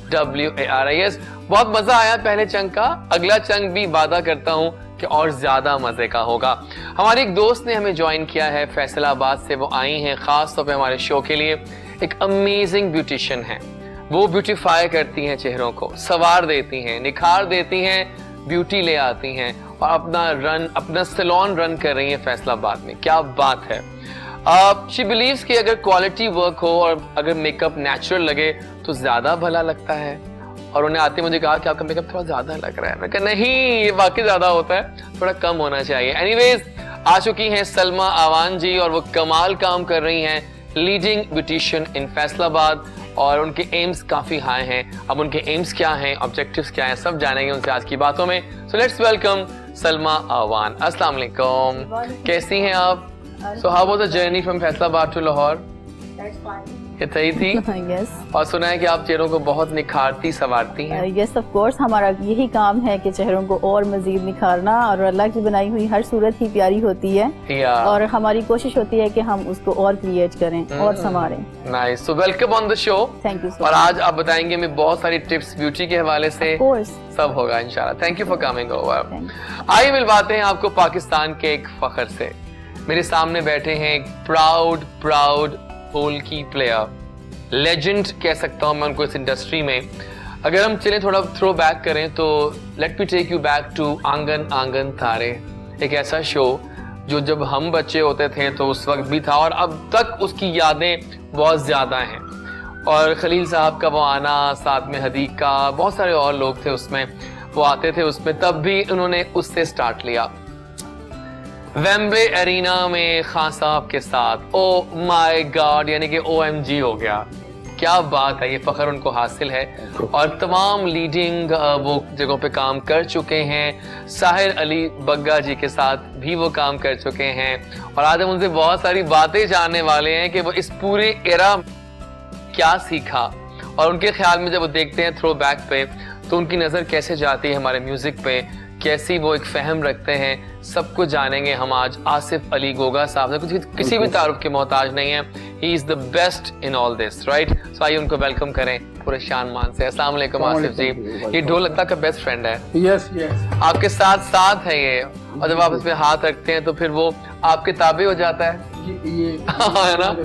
DREJAZWARIS। बहुत मजा आया पहले चंक का। अगला चंक भी वादा करता हूँ कि और ज्यादा मजे का होगा। हमारे एक दोस्त ने हमें ज्वाइन किया है फैसलाबाद से। वो आई हैं खास तौर पे हमारे शो के लिए। एक अमेजिंग ब्यूटिशियन है। वो ब्यूटीफाई करती हैं चेहरों को, संवार देती हैं, निखार देती हैं, ब्यूटी ले आती हैं, और अपना सैलून रन कर रही हैं फैसलाबाद में। क्या बात है। शी बिलीव्स कि अगर क्वालिटी वर्क हो और अगर मेकअप नेचुरल लगे तो ज्यादा भला लगता है। और उन्हें आते मुझे कहा कि आपका मेकअप थोड़ा ज्यादा लग रहा है। मैं कहा नहीं, ये वाकई ज्यादा होता है, थोड़ा कम होना चाहिए। एनीवेज, आ चुकी हैं सलमा आवान जी और वो कमाल काम कर रही हैं, लीडिंग ब्यूटिशियन इन फैसलाबाद, और उनके एम्स काफी हाई हैं। अब उनके एम्स क्या हैं, ऑब्जेक्टिव्स क्या हैं, सब जानेंगे उनसे आज की बातों में। So let's welcome Salma Awan. अस्सलाम वालेकुम, कैसी हैं आप? So how was the journey from Faisalabad to Lahore? ये सही थी? यस और सुना है कि आप चेहरों को बहुत निखारती सवारती हैं। यस ऑफ कोर्स, हमारा यही काम है कि चेहरों को और मजीद निखारना, और अल्लाह की बनाई हुई हर सूरत ही प्यारी होती है, और हमारी कोशिश होती है कि हम उसको और क्रिएट करें और संवारें। Nice, so welcome on the show. Thank you. और आज आप बताएंगे हमें बहुत सारी टिप्स ब्यूटी के हवाले से। ऑफ कोर्स, सब होगा इंशाल्लाह। Thank you for coming over. आइए मिलवाते हैं आपको पाकिस्तान के एक फखर से। मेरे सामने बैठे हैं एक प्राउड होल की प्लेयर, लेजेंड कह सकता हूं मैं उनको इस इंडस्ट्री में। अगर हम चलें थोड़ा थ्रो बैक करें तो let me take you back to Aangan Aangan तारे, एक ऐसा शो जो जब हम बच्चे होते थे तो उस वक्त भी था, और अब तक उसकी यादें बहुत ज्यादा हैं। और खलील साहब का वो आना, साथ में हदीक का, बहुत सारे और लोग थे उसमें, वो आते थे उसमें, तब भी उन्होंने उससे स्टार्ट लिया। वेम्बले एरिना में खान साहब के साथ, ओ माय गॉड, यानी कि OMG हो गया। क्या बात है, ये फखर उनको हासिल है। और तमाम लीडिंग वो जगहों पे काम कर चुके हैं। साहिर अली बग्गा जी के साथ भी वो काम कर चुके हैं, और आज हम उनसे बहुत सारी बातें जानने वाले हैं कि वो इस पूरे एरा क्या सीखा, और उनके ख्याल में जब वो देखते हैं थ्रो बैक पे तो उनकी नज़र कैसे जाती है हमारे म्यूजिक पे, कैसी वो एक फहम रखते हैं, सब कुछ जानेंगे हम आज। आसिफ अली गोगा साहब ने कुछ किसी भी तारुफ के मोहताज नहीं है, he is the best in all this, right? सो आइए उनको वेलकम करें पूरे शान मान से। अस्सलाम वालेकुम आसिफ जी। ये ढोलक का बेस्ट फ्रेंड है। यस यस, आपके साथ है ये, और जब आप इस पे हाथ रखते हैं तो फिर वो आपके ताबे हो जाता है। ये है ना,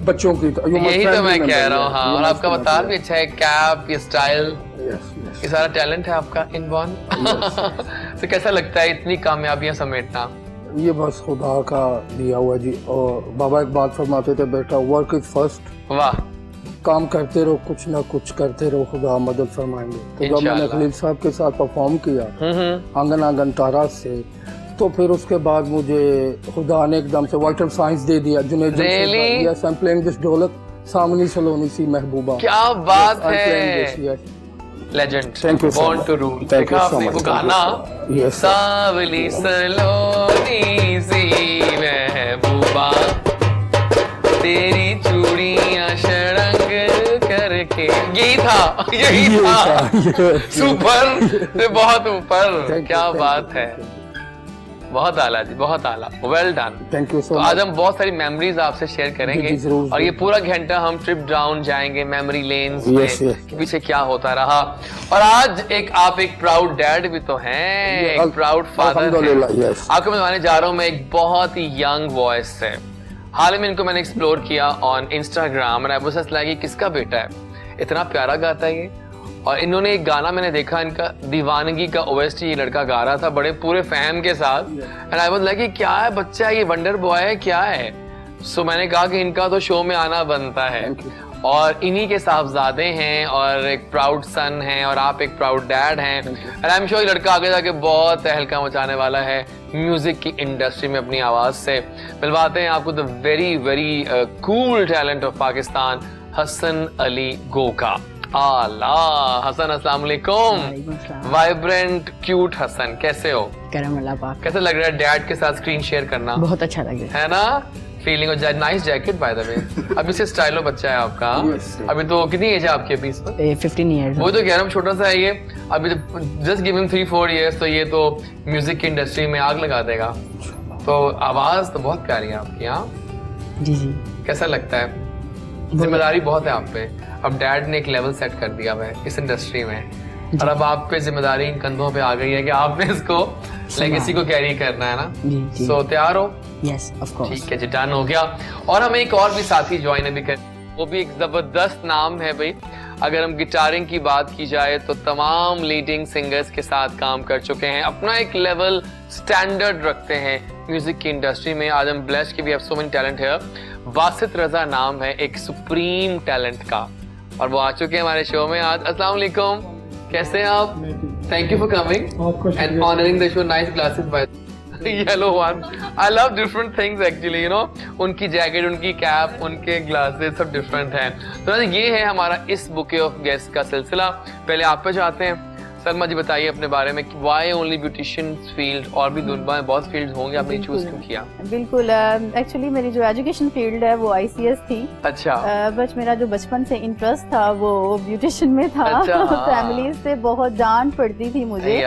बच्चों की यही तो मैं कह रहा हूँ। हाँ, और आपका अवतार भी अच्छा है, कैप, ये स्टाइल, ये सारा टैलेंट है आपका इनबॉर्न। तो कैसा लगता है इतनी कामयाबियां समेटना? ये बस खुदा का दिया हुआ जी। और बाबा एक बात फरमाते थे, बेटा वर्क इज फर्स्ट, वाह, काम करते रहो, कुछ ना कुछ करते रहो, खुदा मदद फरमाएंगे। तो जब मैंने खलील साहब के साथ परफॉर्म किया आंगन आंगन तारा से, तो फिर उसके बाद मुझे खुदा ने एकदम से वाइटल साइंस दे दिया। Junaid yes, I am playing this ढोलक, सामनी सलोनी सी महबूबा। क्या बात है, legend, Thank you so born much. to rule। Thank you देखा so आपने much. वो गाना, Yes, sir. सावली सलोनी सी महबूबा, तेरी चूड़ियां शरंग करके, यही था। सुपर से बहुत ऊपर, क्या बात है, बहुत आला जी, बहुत आला, वेल डन। थैंक यू सो तो मच। आज हम बहुत सारी मेमोरीज आपसे शेयर करेंगे, और ये पूरा घंटा हम ट्रिप डाउन जाएंगे मेमोरी लेन्स में, कि पीछे क्या होता रहा। और आज आप एक प्राउड डैड भी तो हैं, एक प्राउड फादर हैं। आपको मैं बताने जा रहा हूँ, मैं एक बहुत ही यंग वॉइस से, हाल ही में इनको मैंने एक्सप्लोर किया ऑन इंस्टाग्राम, और आई वाज जस्ट लाइक किसका बेटा है, इतना प्यारा गाता है ये। और इन्होंने एक गाना मैंने देखा, इनका दीवानगी का OST ये लड़का गा रहा था बड़े पूरे फैम के साथ, एंड आई वाज लाइक क्या है बच्चा है ये, वंडर बॉय है क्या है। सो मैंने कहा कि इनका तो शो में आना बनता है, और इन्हीं के साहबजादे हैं, और एक प्राउड सन है, और आप एक प्राउड डैड हैं, एंड आई एम श्योर ये लड़का आगे जाके बहुत तहलका मचाने वाला है म्यूजिक की इंडस्ट्री में अपनी आवाज से। मिलवाते हैं आपको the very very cool talent of Pakistan, Hasan Ali Goga. आला हसन, अस्सलाम वालेकुम। वाइब्रेंट क्यूट हसन, कैसे हो? करम अल्लाह पाक। कैसा लग रहा है डैड के साथ स्क्रीन शेयर करना? बहुत अच्छा लग रहा है ना, feeling. Nice jacket by the way. अभी से स्टाइलो बच्चा है आपका। अभी तो कितनी एज है आपकी अभी? 15 ईयर्स। वो तो कह रहा हूँ छोटा सा है ये, अभी जस्ट गिव हिम 3-4 ईयर्स, तो ये तो म्यूजिक की इंडस्ट्री में आग लगा देगा। तो आवाज तो बहुत प्यारी है आपकी। हाँ जी जी। कैसा लगता है? जिम्मेदारी बहुत है आप पे, अब डैड ने एक लेवल सेट कर दिया है इस इंडस्ट्री में, और अब आप पे जिम्मेदारी इन कंधों पे आ गई है कि आपने इसको लेगेसी को कैरी करना है ना। जी। सो तैयार हो? Yes of course. ठीक है जी, डन हो गया। और हमें एक और भी साथी ज्वाइन अभी कर, वो भी एक जबरदस्त नाम है भाई। अगर हम गिटारिंग की बात की जाए तो तमाम लीडिंग सिंगर्स के साथ काम कर चुके हैं, अपना एक लेवल स्टैंडर्ड रखते हैं म्यूजिक की इंडस्ट्री में। आज हम ब्लेस्ड कि we have so many talent here. Wasit Raza नाम है एक सुप्रीम टैलेंट का, और वो आ चुके हैं हमारे शो में आज। अस्सलाम वालेकुम। कैसे हैं आप? Thank you for coming and honouring the show. Nice glasses by yellow one. I love different things actually, you know. उनकी जैकेट, उनकी कैप, उनके ग्लासेस सब डिफरेंट हैं. तो ये है हमारा इस बुके ऑफ गेस्ट का सिलसिला. पहले आप पे जाते हैं. सलमा जी बताइए अपने बारे में कि व्हाई ओनली ब्यूटिशियन फील्ड, और भी दुनिया में बहुत फील्ड्स होंगे, आपने चूज क्यों किया? बिल्कुल, एक्चुअली मेरी जो एजुकेशन फील्ड है वो ICS थी. अच्छा. बट मेरा जो बचपन से इंटरेस्ट था वो ब्यूटिशियन में था. अच्छा. फैमिली से बहुत डांट पड़ती थी मुझे,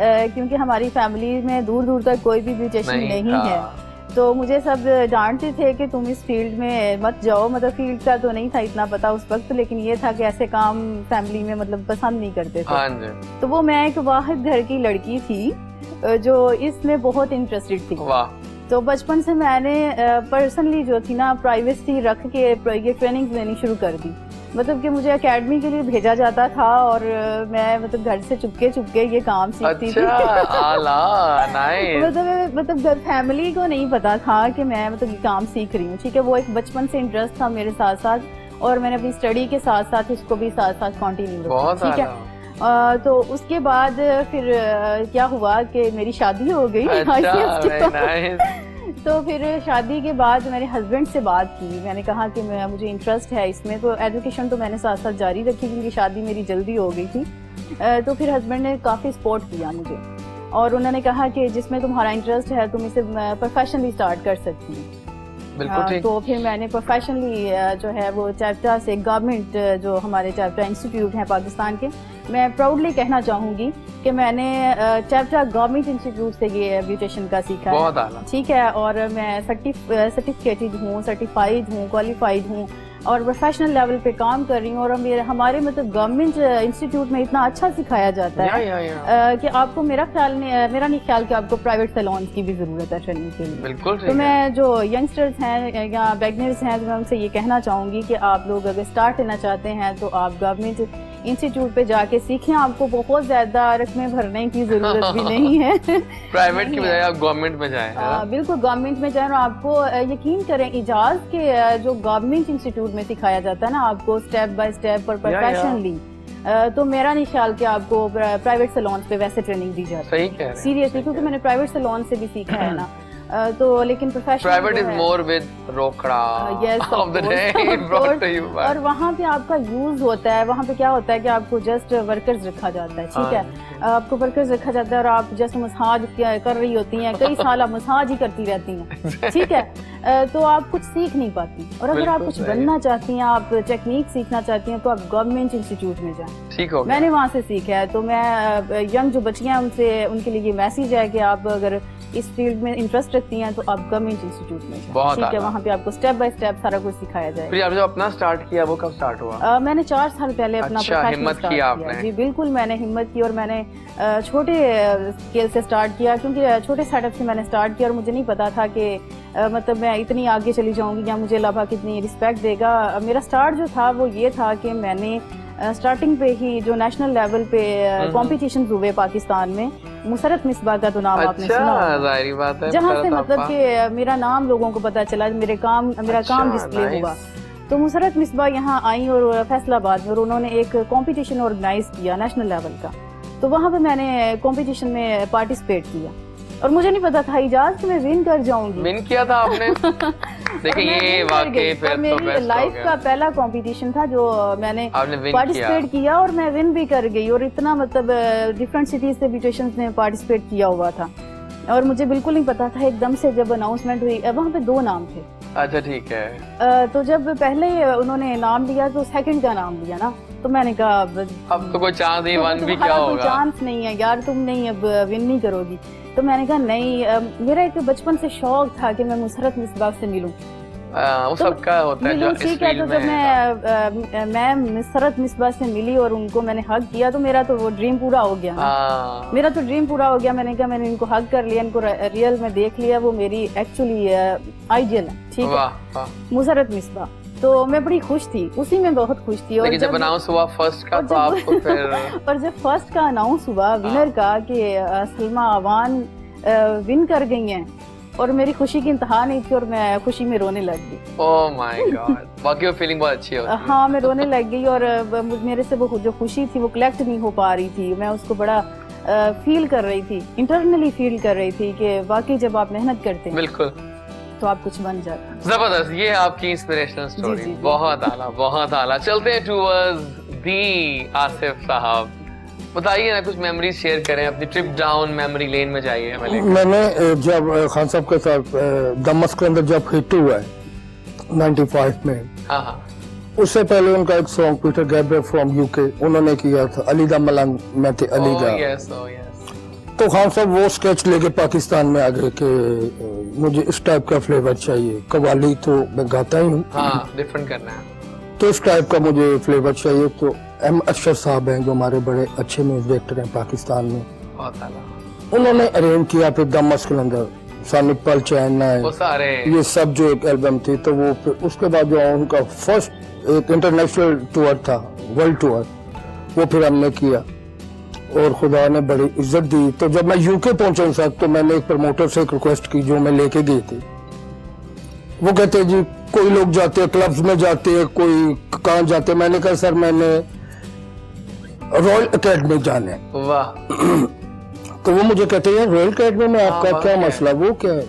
क्योंकि हमारी फैमिली में दूर दूर तक कोई भी ब्यूटिशियन नहीं है. तो मुझे सब डांटते थे कि तुम इस फील्ड में मत जाओ. मतलब फील्ड का तो नहीं था इतना पता उस वक्त, लेकिन ये था कि ऐसे काम फैमिली में मतलब पसंद नहीं करते थे. हाँ जी. तो वो मैं एक वाहिद घर की लड़की थी जो इसमें बहुत इंटरेस्टेड थी. वाह. तो बचपन से मैंने पर्सनली जो थी ना प्राइवेसी रख के ये ट्रेनिंग लेनी शुरू कर दी. मतलब कि मुझे एकेडमी के लिए भेजा जाता था और मैं मतलब घर से चुपके ये काम सीखती थी. आला, नाइस. मतलब फैमिली को नहीं पता था कि मैं मतलब ये काम सीख रही हूँ. ठीक है, वो एक बचपन से इंटरेस्ट था मेरे साथ साथ, और मैंने अपनी स्टडी के साथ साथ इसको भी साथ साथ कंटिन्यू रखा. ठीक है. तो उसके बाद फिर क्या हुआ कि मेरी शादी हो गई. तो फिर शादी के बाद मैंने हस्बैंड से बात की. मैंने कहा कि मुझे इंटरेस्ट है इसमें. तो एजुकेशन तो मैंने साथ साथ जारी रखी क्योंकि शादी मेरी जल्दी हो गई थी. तो फिर हस्बैंड ने काफ़ी सपोर्ट किया मुझे, और उन्होंने कहा कि जिसमें तुम्हारा इंटरेस्ट है तुम इसे प्रोफेशनली स्टार्ट कर सकती हो. बिल्कुल. तो फिर मैंने प्रोफेशनली जो है वो चैप्टा से, गवर्नमेंट जो हमारे चैप्टा इंस्टीट्यूट हैं पाकिस्तान के, मैं प्राउडली कहना चाहूँगी कि मैंने चैप्टा गवर्नमेंट इंस्टीट्यूट से ये ब्यूटिशियन का सीखा है. बहुत आला. ठीक है. और मैं सर्टिफिकेटेड हूँ, सर्टिफाइड हूँ, क्वालिफाइड हूँ, और प्रोफेशनल लेवल पे काम कर रही हूँ. और हमारे मतलब गवर्नमेंट इंस्टीट्यूट में इतना अच्छा सिखाया जाता है कि आपको मेरा नहीं ख्याल कि आपको प्राइवेट सैलून की भी जरूरत है ट्रेनिंग के लिए. बिल्कुल. तो मैं जो यंगस्टर्स हैं या बिगिनर्स हैं तो मैं उनसे ये कहना चाहूँगी कि आप लोग अगर स्टार्ट लेना चाहते हैं तो आप गवर्नमेंट इंस्टीट्यूट पे जाके सीखें. आपको बहुत ज्यादा रकमें भरने की जरूरत भी नहीं है. प्राइवेट की बजाय आप गवर्नमेंट में जाएं. बिल्कुल गवर्नमेंट में जाएं. और आपको यकीन करें इजाज के जो गवर्नमेंट इंस्टीट्यूट में सिखाया जाता है ना आपको स्टेप बाय स्टेप और प्रोफेशनली, तो मेरा नहीं ख्याल कि आपको प्राइवेट सैलून पे वैसे ट्रेनिंग दी जाती है. सही कह रहे हैं. सीरियसली, क्योंकि मैंने प्राइवेट सैलून से भी सीखा है ना. तो लेकिन professional private is more with रोकड़ा of the day brought to you. और वहाँ पे आपका यूज होता है. वहाँ पे क्या होता है कि आपको जस्ट वर्कर्स रखा जाता है. ठीक है, आपको वर्कर्स रखा जाता है और आप जस्ट मसाज कर रही होती हैं. कई साल आप मसाज ही करती रहती हैं. ठीक है. तो आप कुछ सीख नहीं पाती. और अगर आप कुछ बनना चाहती हैं, आप टेक्निक सीखना चाहती हैं, तो आप गवर्नमेंट इंस्टीट्यूट में जाएं. ठीक हो. मैंने वहाँ से सीखा है. तो मैं यंग जो बच्चियाँ उनसे उनके लिए ये मैसेज है कि आप अगर इस फील्ड में इंटरेस्ट रखती हैं तो आप गवर्नमेंट इंस्टीट्यूट में जाएं. ठीक है, वहाँ पे आपको स्टेप बाय स्टेप सारा कुछ सिखाया जाएगा. फिर आपने जो अपना स्टार्ट किया वो कब स्टार्ट हुआ? मैंने 4 साल पहले अपना प्रोफेशनल स्टार्ट किया. जी बिल्कुल, मैंने हिम्मत की और मैंने छोटे स्केल से स्टार्ट किया, क्योंकि छोटे सेटअप से मैंने स्टार्ट किया और मुझे नहीं पता था कि मतलब मैं इतनी आगे चली जाऊंगी या मुझे लाभा कितनी रिस्पेक्ट देगा. मेरा स्टार्ट जो था वो ये था कि मैंने स्टार्टिंग पे ही जो नेशनल लेवल पे कॉम्पिटिशन हुए पाकिस्तान में, मुसरत मिसबा का तो नाम आपने सुना, जाहिर बात है. जहाँ से मतलब कि मेरा नाम लोगों को पता चला, मेरा काम डिस्प्ले हुआ. तो मुसरत मिसबा यहाँ आई और फैसलाबाद में, और उन्होंने एक कंपटीशन ऑर्गेनाइज किया नेशनल लेवल का. तो वहाँ पे मैंने कंपटीशन में पार्टिसिपेट किया और मुझे नहीं पता था इजाज कि मैं विन कर जाऊंगी. विन किया था आपने? देखिए ये वाकई फिर तो मेरी लाइफ का पहला कंपटीशन था जो मैंने पार्टिसिपेट किया और मैं विन भी कर गई. और इतना मतलब डिफरेंट सिटीज से ब्यूटिशियंस ने पार्टिसिपेट किया हुआ था और मुझे बिल्कुल नहीं पता था. एकदम से जब अनाउंसमेंट हुई, वहाँ पे 2 नाम थे. अच्छा ठीक है. तो जब पहले उन्होंने नाम लिया तो सेकंड का नाम लिया ना, तो मैंने कहा अब तो कोई चांस नहीं, वन भी क्या होगा, चांस नहीं है यार, तुम नहीं अब विन नहीं करोगी. तो मैंने कहा नहीं, मेरा एक बचपन से शौक था कि मैं मुसरत मिसबा से मिलूं. वो सबका होता है जो इस फील्ड में. तो जब मैं मुसरत मिसबा से मिली और उनको मैंने हग किया तो मेरा तो वो ड्रीम पूरा हो गया. मेरा तो ड्रीम पूरा हो गया. मैंने कहा मैंने इनको हग कर लिया, इनको रियल में देख लिया, वो मेरी एक्चुअली आइडियल है. ठीक है, मुसरत मिसबा. तो मैं बड़ी खुश थी, उसी में बहुत खुश थी. और जब अनाउंस हुआ फर्स्ट का तो आपको फिर और जब फर्स्ट का अनाउंस हुआ विनर का कि सलमा अवान विन कर गई हैं, और मेरी खुशी की इंतहा नहीं थी और मैं खुशी में रोने लग गई। ओह माय गॉड, बाकी वो फीलिंग बहुत अच्छी होती है। हाँ, मैं रोने लग गई और मेरे से वो जो खुशी थी वो कलेक्ट नहीं हो पा रही थी। मैं उसको बड़ा फील कर रही थी, इंटरनली फील कर रही थी कि वाकई जब आप मेहनत करते हैं बिल्कुल तो आप कुछ बन जाते हैं। जबरदस्त, ये आपकी इंस्पिरेशनल स्टोरी, बहुत आला, बहुत आला। चलते हैं टूवर्ड्स दी आसिफ साहब, बताइए ना, कुछ मेमोरीज शेयर करें अपनी ट्रिप डाउन मेमोरी लेन में जाइए। मैंने जब खान साहब के साथ दमस के अंदर जब हिट हुआ है 95 में, हाँ हाँ, उससे पहले उनका एक song Peter Gabriel from UK उन्होंने किया था, अली दा मलंग मैं ते अली दा। Yes oh yes. तो खान साहब वो स्केच लेके पाकिस्तान में आ गए कि मुझे इस टाइप का फ्लेवर चाहिए, कव्वाली तो मैं गाता ही हूँ, हाँ डिफरेंट करना है, तो इस टाइप का मुझे फ्लेवर चाहिए। तो एम अशरफ साहब हैं जो हमारे बड़े अच्छे म्यूजिक डायरेक्टर हैं पाकिस्तान में, बहुत आला। उन्होंने अरेंज किया। फिर दमस के अंदर सानिक पल चैना वो सारे ये सब जो एक एल्बम थी, तो वो फिर उसके बाद जो उनका फर्स्ट एक इंटरनेशनल टूर था, वर्ल्ड टूर, वो फिर हमने किया और खुदा ने बड़ी इज्जत दी। तो जब मैं यूके पहुंचा सर, तो मैंने एक प्रमोटर से एक रिक्वेस्ट की जो मैं लेके गई थी। वो कहते जी कोई लोग जाते हैं क्लब्स में जाते हैं, कोई कहाँ जाते हैं। मैंने कहा सर मैंने रॉयल अकेडमी जाना है। वाह, तो वो मुझे कहते हैं रॉयल अकेडमी में आपका हाँ, क्या मसला, वो क्या है?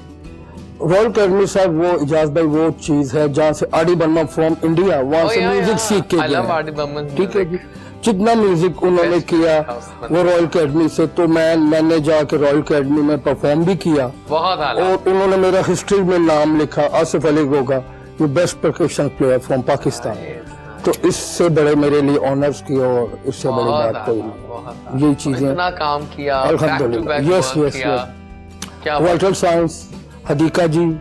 रॉयल अकेडमी साहब वो इजाज भाई वो चीज है जहाँ से आर.डी. बर्मन फ्रॉम इंडिया वहाँ से म्यूजिक सीख के गए, ठीक है जी। जितना म्यूजिक उन्होंने किया वो रॉयल अकेडमी से, तो मैंने जाके रॉयल अकेडमी में परफॉर्म भी किया, बहुत आला। और उन्होंने मेरा हिस्ट्री में नाम लिखा, Asif Ali Goga you best percussion player from Pakistan. तो इससे बड़े मेरे लिए ऑनर्स की और इससे बड़ी बात कोई नहीं। यही चीजें इतना काम किया, अल्हम्दुलिल्लाह, यस यस यस। क्या वाटर साइंस, हदीका जी,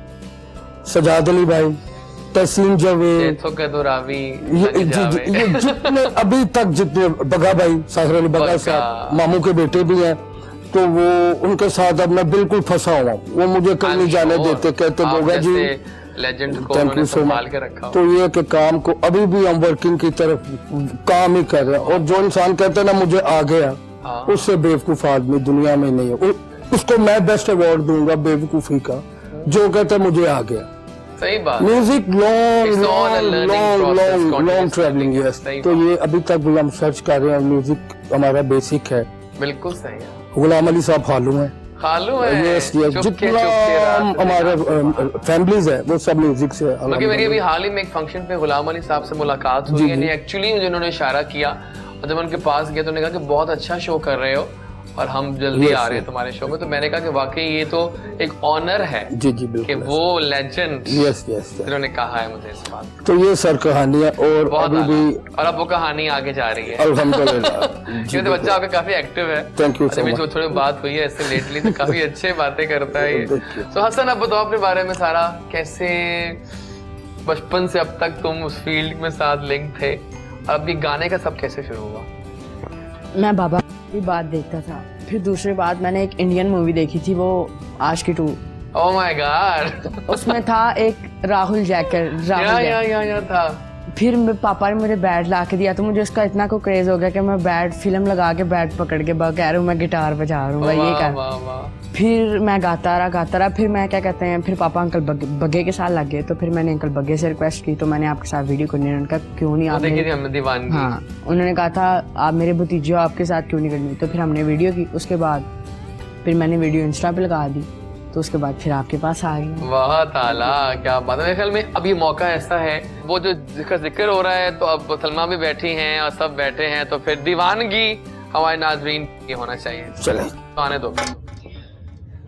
सजाद अली भाई, तहसीन जावेद, ये जितने अभी तक जितने बगा भाई, साहिर अली बगा साहब मामू के बेटे भी हैं, तो वो उनके साथ अब मैं बिल्कुल फंसा हुआ। वो मुझे कहीं नहीं जाने देते, कहते गोगा जी लेजेंड को थैंक यू सो मच। तो ये कि काम को अभी भी हम वर्किंग की तरफ काम ही कर रहे हैं, और जो इंसान कहते हैं ना मुझे आ गया, उससे बेवकूफ आदमी दुनिया में नहीं है। उसको मैं बेस्ट अवार्ड दूंगा बेवकूफी का, जो कहते हैं मुझे आ गया। सही बात। Music long travelling, yes. तो ये अभी तक भी हम सर्च कर रहे हैं, म्यूजिक हमारा बेसिक है। बिल्कुल सही है। गुलाम अली साहब खालू है, यस यस, जितना हमारे फैमिलीज है वो सब म्यूजिक से। बल्कि मेरी अभी हाल ही में एक फंक्शन पे गुलाम अली साहब से मुलाकात हुई, यानी एक्चुअली मुझे उन्होंने इशारा किया, और जब उनके पास गया तो उन्होंने कहा कि बहुत अच्छा शो कर रहे हो और हम जल्दी आ रहे हैं तुम्हारे शो में। तो मैंने कहा कि वाकई ये तो एक ऑनर है जी जी बिल्कुल, कि वो लेजेंड यस यस जिन्होंने कहा है मुझे इस बात। तो ये सर कहानियां, और अभी भी और अब वो कहानी आगे जा रही है अल्हम्दुलिल्लाह। क्योंकि तो बच्चा आपका काफी एक्टिव है। Thank you so much. जो थोड़ी बात हुई है इससे लेटली, तो काफी अच्छे बातें करता है ये। तो हसन अब बताओ अपने बारे में सारा, कैसे बचपन से अब तक तुम उस फील्ड में साथ लिंक थे, और अब ये गाने का सब कैसे शुरू हुआ? मैं बाबा की बात देखता था, फिर दूसरी बात मैंने एक इंडियन मूवी देखी थी, वो आशिकी 2। ओह माय गॉड। उसमें था एक राहुल जैकर, या था। फिर मेरे पापा ने मुझे बैट ला के दिया, तो मुझे उसका इतना को क्रेज हो गया कि मैं बैट फिल्म लगा के बैट पकड़ के कह रहा हूँ मैं गिटार बजा रहा हूँ, ये कर। फिर मैं गाता रहा, फिर मैं क्या कहते हैं, फिर पापा अंकल बग्गे के साथ लग गए। तो फिर मैंने अंकल बग्गे से रिक्वेस्ट की, तो मैंने आपके साथ वीडियो करनी है। उनका क्यों नहीं, आप हाँ, उन्होंने कहा था आप मेरे भतीजे हो, आपके साथ क्यों नहीं करनी। तो फिर हमने वीडियो की, उसके बाद फिर मैंने वीडियो इंस्टा पे लगा दी, तो उसके बाद फिर आपके पास आ गई। वाह ताला, क्या बात है। मेरे ख्याल में अब ये मौका ऐसा है, वो जो जिक्र हो रहा है, तो अब सलमा भी बैठी हैं और सब बैठे हैं, तो फिर दीवानगी हमारे नाज़रीन ये होना चाहिए। चले आने दो।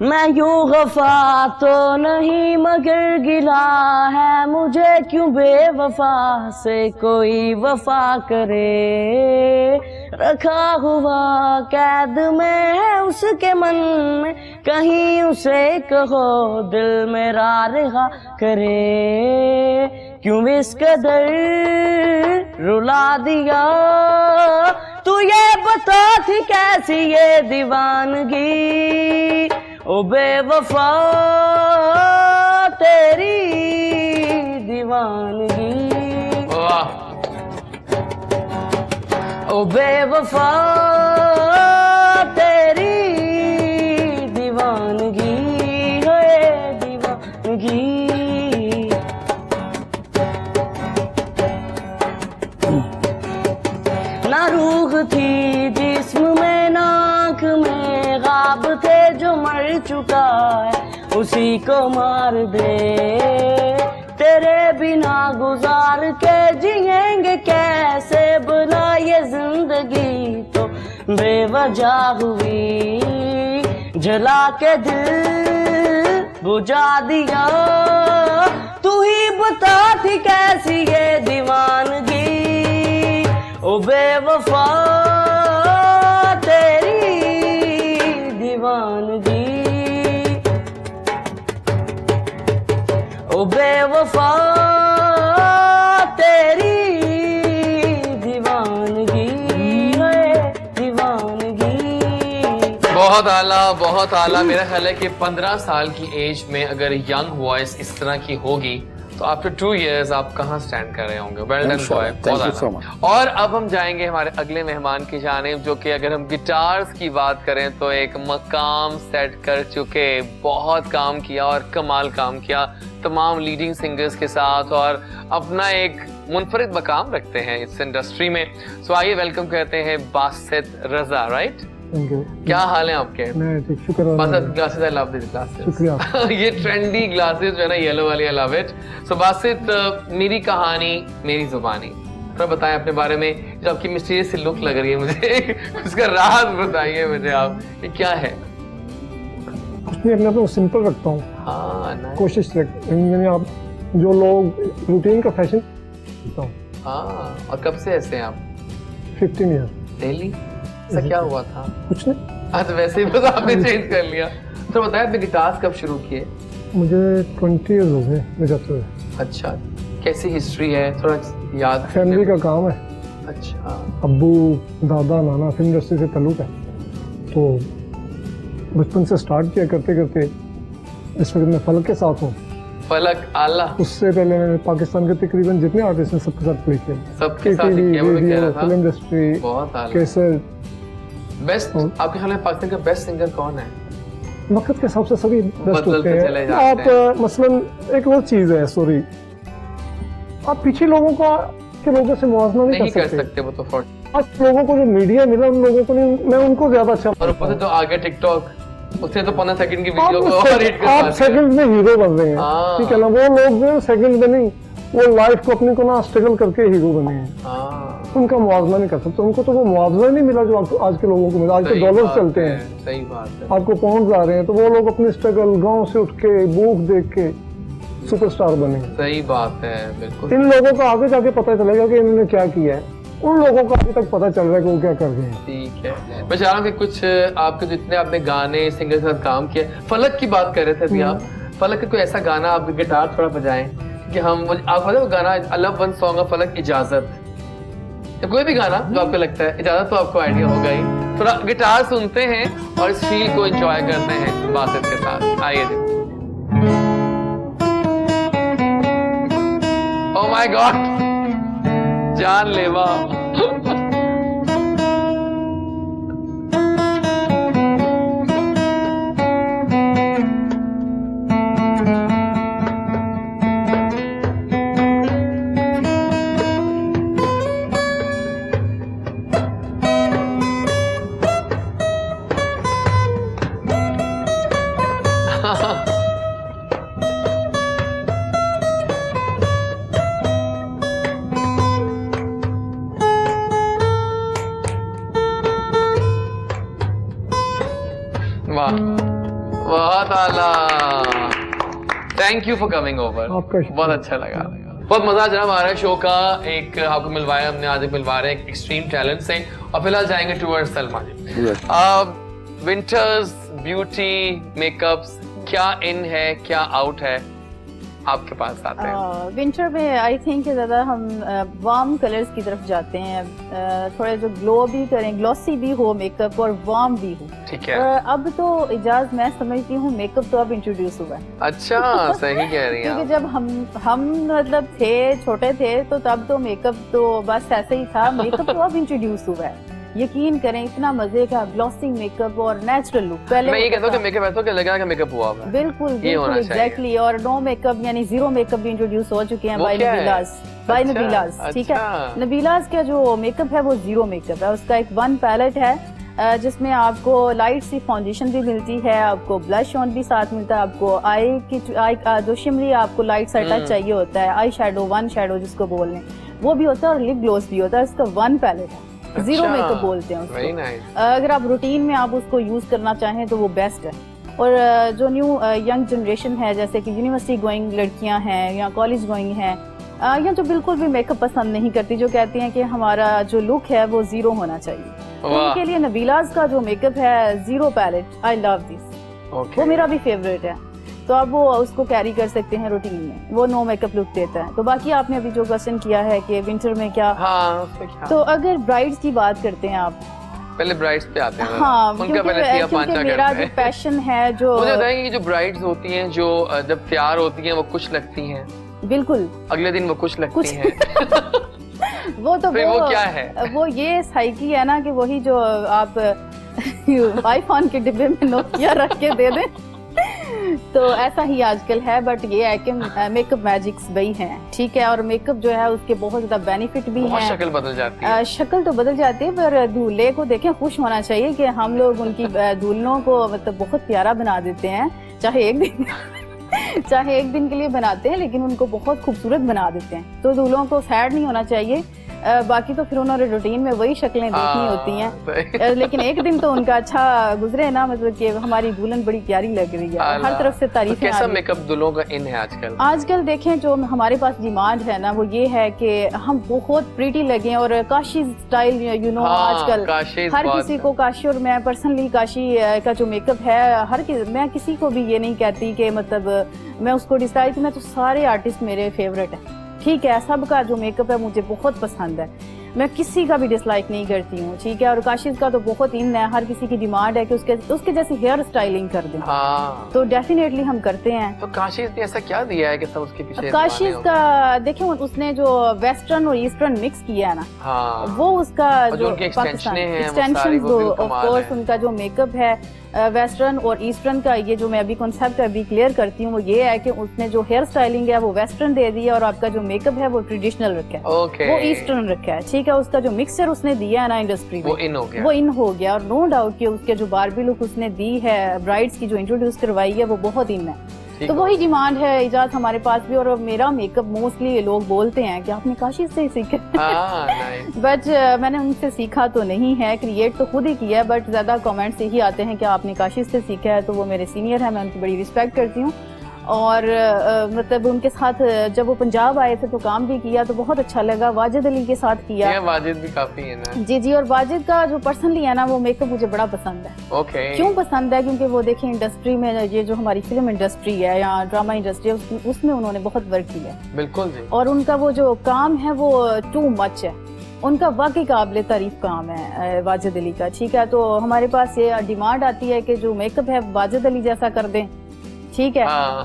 मैं यूं गफा तो नहीं मगर गिला है मुझे, क्यों बेवफा से कोई वफा करे। रखा हुआ कैद में है उसके मन में, कहीं उसे कहो दिल मेरा रिहा करे। क्यों इस कदर रुला दिया, तू ये बता थी कैसी ये दीवानगी। ओ बेवफा तेरी दीवानगी, ओ बेवफा तेरी दीवानगी है। ना रूह थी जिस्म में ना आँख में, ख्वाब थे जो मर चुका है उसी को मार दे। तेरे बिना गुजार के जिएंगे कैसे, बुला ये जिंदगी तो बेवजह हुई, जला के दिल बुझा दिया। तू ही बता थी कैसी ये दीवानगी, ओ बेवफा तेरी दीवानगी, ओ बेवफा तेरी दीवानगी, दीवानगी। बहुत आला, बहुत आला। मेरा ख्याल है कि 15 साल की एज में अगर यंग वॉइस इस तरह की होगी तो आफ्टर 2 years आप कहाँ स्टैंड कर रहे होंगे। वेल डन बॉय, बहुत आला। और अब हम जाएंगे हमारे अगले मेहमान की जानिब, जो कि अगर हम गिटार्स की बात करें तो एक मकाम सेट कर चुके, बहुत काम किया और कमाल काम किया तमाम लीडिंग सिंगर्स के साथ, और अपना एक मुनफरिद मकाम रखते हैं इस इंडस्ट्री में। सो आइए वेलकम करते हैं बासित रजा। राइट, क्या हाल है आपके? Basit glasses, I love this glasses. ये ट्रेंडी ग्लासेस जो है ना, येलो वाली, आई लव इट। सो बासित, मेरी कहानी मेरी जुबानी, थोड़ा बताएं अपने बारे में। जो आपकी मिस्टीरियस सी लुक लग रही है मुझे उसका राज बताइए मुझे आप, ये क्या है? कुछ नहीं, अपने आप को सिंपल रखता हूँ। हाँ, कोशिश यानी आप जो लोग रूटीन का फैशन करता हूँ। हाँ, और कब से ऐसे हैं आप? 15 ईयर। डेली? ऐसा क्या हुआ था? कुछ नहीं, आज वैसे ही बस आपने चेंज कर लिया। तो बताया आपने गिटार्स कब शुरू किए? मुझे 20 ईयर्स हो गए बजाते हुए। अच्छा, कैसी हिस्ट्री है थोड़ा याद? फैमिली का काम है। अच्छा, अब्बू दादा नाना फिल्म इंडस्ट्री से ताल्लुक है, तो बचपन से स्टार्ट किया करते करते इस वक्त मैं फलक के साथ हूँ। फलक, आला। उससे पहले मैंने पाकिस्तान के तकरीबन जितने आर्टिस्ट हैं सबके साथ प्ले किया। सबके साथ किया, वो भी कह रहा था। फिल्म इंडस्ट्री, बहुत आला। कैसे बेस्ट, आपके ख्याल में पाकिस्तान का बेस्ट सिंगर कौन है? वक्त के हिसाब से सभी बेस्ट होते चले हैं। जाते आप मसलन एक वो चीज है, सॉरी, आप पीछे लोगों के लोगों से मुआवजा नहीं कर सकते। वो तो फॉर आज लोगों को जो मीडिया मिला उन लोगों को नहीं, मैं उनको ज्यादा अच्छा। और ऊपर से तो आगे टिकटॉक, उससे तो 15 सेकंड की वीडियो को और हिट कर आप सेकंड में हीरो बन रहे हैं, ठीक है ना। वो लोग जो सेकंड में नहीं, वो लाइफ को अपने को ना स्ट्रगल करके हीरो बने हैं। उनका मुआवजा नहीं कर सकते, उनको तो वो मुआवजा नहीं मिला जो आज के लोगों को मिला। आज तो डॉलर चलते हैं, सही बात है। आपको पाउंड आ रहे हैं, तो वो लोग अपनी स्ट्रगल गांव से उठ के भूख देख के सुपरस्टार बने। सही बात है, बिल्कुल। इन लोगों को आगे जाके पता चलेगा कि इन्होंने क्या किया है, उन लोगों को अभी तक पता चल रहा है कि वो क्या कर रहे हैं। ठीक है, मैं चाह रहा हूँ कि कुछ आपके जितने आपने गाने सिंगर के साथ काम किया, फलक की बात कर रहे थे अभी आप, फलक का कोई ऐसा गाना आप गिटार थोड़ा बजाएं कि हम, आप पता वो गाना अलग वन सॉन्ग ऑफ फलक, इजाजत, या कोई भी गाना जो आपको लगता है, इजाजत तो आपको आइडिया होगा ही। थोड़ा गिटार सुनते हैं और इस फील को एंजॉय करते हैं बासित के साथ। आइए जी। ओह माय गॉड, जानलेवा। वाह, बहुत आला। Thank you for coming over, बहुत अच्छा लगा, बहुत मजा जनाब आ रहा है शो का। एक आपको मिलवाया हमने, आज एक मिलवा रहे हैं एक्सट्रीम टैलेंट से, और फिलहाल जाएंगे टूवर्ड्स सलमा जी। विंटर्स, ब्यूटी, मेकअप्स, क्या इन है क्या आउट है आपके पास आते हैं? विंटर में आई थिंक ज़्यादा हम वार्म कलर्स की तरफ जाते हैं, थोड़े जो ग्लो भी करें, ग्लॉसी भी हो मेकअप और वार्म भी हो। ठीक है। अब तो इजाज मैं समझती हूँ मेकअप तो अब इंट्रोड्यूस हुआ है। अच्छा, सही कह रही हैं क्योंकि जब हम मतलब थे, छोटे थे, तो तब तो मेकअप तो बस ऐसे ही था, मेकअप तो अब इंट्रोड्यूस हुआ है। यकीन करें इतना मजे का ग्लॉसी मेकअप और नेचुरल लुक। पहले मैं ये कहता हूँ कि मेकअप ऐसा लगा कि मेकअप हुआ हुआ है। बिल्कुल बिल्कुल एग्जैक्टली। और नो मेकअप यानी जीरो मेकअप भी इंट्रोड्यूस हो चुके हैं बाय नबीलाज, बाय नबीलाज, ठीक है। नबीलाज का जो मेकअप है वो जीरो मेकअप है। उसका एक वन पैलेट है जिसमें आपको लाइट सी फाउंडेशन भी मिलती है, आपको ब्लश ऑन भी साथ मिलता है, आपको आई जो शिमरी आपको लाइट सा टच चाहिए होता है, आई शेडो, वन शेडो जिसको बोल रहे हैं वो भी होता है, और लिप ग्लोस भी होता है। इसका वन पैलेट है, जीरो मेकअप बोलते हैं उसको। अगर आप रूटीन में आप उसको यूज करना चाहें तो वो बेस्ट है। और जो न्यू यंग जनरेशन है, जैसे कि यूनिवर्सिटी गोइंग लड़कियां हैं या कॉलेज गोइंग हैं, या जो बिल्कुल भी मेकअप पसंद नहीं करती, जो कहती हैं कि हमारा जो लुक है वो जीरो होना चाहिए, तो उनके लिए नबीलाज का जो मेकअप है zero palette, I love this, वो मेरा भी फेवरेट है। तो आप वो उसको कैरी कर सकते हैं रूटीन में, वो नो मेकअप लुक देता है। तो बाकी आपने अभी जो क्वेश्चन किया है कि विंटर में क्या, तो अगर ब्राइड्स की बात करते हैं आप, पहले ब्राइड्स पे आते हैं। हाँ, क्योंकि मेरा जो पैशन है, जो मुझे बताएंगे जो ब्राइड्स होती हैं जो जब तैयार होती हैं वो खुश लगती हैं, बिल्कुल अगले दिन वो खुश लगती हैं वो तो वो क्या है, वो ये साइकी है ना कि वही जो आप आईफोन के डिब्बे में नोकिया रख के दे दें तो ऐसा ही आजकल है। बट ये है कि मेकअप मैजिक्स भी हैं, ठीक है। और मेकअप जो है उसके बहुत ज्यादा बेनिफिट भी हैं। शक्ल बदल जाती है, शक्ल तो बदल जाती है, पर दूल्हे को देखें खुश होना चाहिए कि हम लोग उनकी दुल्हनों को मतलब बहुत प्यारा बना देते हैं, चाहे एक दिन के लिए बनाते हैं, लेकिन उनको बहुत खूबसूरत बना देते हैं। तो दूल्हों को सैड नहीं होना चाहिए। बाकी तो फिर उन्होंने रूटीन में वही शक्लें देखनी होती हैं, लेकिन एक दिन तो उनका अच्छा गुजरे ना, मतलब कि हमारी दुल्हन बड़ी प्यारी लग रही है, हर तरफ से तारीफ। तो कैसा मेकअप दुल्हों का इन है आजकल? आजकल देखें जो हमारे पास डिमांड है ना, वो ये है कि हम बहुत प्रीटी लगे, और काशी स्टाइल यू नो आजकल हर किसी को काशी, और मैं पर्सनली काशी का जो मेकअप है मैं किसी को भी ये नहीं कहती कि मतलब मैं उसको डिसलाइक, मैं तो सारे आर्टिस्ट मेरे फेवरेट है, ठीक है। सबका जो मेकअप है मुझे बहुत पसंद है, मैं किसी का भी डिसलाइक नहीं करती हूँ, ठीक है। और काशिश का तो बहुत इन है, हर किसी की डिमांड है कि उसके जैसी हेयर स्टाइलिंग कर दें। हाँ। तो डेफिनेटली हम करते हैं। तो काशिश ने ऐसा क्या दिया है कि सब उसके पीछे? काशिश का देखें, उसने जो वेस्टर्न और ईस्टर्न मिक्स किया है ना, हाँ। वो उसका जो एक्सटेंशन ऑफ कोर्स उनका जो मेकअप है वेस्टर्न और ईस्टर्न का, ये जो मैं अभी कॉन्सेप्ट अभी क्लियर करती हूँ वो ये है कि उसने जो हेयर स्टाइलिंग है वो वेस्टर्न दे दी है, और आपका जो मेकअप है वो ट्रेडिशनल रखा है, वो ईस्टर्न रखा है, ठीक है। उसका जो मिक्सचर उसने दिया है ना इंडस्ट्री में, वो इन हो गया। और नो डाउट कि उसके जो बारबी लुक उसने दी है ब्राइड्स की जो इंट्रोड्यूस करवाई है वो बहुत इन है। तो वही डिमांड है इजाज़ हमारे पास भी। और मेरा मेकअप मोस्टली लोग बोलते हैं कि आपने काशी से सीखा, बट मैंने उनसे सीखा तो नहीं है, क्रिएट तो खुद ही किया है, बट ज्यादा कमेंट्स यही आते हैं कि आपने काशी से सीखा है। तो वो मेरे सीनियर है, मैं उनकी बड़ी रिस्पेक्ट करती हूँ। और मतलब उनके साथ जब वो पंजाब आए थे तो काम भी किया, तो बहुत अच्छा लगा। वाजिद अली के साथ किया, वाजिद भी काफी है ना। जी। और वाजिद का जो पर्सनली है ना वो मेकअप मुझे बड़ा पसंद है। क्यों पसंद है? क्योंकि वो देखिए इंडस्ट्री में, ये जो हमारी फिल्म इंडस्ट्री है या ड्रामा इंडस्ट्री है, उसमें उन्होंने बहुत वर्क किया है। बिल्कुल जी। और उनका वो जो काम है वो टू मच है, उनका वाकई काबिल तारीफ काम है वाजिद अली का, ठीक है। तो हमारे पास ये डिमांड आती है कि जो मेकअप है वाजिद अली जैसा कर दें, ठीक है,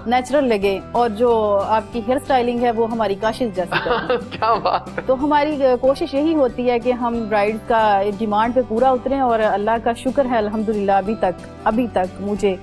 नेचुरल लगे, और जो आपकी हेयर स्टाइलिंग है वो हमारी काशिश जैसी करें। क्या बात है। तो हमारी कोशिश यही होती है कि हम ब्राइड्स का डिमांड पे पूरा उतरें, और अल्लाह का शुक्र है अल्हम्दुलिल्लाह अभी तक मुझे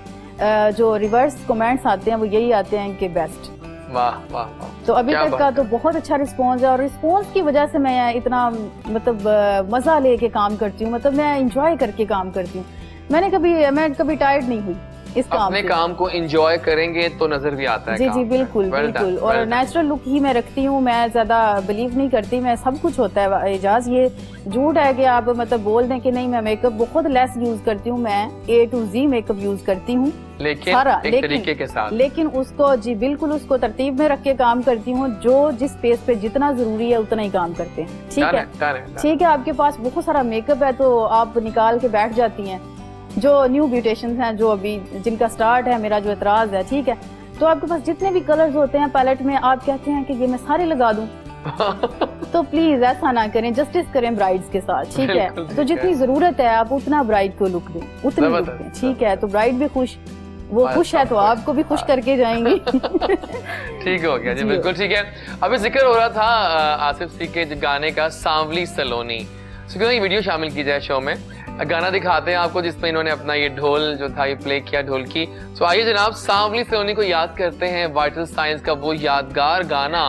जो रिवर्स कमेंट्स आते हैं वो यही आते हैं कि बेस्ट। वाह वाह वाह। तो अभी तक का तो बहुत अच्छा रिस्पॉन्स है, और रिस्पॉन्स की वजह से मैं इतना मतलब मजा लेके काम करती हूँ, मतलब मैं इंजॉय करके काम करती हूँ। मैं कभी टायर्ड नहीं हुई इस काम अपने काम को एंजॉय करेंगे तो नजर भी आता है। जी बिल्कुल बिल्कुल। और नेचुरल लुक ही मैं रखती हूँ, मैं ज्यादा बिलीव नहीं करती मैं सब कुछ होता है एजाज। ये झूठ है कि आप मतलब बोल दें कि नहीं मैं मेकअप बहुत लेस यूज करती हूँ, मैं A to Z makeup use करती हूँ, लेकिन तरीके के साथ, लेकिन उसको जी बिल्कुल उसको तरतीब में रख के काम करती हूँ। जो जिस स्पेस पे जितना जरूरी है उतना ही काम करते हैं, ठीक है। आपके पास बहुत सारा मेकअप है तो आप निकाल के बैठ जाती हैं। जो न्यू ब्यूटिशियंस हैं, जो अभी जिनका स्टार्ट है, मेरा जो एतराज है, ठीक है, तो आपके पास जितने भी कलर्स होते हैं पैलेट में, आप कहते हैं कि ये मैं सारे लगा दूं तो प्लीज ऐसा ना करें, जस्टिस करें ब्राइड्स के साथ, ठीक है। तो जितनी जरूरत है आप उतना ब्राइड को लुक दें, उतनी लुक दें, ठीक है। तो ब्राइड भी खुश, वो खुश है तो आपको भी खुश करके जाएंगी। ठीक हो गया जी, बिल्कुल ठीक है। अभी जिक्र हो रहा था आसिफ सी के गाने का, सांवली सलोनी, सो क्यों ये वीडियो शामिल की जाए शो में, गाना दिखाते हैं आपको जिसमें इन्होंने अपना ये ढोल जो था ये प्ले किया, ढोल की। सो आइए जनाब सांवली सलोनी को याद करते हैं, वाइटल साइंस का वो यादगार गाना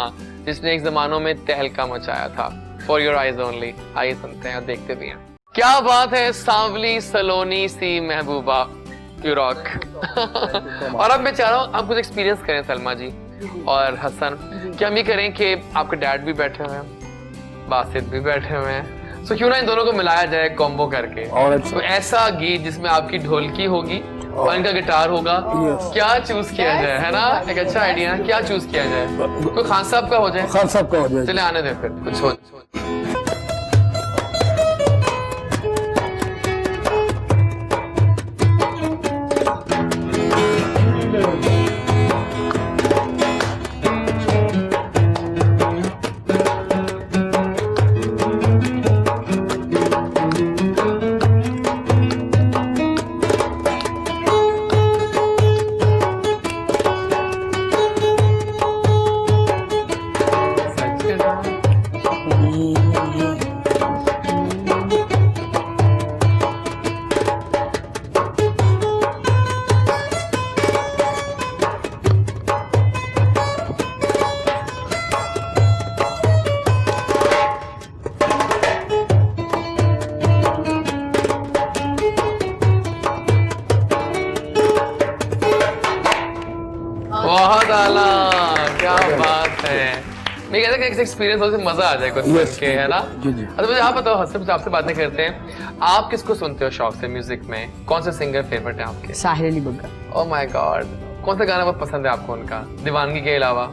जिसने एक जमानों में तहलका मचाया था, फॉर योर आइज ओनली। आइए सुनते हैं और देखते भी हैं। क्या बात है, सांवली सलोनी सी महबूबा, यू रॉक। और अब मैं चाह रहा हूँ आप कुछ एक्सपीरियंस करें सलमा जी और हसन, कि हम ये करें कि आपके डैड भी बैठे हुए हैं, बासित भी बैठे हुए हैं, सो क्यों ना इन दोनों को मिलाया जाए कॉम्बो करके, और तो ऐसा गीत जिसमें आपकी ढोलकी होगी और इनका गिटार होगा, क्या चूज किया जाए, है ना? एक अच्छा आइडिया है, क्या चूज किया जाए? कोई खान साहब का हो जाए, खान साहब का हो जाए, चले आने दे फिर कुछ हो। बहुत आला, क्या बात है। मैं कहता कि एक्सपीरियंस हो से मजा आ जाए कुछ करके, है ना? अच्छा मुझे आप बताओ, हसन आपसे बातें करते हैं, आप किसको सुनते हो शौक से म्यूजिक में? कौन से सिंगर फेवरेट है आपके? साहिर अली बग्गा। ओह माय गॉड, कौन सा गाना बहुत पसंद है आपको उनका, दीवानगी के अलावा?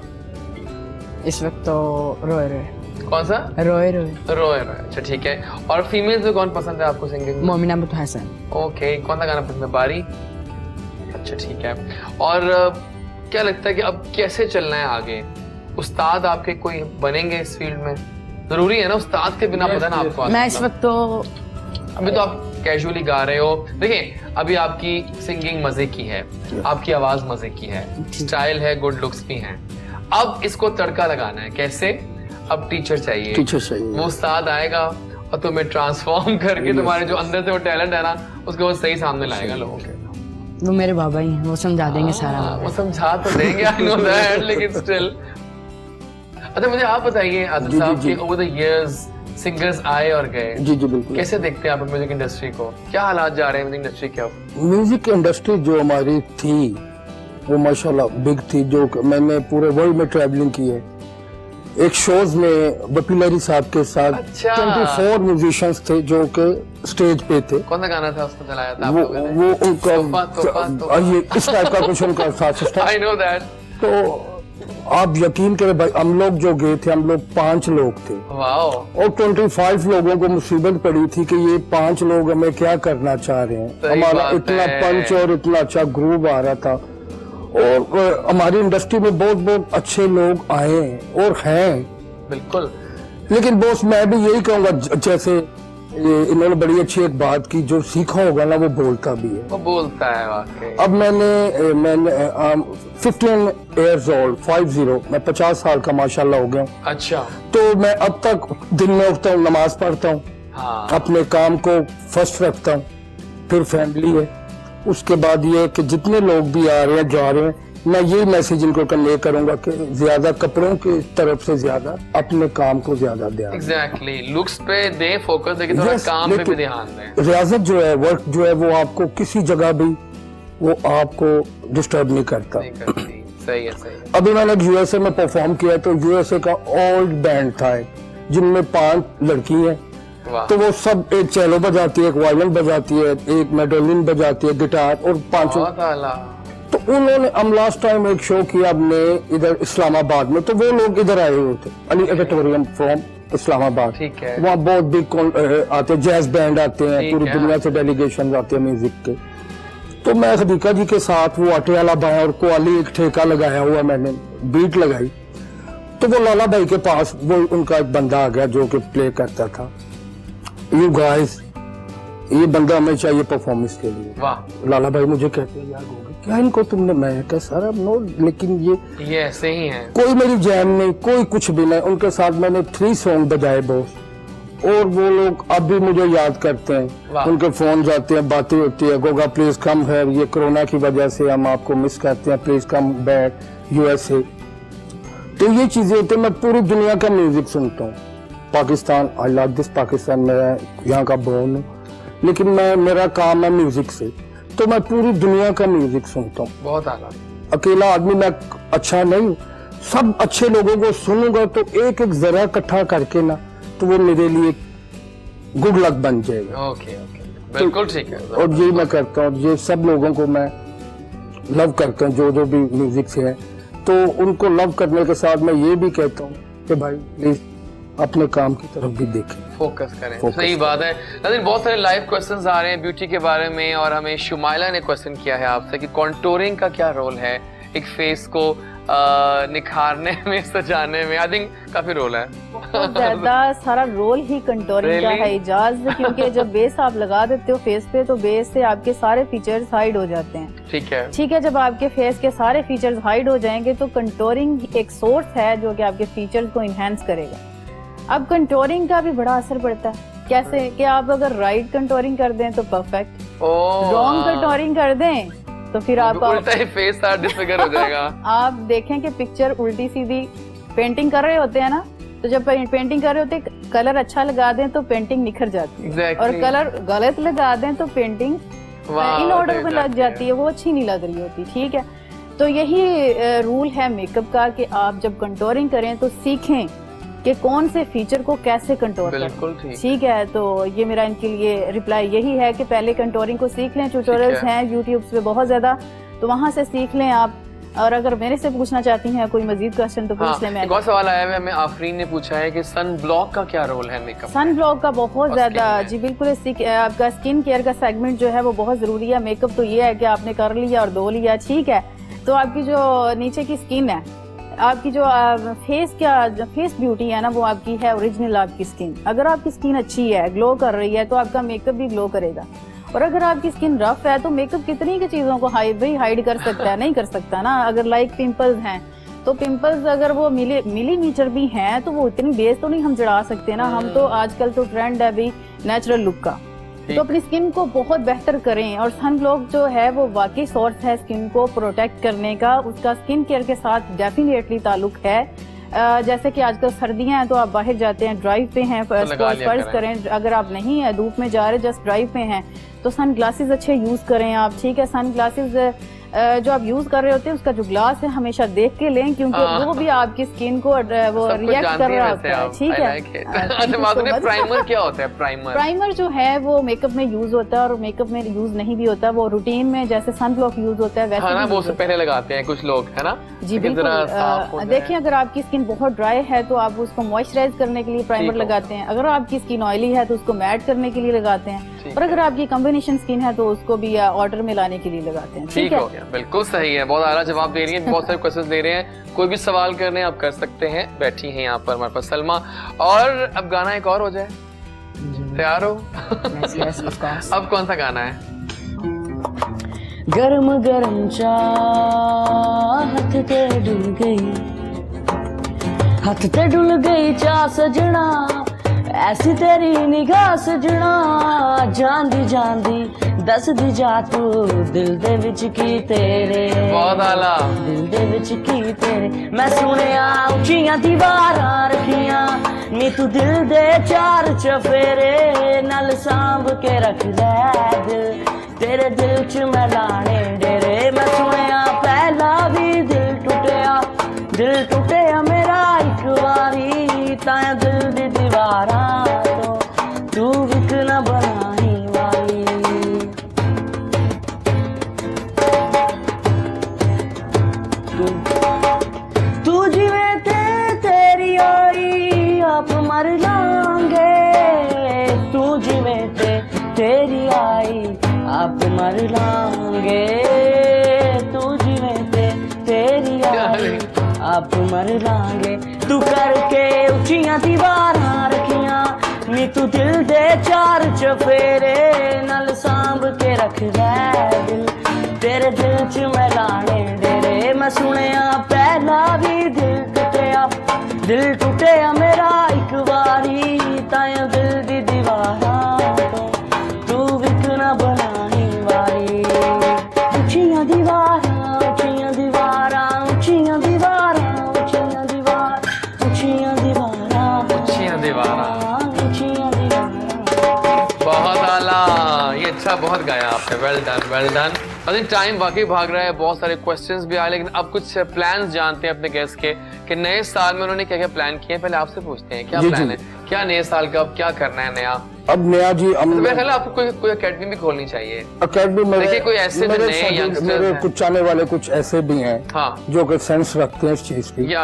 इस वक्त तो रोए रोए। कौन सा? रोए रोए। रोए रोए, अच्छा ठीक है। और फीमेल्स में कौन पसंद है आपको सिंगिंग? मोमिना बुतो हसन। ओके, कौन सा गाना पसंद है? बारी, अच्छा ठीक है। और क्या लगता है कि अब कैसे चलना है आगे? उस्ताद आपके कोई बनेंगे इस फील्ड में? जरूरी है ना, उस्ताद के बिना पता ना आपको। मैं इस वक्त तो अभी तो आप कैजुअली गा रहे हो, देखिए अभी आपकी सिंगिंग मजे की है, आपकी आवाज मजे की है, स्टाइल है, गुड लुक्स भी हैं। अब इसको तड़का लगाना है कैसे? अब टीचर चाहिए, वो उस्ताद आएगा और तुम्हें ट्रांसफॉर्म करके तुम्हारे जो अंदर से वो टैलेंट है ना उसको वो सही सामने लाएगा लोगों के। वो मेरे बाबा ही हैं, वो समझा देंगे सारा। वो समझा तो देंगे, आई नो दैट, लेकिन स्टिल। अच्छा मुझे आप बताइए आदिल साहब कि ओवर द इयर्स सिंगर्स आए और गए, जी जी बिल्कुल, कैसे देखते हैं आप म्यूजिक इंडस्ट्री को? क्या हालात जा रहे हैं म्यूजिक इंडस्ट्री के अब? म्यूजिक इंडस्ट्री जो हमारी थी वो माशाल्लाह बिग थी, जो मैंने पूरे वर्ल्ड में ट्रैवलिंग की है। एक शोज में बपीलरी साहब के साथ 24 म्यूजिशियंस थे जो के स्टेज पे थे। कौन सा गाना था उसको चलाया था वो उनका ये इस टाइप का कुछ उनका था सिस्टम। I know that. तो आप यकीन करें भाई, हम लोग जो गए थे, हम लोग 5 लोग थे। वाओ। और 25 लोगों को मुसीबत पड़ी थी कि ये 5 लोग हमें क्या करना चाह रहे हैं। हमारा इतना पंच और इतना अच्छा ग्रूव आ रहा था, और हमारी इंडस्ट्री में बहुत बहुत अच्छे लोग आए हैं और हैं बिल्कुल। लेकिन बॉस मैं भी यही कहूंगा, जैसे इन्होंने बड़ी अच्छी एक बात की, जो सीखा होगा ना वो बोलता भी है, वो बोलता है वाकई। अब मैंने 15 years old 50 मैं 50 साल का माशाल्लाह हो गया। अच्छा। तो मैं अब तक दिन में उठता हूँ, नमाज पढ़ता हूँ, हाँ। अपने काम को फर्स्ट रखता हूँ, फिर फैमिली है, उसके बाद ये कि जितने लोग भी आ रहे हैं जा रहे हैं, मैं यही मैसेज इनको कन्वे करूंगा कि ज्यादा कपड़ों की तरफ से ज्यादा अपने काम को ज्यादा ध्यान। एग्जैक्टली, लुक्स पे दे फोकस, लेकिन थोड़ा काम पे भी ध्यान दें। रियाजत जो है, वर्क जो है, वो आपको किसी जगह भी वो आपको डिस्टर्ब नहीं करता। सही है, सही है। अभी मैंने यूएसए में परफॉर्म किया, तो यूएसए का ओल्ड बैंड था जिनमें 5 लड़की हैं, तो वो सब एक चेलो बजाती है, एक वायलिन बजाती है, एक मेडोलिन बजाती है, गिटार, और 5। तो उन्होंने हम लास्ट टाइम एक शो किया हमने इधर इस्लामाबाद में, तो वो लोग इधर आए हुए थे, अली ऑडिटोरियम फ्रॉम इस्लामाबाद। ठीक है। वहाँ बहुत बिग आते, जैज बैंड आते हैं, पूरी दुनिया से डेलीगेशन आते हैं म्यूजिक के। तो मैं खदीका जी के साथ वो आटे वाला भाई और कोआली एक ठेका लगाया हुआ, मैंने बीट लगाई, तो वो लाला भाई के पास वो उनका एक बंदा आ गया जो कि प्ले करता था। यू गाइस, ये बंदा हमें चाहिए परफॉर्मेंस के लिए। वाह। लाला भाई मुझे कहते हैं, यार क्या इनको तुमने, मैं क्या सारा नो, लेकिन ये ऐसे ही है, कोई मेरी जैम नहीं, कोई कुछ भी नहीं। उनके साथ मैंने 3 सॉन्ग बजाए बॉस, और वो लोग अब भी मुझे याद करते हैं, उनके फोन आते हैं, बातें होती है, गोगा प्लीज कम है, ये कोरोना की वजह से हम आपको मिस करते हैं, प्लीज कम बैक यूएसए। तो ये चीजें होती है। मैं पूरी दुनिया का म्यूजिक सुनता हूँ। पाकिस्तान, आई लव दिस पाकिस्तान, मैं यहाँ का बोर्न हूँ, लेकिन मेरा काम है म्यूजिक से, तो मैं पूरी दुनिया का म्यूजिक सुनता हूँ। बहुत आला। अकेला आदमी मैं अच्छा नहीं हूँ, सब अच्छे लोगों को सुनूंगा तो एक एक जरा इकट्ठा करके ना, तो वो मेरे लिए गुड लक बन जाएगा। ओके बिल्कुल ठीक है। और ये मैं करता हूँ, ये सब लोगों को मैं लव करता हूँ जो भी म्यूजिक से है, तो उनको लव करने के साथ मैं ये भी कहता हूँ कि भाई प्लीज अपने काम की तरफ भी देखें, फोकस करें। सही बात है। लेकिन बहुत सारे लाइव क्वेश्चंस आ रहे हैं ब्यूटी के बारे में, और हमें शुमाइला ने क्वेश्चन किया है आपसे कि कॉन्टोरिंग का क्या रोल है एक फेस को निखारने में, सजाने में। आई थिंक काफी रोल है। बहुत ज्यादा सारा रोल ही कंटोरिंग का है इजाज, क्योंकि जब बेस आप लगा देते हो फेस पे तो बेस से आपके सारे फीचर्स हाइड हो जाते हैं। ठीक है। जब आपके फेस के सारे फीचर्स हाइड हो जाएंगे तो कंटोरिंग एक सोर्स है जो कि आपके फीचर्स को इनहेंस करेगा। अब कंटोरिंग का भी बड़ा असर पड़ता है। कैसे कि आप अगर राइट कंटोरिंग कर दें तो परफेक्ट, रॉन्ग कंटोरिंग कर दें तो फिर आप उल्टा ही फेस डिसफिगर हो जाएगा। आप देखें कि पिक्चर उल्टी सीधी पेंटिंग कर रहे होते हैं ना, तो जब पेंटिंग कर रहे होते हैं कलर अच्छा लगा दें तो पेंटिंग निखर जाती है। exactly. और कलर गलत लगा दें तो पेंटिंग इन ऑर्डर में लग जाती है, वो अच्छी नहीं लग रही होती। ठीक है, तो यही रूल है मेकअप का कि आप जब कंटोरिंग करें तो सीखें कि कौन से फीचर को कैसे कंटोर करें। ठीक है, तो ये मेरा इनके लिए रिप्लाई यही है कि पहले कंटोरिंग को सीख लें। ट्यूटोरियल्स हैं यूट्यूब पे बहुत ज्यादा, तो वहां से सीख लें आप। और अगर मेरे से पूछना चाहती हैं कोई मजीद क्वेश्चन तो पूछ लें। एक और सवाल आया है हमें, आफरीन ने पूछा है कि सन ब्लॉक का क्या रोल है मेकअप? सन ब्लॉक का बहुत ज्यादा, जी बिल्कुल, आपका स्किन केयर का सेगमेंट जो है वो बहुत जरूरी है। मेकअप तो ये है कि आपने कर लिया और धो लिया, ठीक है, तो आपकी जो नीचे की स्किन है, आपकी जो फेस ब्यूटी है ना, वो आपकी है ओरिजिनल आपकी स्किन। अगर आपकी स्किन अच्छी है, ग्लो कर रही है, तो आपका मेकअप भी ग्लो करेगा। और अगर आपकी स्किन रफ है तो मेकअप कितनी की चीजों को हाइड कर सकता है? नहीं कर सकता ना। अगर लाइक पिंपल्स हैं तो पिंपल्स अगर वो मिलीमीटर भी हैं तो वो इतनी बेस तो नहीं हम चढ़ा सकते ना। हम तो आजकल तो ट्रेंड है भी नेचुरल लुक का, तो अपनी स्किन को बहुत बेहतर करें। और सन ब्लॉक जो है वो वाकई सोर्स है स्किन को प्रोटेक्ट करने का, उसका स्किन केयर के साथ डेफिनेटली ताल्लुक है। जैसे कि आजकल सर्दियां हैं तो आप बाहर जाते हैं, ड्राइव पे हैं, फर्ज करें, अगर आप नहीं है धूप में जा रहे, जस्ट ड्राइव पे हैं, तो सन ग्लासेस अच्छे यूज करें आप। ठीक है, सन ग्लासेस जो आप यूज कर रहे होते हैं उसका जो ग्लास है हमेशा देख के लें, क्योंकि वो भी आपकी स्किन को वो रिएक्ट कर रहा होता है। ठीक है। प्राइमर क्या होता है? प्राइमर जो है वो मेकअप में यूज होता है और मेकअप में यूज नहीं भी होता, वो रूटीन में जैसे सन ब्लॉक यूज होता है वैसे वो उससे पहले लगाते हैं कुछ लोग, है ना? जी बिल्कुल। देखिए, अगर आपकी स्किन बहुत ड्राई है तो आप उसको मॉइस्चराइज करने के लिए प्राइमर लगाते हैं। अगर आपकी स्किन ऑयली है तो उसको मैट करने के लिए लगाते हैं, और अगर आपकी कॉम्बिनेशन स्किन है तो उसको भी ऑर्डर में लाने के लिए लगाते हैं। ठीक है, बिल्कुल सही है, बहुत आला जवाब दे रही है, बहुत सारे क्वेश्चंस दे रहे हैं। कोई भी सवाल करने आप कर सकते हैं। बैठी हैं यहाँ पर हमारे पास सलमा, और अब गाना एक और हो जाए, तैयार हो? अब कौन सा गाना है? गरम गरम चाहत ते डुल गई, हथ ते डुल गई चाह सजना, ऐसी तेरी निगाह सजना, जांदी जांदी दस दी जा तू दिल दे विच की तेरे, बहुत आला, दिल दे विच की तेरे। मैं सुनिया उच्चियां दीवारां रखियां नी, तू दिल दे चार चफेरे नल सांभ के रख ले दिल, तेरे दिल च मैं लाने डेरे। मैं सुनिया पहला भी दिल टुटिया मेरा एक वारी, ताया दिल दी दीवारां तो तू विक न बनाई वाली। तू जिवें ते तेरी आई आप मर लांगे, तू जिवें ते तेरी आई आप मर लांगे, तू जिवें ते तेरी आई आप मर लांगे। तू करके उच्चियां दीवारां रखियां नी, तू दिल दे चार चफेरे नल सांभ के रख ले दिल, तेरे दिल च मैं लाने डेरे। मैं सुनिया पहला भी दिल टुटिया मेरा एक वारी, ताया दिल अच्छा, बहुत गाया आपने, well done well done. I think time वाकई भाग रहा है, बहुत सारे क्वेश्चंस भी आए, लेकिन अब कुछ प्लान्स जानते हैं अपने गेस्ट के कि नए साल में उन्होंने क्या क्या प्लान किए हैं। पहले आपसे पूछते हैं क्या प्लान है, क्या नए साल का अब क्या करना है नया? अब नया जी मेरे ख्याल आपको कोई एकेडमी भी खोलनी चाहिए। अकेडमी में कोई ऐसे भी नए यंगस्टर्स कुछ आने वाले कुछ ऐसे भी हैं जो कि सेंस रखते हैं इस चीज की। या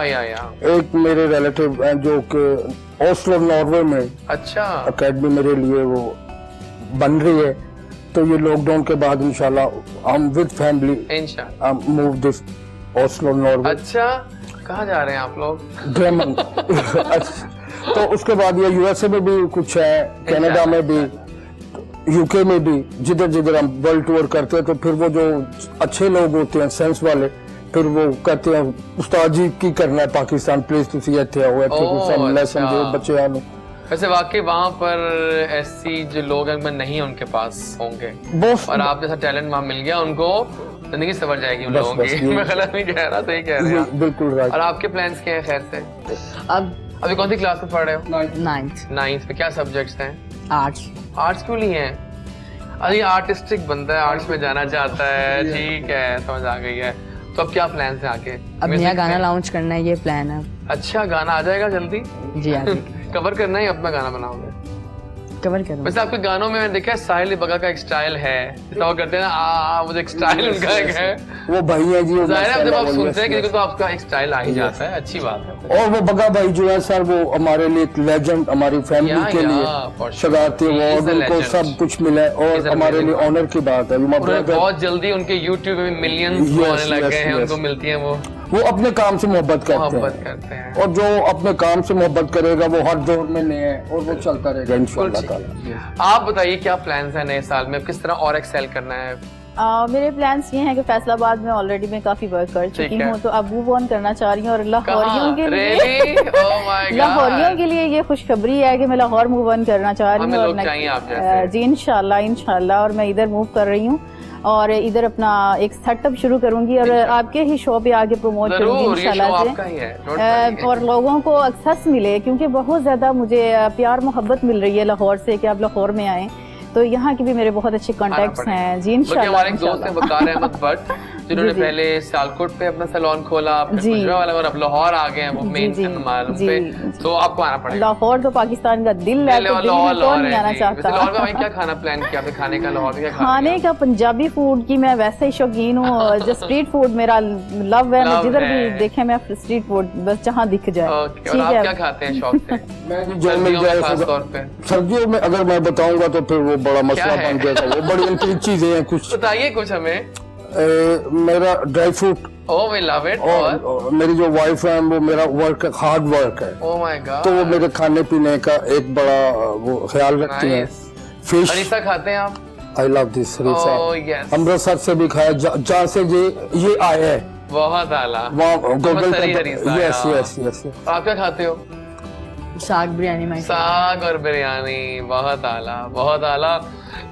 एक मेरे रिलेटिव हैं जो कि ऑस्लो नॉर्वे में अच्छा अकेडमी मेरे लिए वो बन रही है, तो ये लॉकडाउन के बाद इंशाल्लाह हम विद फैमिली इंशाल्लाह मूव दिस ऑस्लो नॉर्वे। अच्छा, कहाँ जा रहे हैं आप लोग? ड्रेमन। तो उसके बाद ये यूएसए में भी कुछ है, कनाडा में भी, यूके में भी, जिधर जिधर हम वर्ल्ड टूर करते हैं, तो फिर वो जो अच्छे लोग होते हैं सेंस वाले, फिर वो कहते हैं उस्ताद जी की करना है पाकिस्तान, प्लीज तुसी इत्थे आओ, इत्थे कुछ लेसन दो बच्चों को। वैसे वाकई वहाँ पर ऐसी जो लोग हैं नहीं उनके पास होंगे, और आप जैसा टैलेंट वहाँ मिल गया उनको, जिंदगी सवर जाएगी उन लोगों की। मैं गलत नहीं कह रहा, सही कह रहे हैं, बिल्कुल राइट। और आपके प्लान्स क्या है खैर से? अब अभी कौन सी क्लास में पढ़ रहे हो? 9th में। क्या सब्जेक्ट्स हैं? आर्ट्स क्यों लिए हैं? अरे आर्टिस्टिक बंदा है, आर्ट्स में जाना चाहता है, ठीक है समझ आ गई है। तो अब क्या प्लान है आगे? अब नया गाना लॉन्च करना है, ये प्लान है। अच्छा, गाना आ जाएगा जल्दी? जी हाँ। कवर करना है, अपना गाना बनाओगे? कवर करो। वैसे आपके गानों में मैंने देखा है साहिल बगा का एक स्टाइल है, जैसा वो करते हैं ना, मुझे एक स्टाइल उनका एक है। वो भाई है जी, जाहिर है जब आप सुनते हैं किसी को तो आपका एक स्टाइल आ ही जाता है, अच्छी बात है। और वो बगा भाई जो है सर, वो हमारे लिए एक लेजेंड, हमारी फैमिली के लिए शगाते वो उनको सब कुछ मिला, और हमारे लिए ऑनर की बात है। बहुत जल्दी उनके यूट्यूब में मिलियंस होने लग गए हैं, उनको मिलती है वो अपने काम से मोहब्बत करते हैं, और जो अपने काम से मोहब्बत करेगा वो हर दौर में नए है, और वो चलता रहेगा इंशाल्लाह ताला। आप बताइए क्या प्लान्स हैं नए साल में, किस तरह और एक्सेल करना है? मेरे प्लान्स ये हैं कि फैसलाबाद में ऑलरेडी मैं काफी वर्क कर चुकी हूँ, तो अब मूव ऑन करना चाह रही हूँ, और लाहौरियों के लिए लाहौरियों के लिए ये खुशखबरी है कि मैं लाहौर मूव ऑन करना चाह रही हूँ। जी इंशाल्लाह, और मैं इधर मूव कर रही हूँ, और इधर अपना एक स्टार्टअप शुरू करूंगी, और आपके ही शो पे आगे प्रमोट करूंगी इंशाल्लाह से, और लोगों को एक्सेस मिले, क्योंकि बहुत ज्यादा मुझे प्यार मोहब्बत मिल रही है लाहौर से कि आप लाहौर में आए, तो यहाँ के भी मेरे बहुत अच्छे कॉन्टेक्ट्स हैं। जी इंशाल्लाह। हमारे एक दोस्त हैं वकार अहमद भट्ट, जिन्होंने पहले सियालकोट पे अपना सैलून खोला, गुजरावाला, और अब लाहौर आ गए हैं, वो मेन पे, तो आपको आना पड़ेगा। लाहौर तो पाकिस्तान का दिल है, तो कौन नहीं आना चाहता। लाहौर में भाई क्या खाना प्लान किया आपने खाने का? लाहौर में खाने का पंजाबी फूड की मैं वैसे ही शौकीन हूँ, जो स्ट्रीट फूड मेरा लव है, मैं जिधर भी देखे मैं स्ट्रीट फूड बस जहाँ दिख जाए। ठीक है, क्या खाते हैं शौक से? जो मिल जाए खासतौर पे सर्दियों में, अगर मैं बताऊंगा तो फिर वो बड़ा मसला बन जाएगा, वो बड़ी इंटरेस्टिंग चीजें हैं। कुछ बताइए कुछ हमें। मेरा dry fruit, oh we love it, और मेरी जो वाइफ है वो मेरा वर्क हार्ड वर्क है, ओह माय गॉड, तो वो मेरे खाने पीने का एक बड़ा वो ख्याल रखती है। फिश अरीसा खाते हैं आप? आई लव दिस अरीसा, अमृतसर से भी खाया, जहाँ से ये आया है, बहुत आला, यस यस यस। आप क्या खाते हो? साग बिरयानी। साग और बिरयानी, बहुत आला बहुत आला।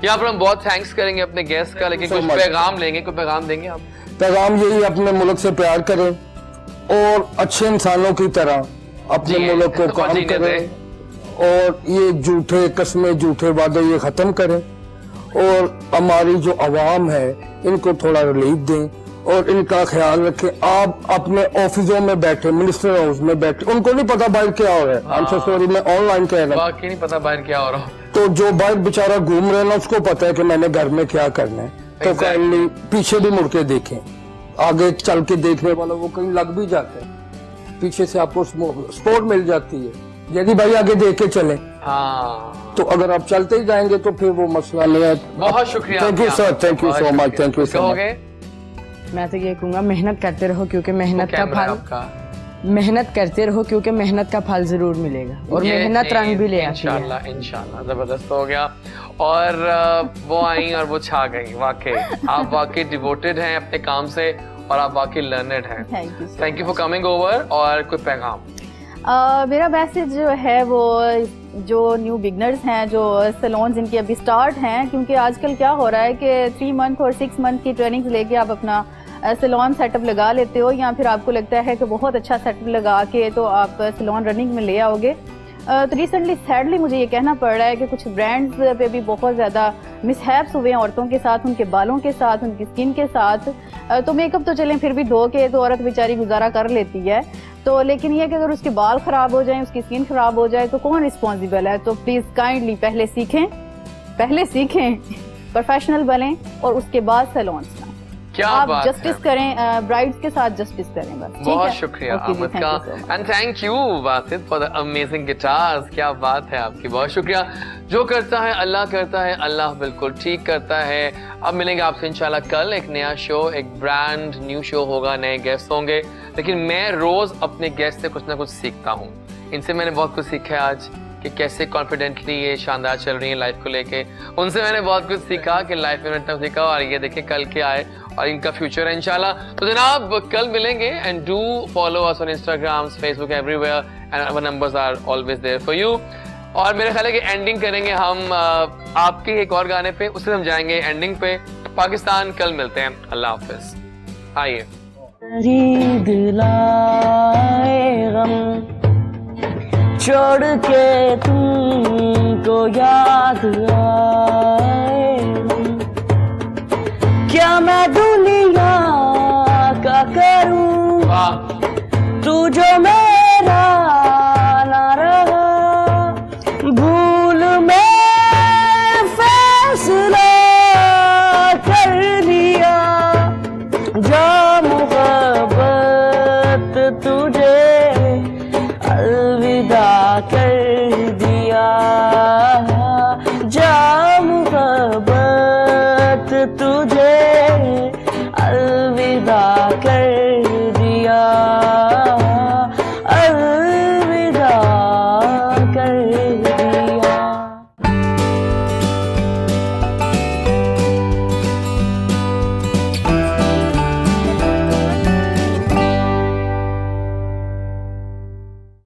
यहाँ पर हम बहुत थैंक्स करेंगे अपने गेस्ट का, लेकिन कुछ पैगाम लेंगे, कोई पैगाम देंगे आप? पैगाम यही, अपने मुल्क से प्यार करें, और अच्छे इंसानों की तरह अपने मुल्क को काम करें, और ये झूठे कस्में झूठे वादे ये खत्म करें, और हमारी जो आवाम है इनको थोड़ा रिलीफ दें, और इनका ख्याल रखें। आप अपने ऑफिसों में बैठे, मिनिस्टर हाउस में बैठे, उनको नहीं पता बाहर क्या हो रहा है। आई एम सो सॉरी, मैं ऑनलाइन कह रहा हूँ, बाकी नहीं पता बाहर क्या हो रहा है। तो जो बाहर बेचारा घूम रहे हैं ना, उसको पता है कि मैंने घर में क्या करना है, तो काइंडली पीछे भी मुड़ के देखें। आगे चल के देखने वालों वो कहीं लग भी जाते हैं, पीछे से आपको सपोर्ट मिल जाती है, यदि भाई आगे देख के चले। तो अगर आप चलते ही जाएंगे तो फिर वो मसला नहीं है। बहुत शुक्रिया, thank you sir, thank you so much, thank you so much. मैं तो ये कहूँगा मेहनत करते रहो, क्योंकि मेहनत का फल जरूर मिलेगा, और मेहनत रंग भी ले आती है। इंशाल्लाह जबरदस्त हो गया, और वो आई और वो छा गई। वाकई आप वाकई डिवोटेड हैं अपने काम से, और आप वाकई लर्नड हैं। Thank you for coming over. और कोई पैगाम? मेरा मैसेज जो है वो जो न्यू बिगनर्स हैं, जो सैलून जिनकी अभी स्टार्ट हैं, क्योंकि आजकल क्या हो रहा है कि 3 मंथ और 6 मंथ की ट्रेनिंग लेके आप अपना सैलून सेटअप लगा लेते हो, या फिर आपको लगता है कि बहुत अच्छा सेटअप लगा के तो आप सैलून रनिंग में ले आओगे, तो रिसेंटली सैडली मुझे ये कहना पड़ रहा है कि कुछ ब्रांड्स पे भी बहुत ज़्यादा मिसहैप्स हुए हैं औरतों के साथ, उनके बालों के साथ, उनकी स्किन के साथ। तो मेकअप तो चलें फिर भी धो के तो औरत बेचारी गुजारा कर लेती है, तो लेकिन ये कि अगर उसके बाल ख़राब हो जाएं, उसकी स्किन ख़राब हो जाए तो कौन रिस्पॉन्सिबल है? तो प्लीज़ काइंडली पहले सीखें प्रोफेशनल बनें और उसके बाद सैलून्स में क्या आप बात जस्टिस है। करें, ब्राइड्स के साथ जस्टिस करें बस। ठीक बहुत है? शुक्रिया Okay जी, अहमद thank का, you so much. And thank you Wasid for the amazing guitars. क्या बात है आपकी, बहुत शुक्रिया। जो करता है अल्लाह करता है, अल्लाह बिल्कुल ठीक करता है। अब मिलेंगे आपसे इंशाल्लाह कल, एक नया शो, एक ब्रांड न्यू शो होगा, नए गेस्ट होंगे, लेकिन मैं रोज अपने गेस्ट से कुछ ना कुछ सीखता हूँ। इनसे मैंने बहुत कुछ सीखा है आज कि कैसे कॉन्फिडेंटली ये शानदार चल रही है लाइफ को लेके। उनसे मैंने बहुत कुछ सीखा कि लाइफ में मैंने सीखा, और ये देखिए कल के आए और इनका फ्यूचर है इंशाल्लाह। तो जनाब कल मिलेंगे, and do follow us on Instagram, Facebook, everywhere, and our numbers are always there for you. और मेरा ख्याल है कि एंडिंग करेंगे हम आपके एक और गाने पे, उससे हम जाएंगे एंडिंग पे। पाकिस्तान कल मिलते हैं, अल्लाह हाफिज। आइए। छोड़ के तुमको याद आए, क्या मैं दुनिया का करूं, तू जो मेरा ना रहा, भूल में फैसला कर लिया, जा मोहब्बत तुझे अलविदा कर दिया, जा मोहब्बत तुझे अलविदा कर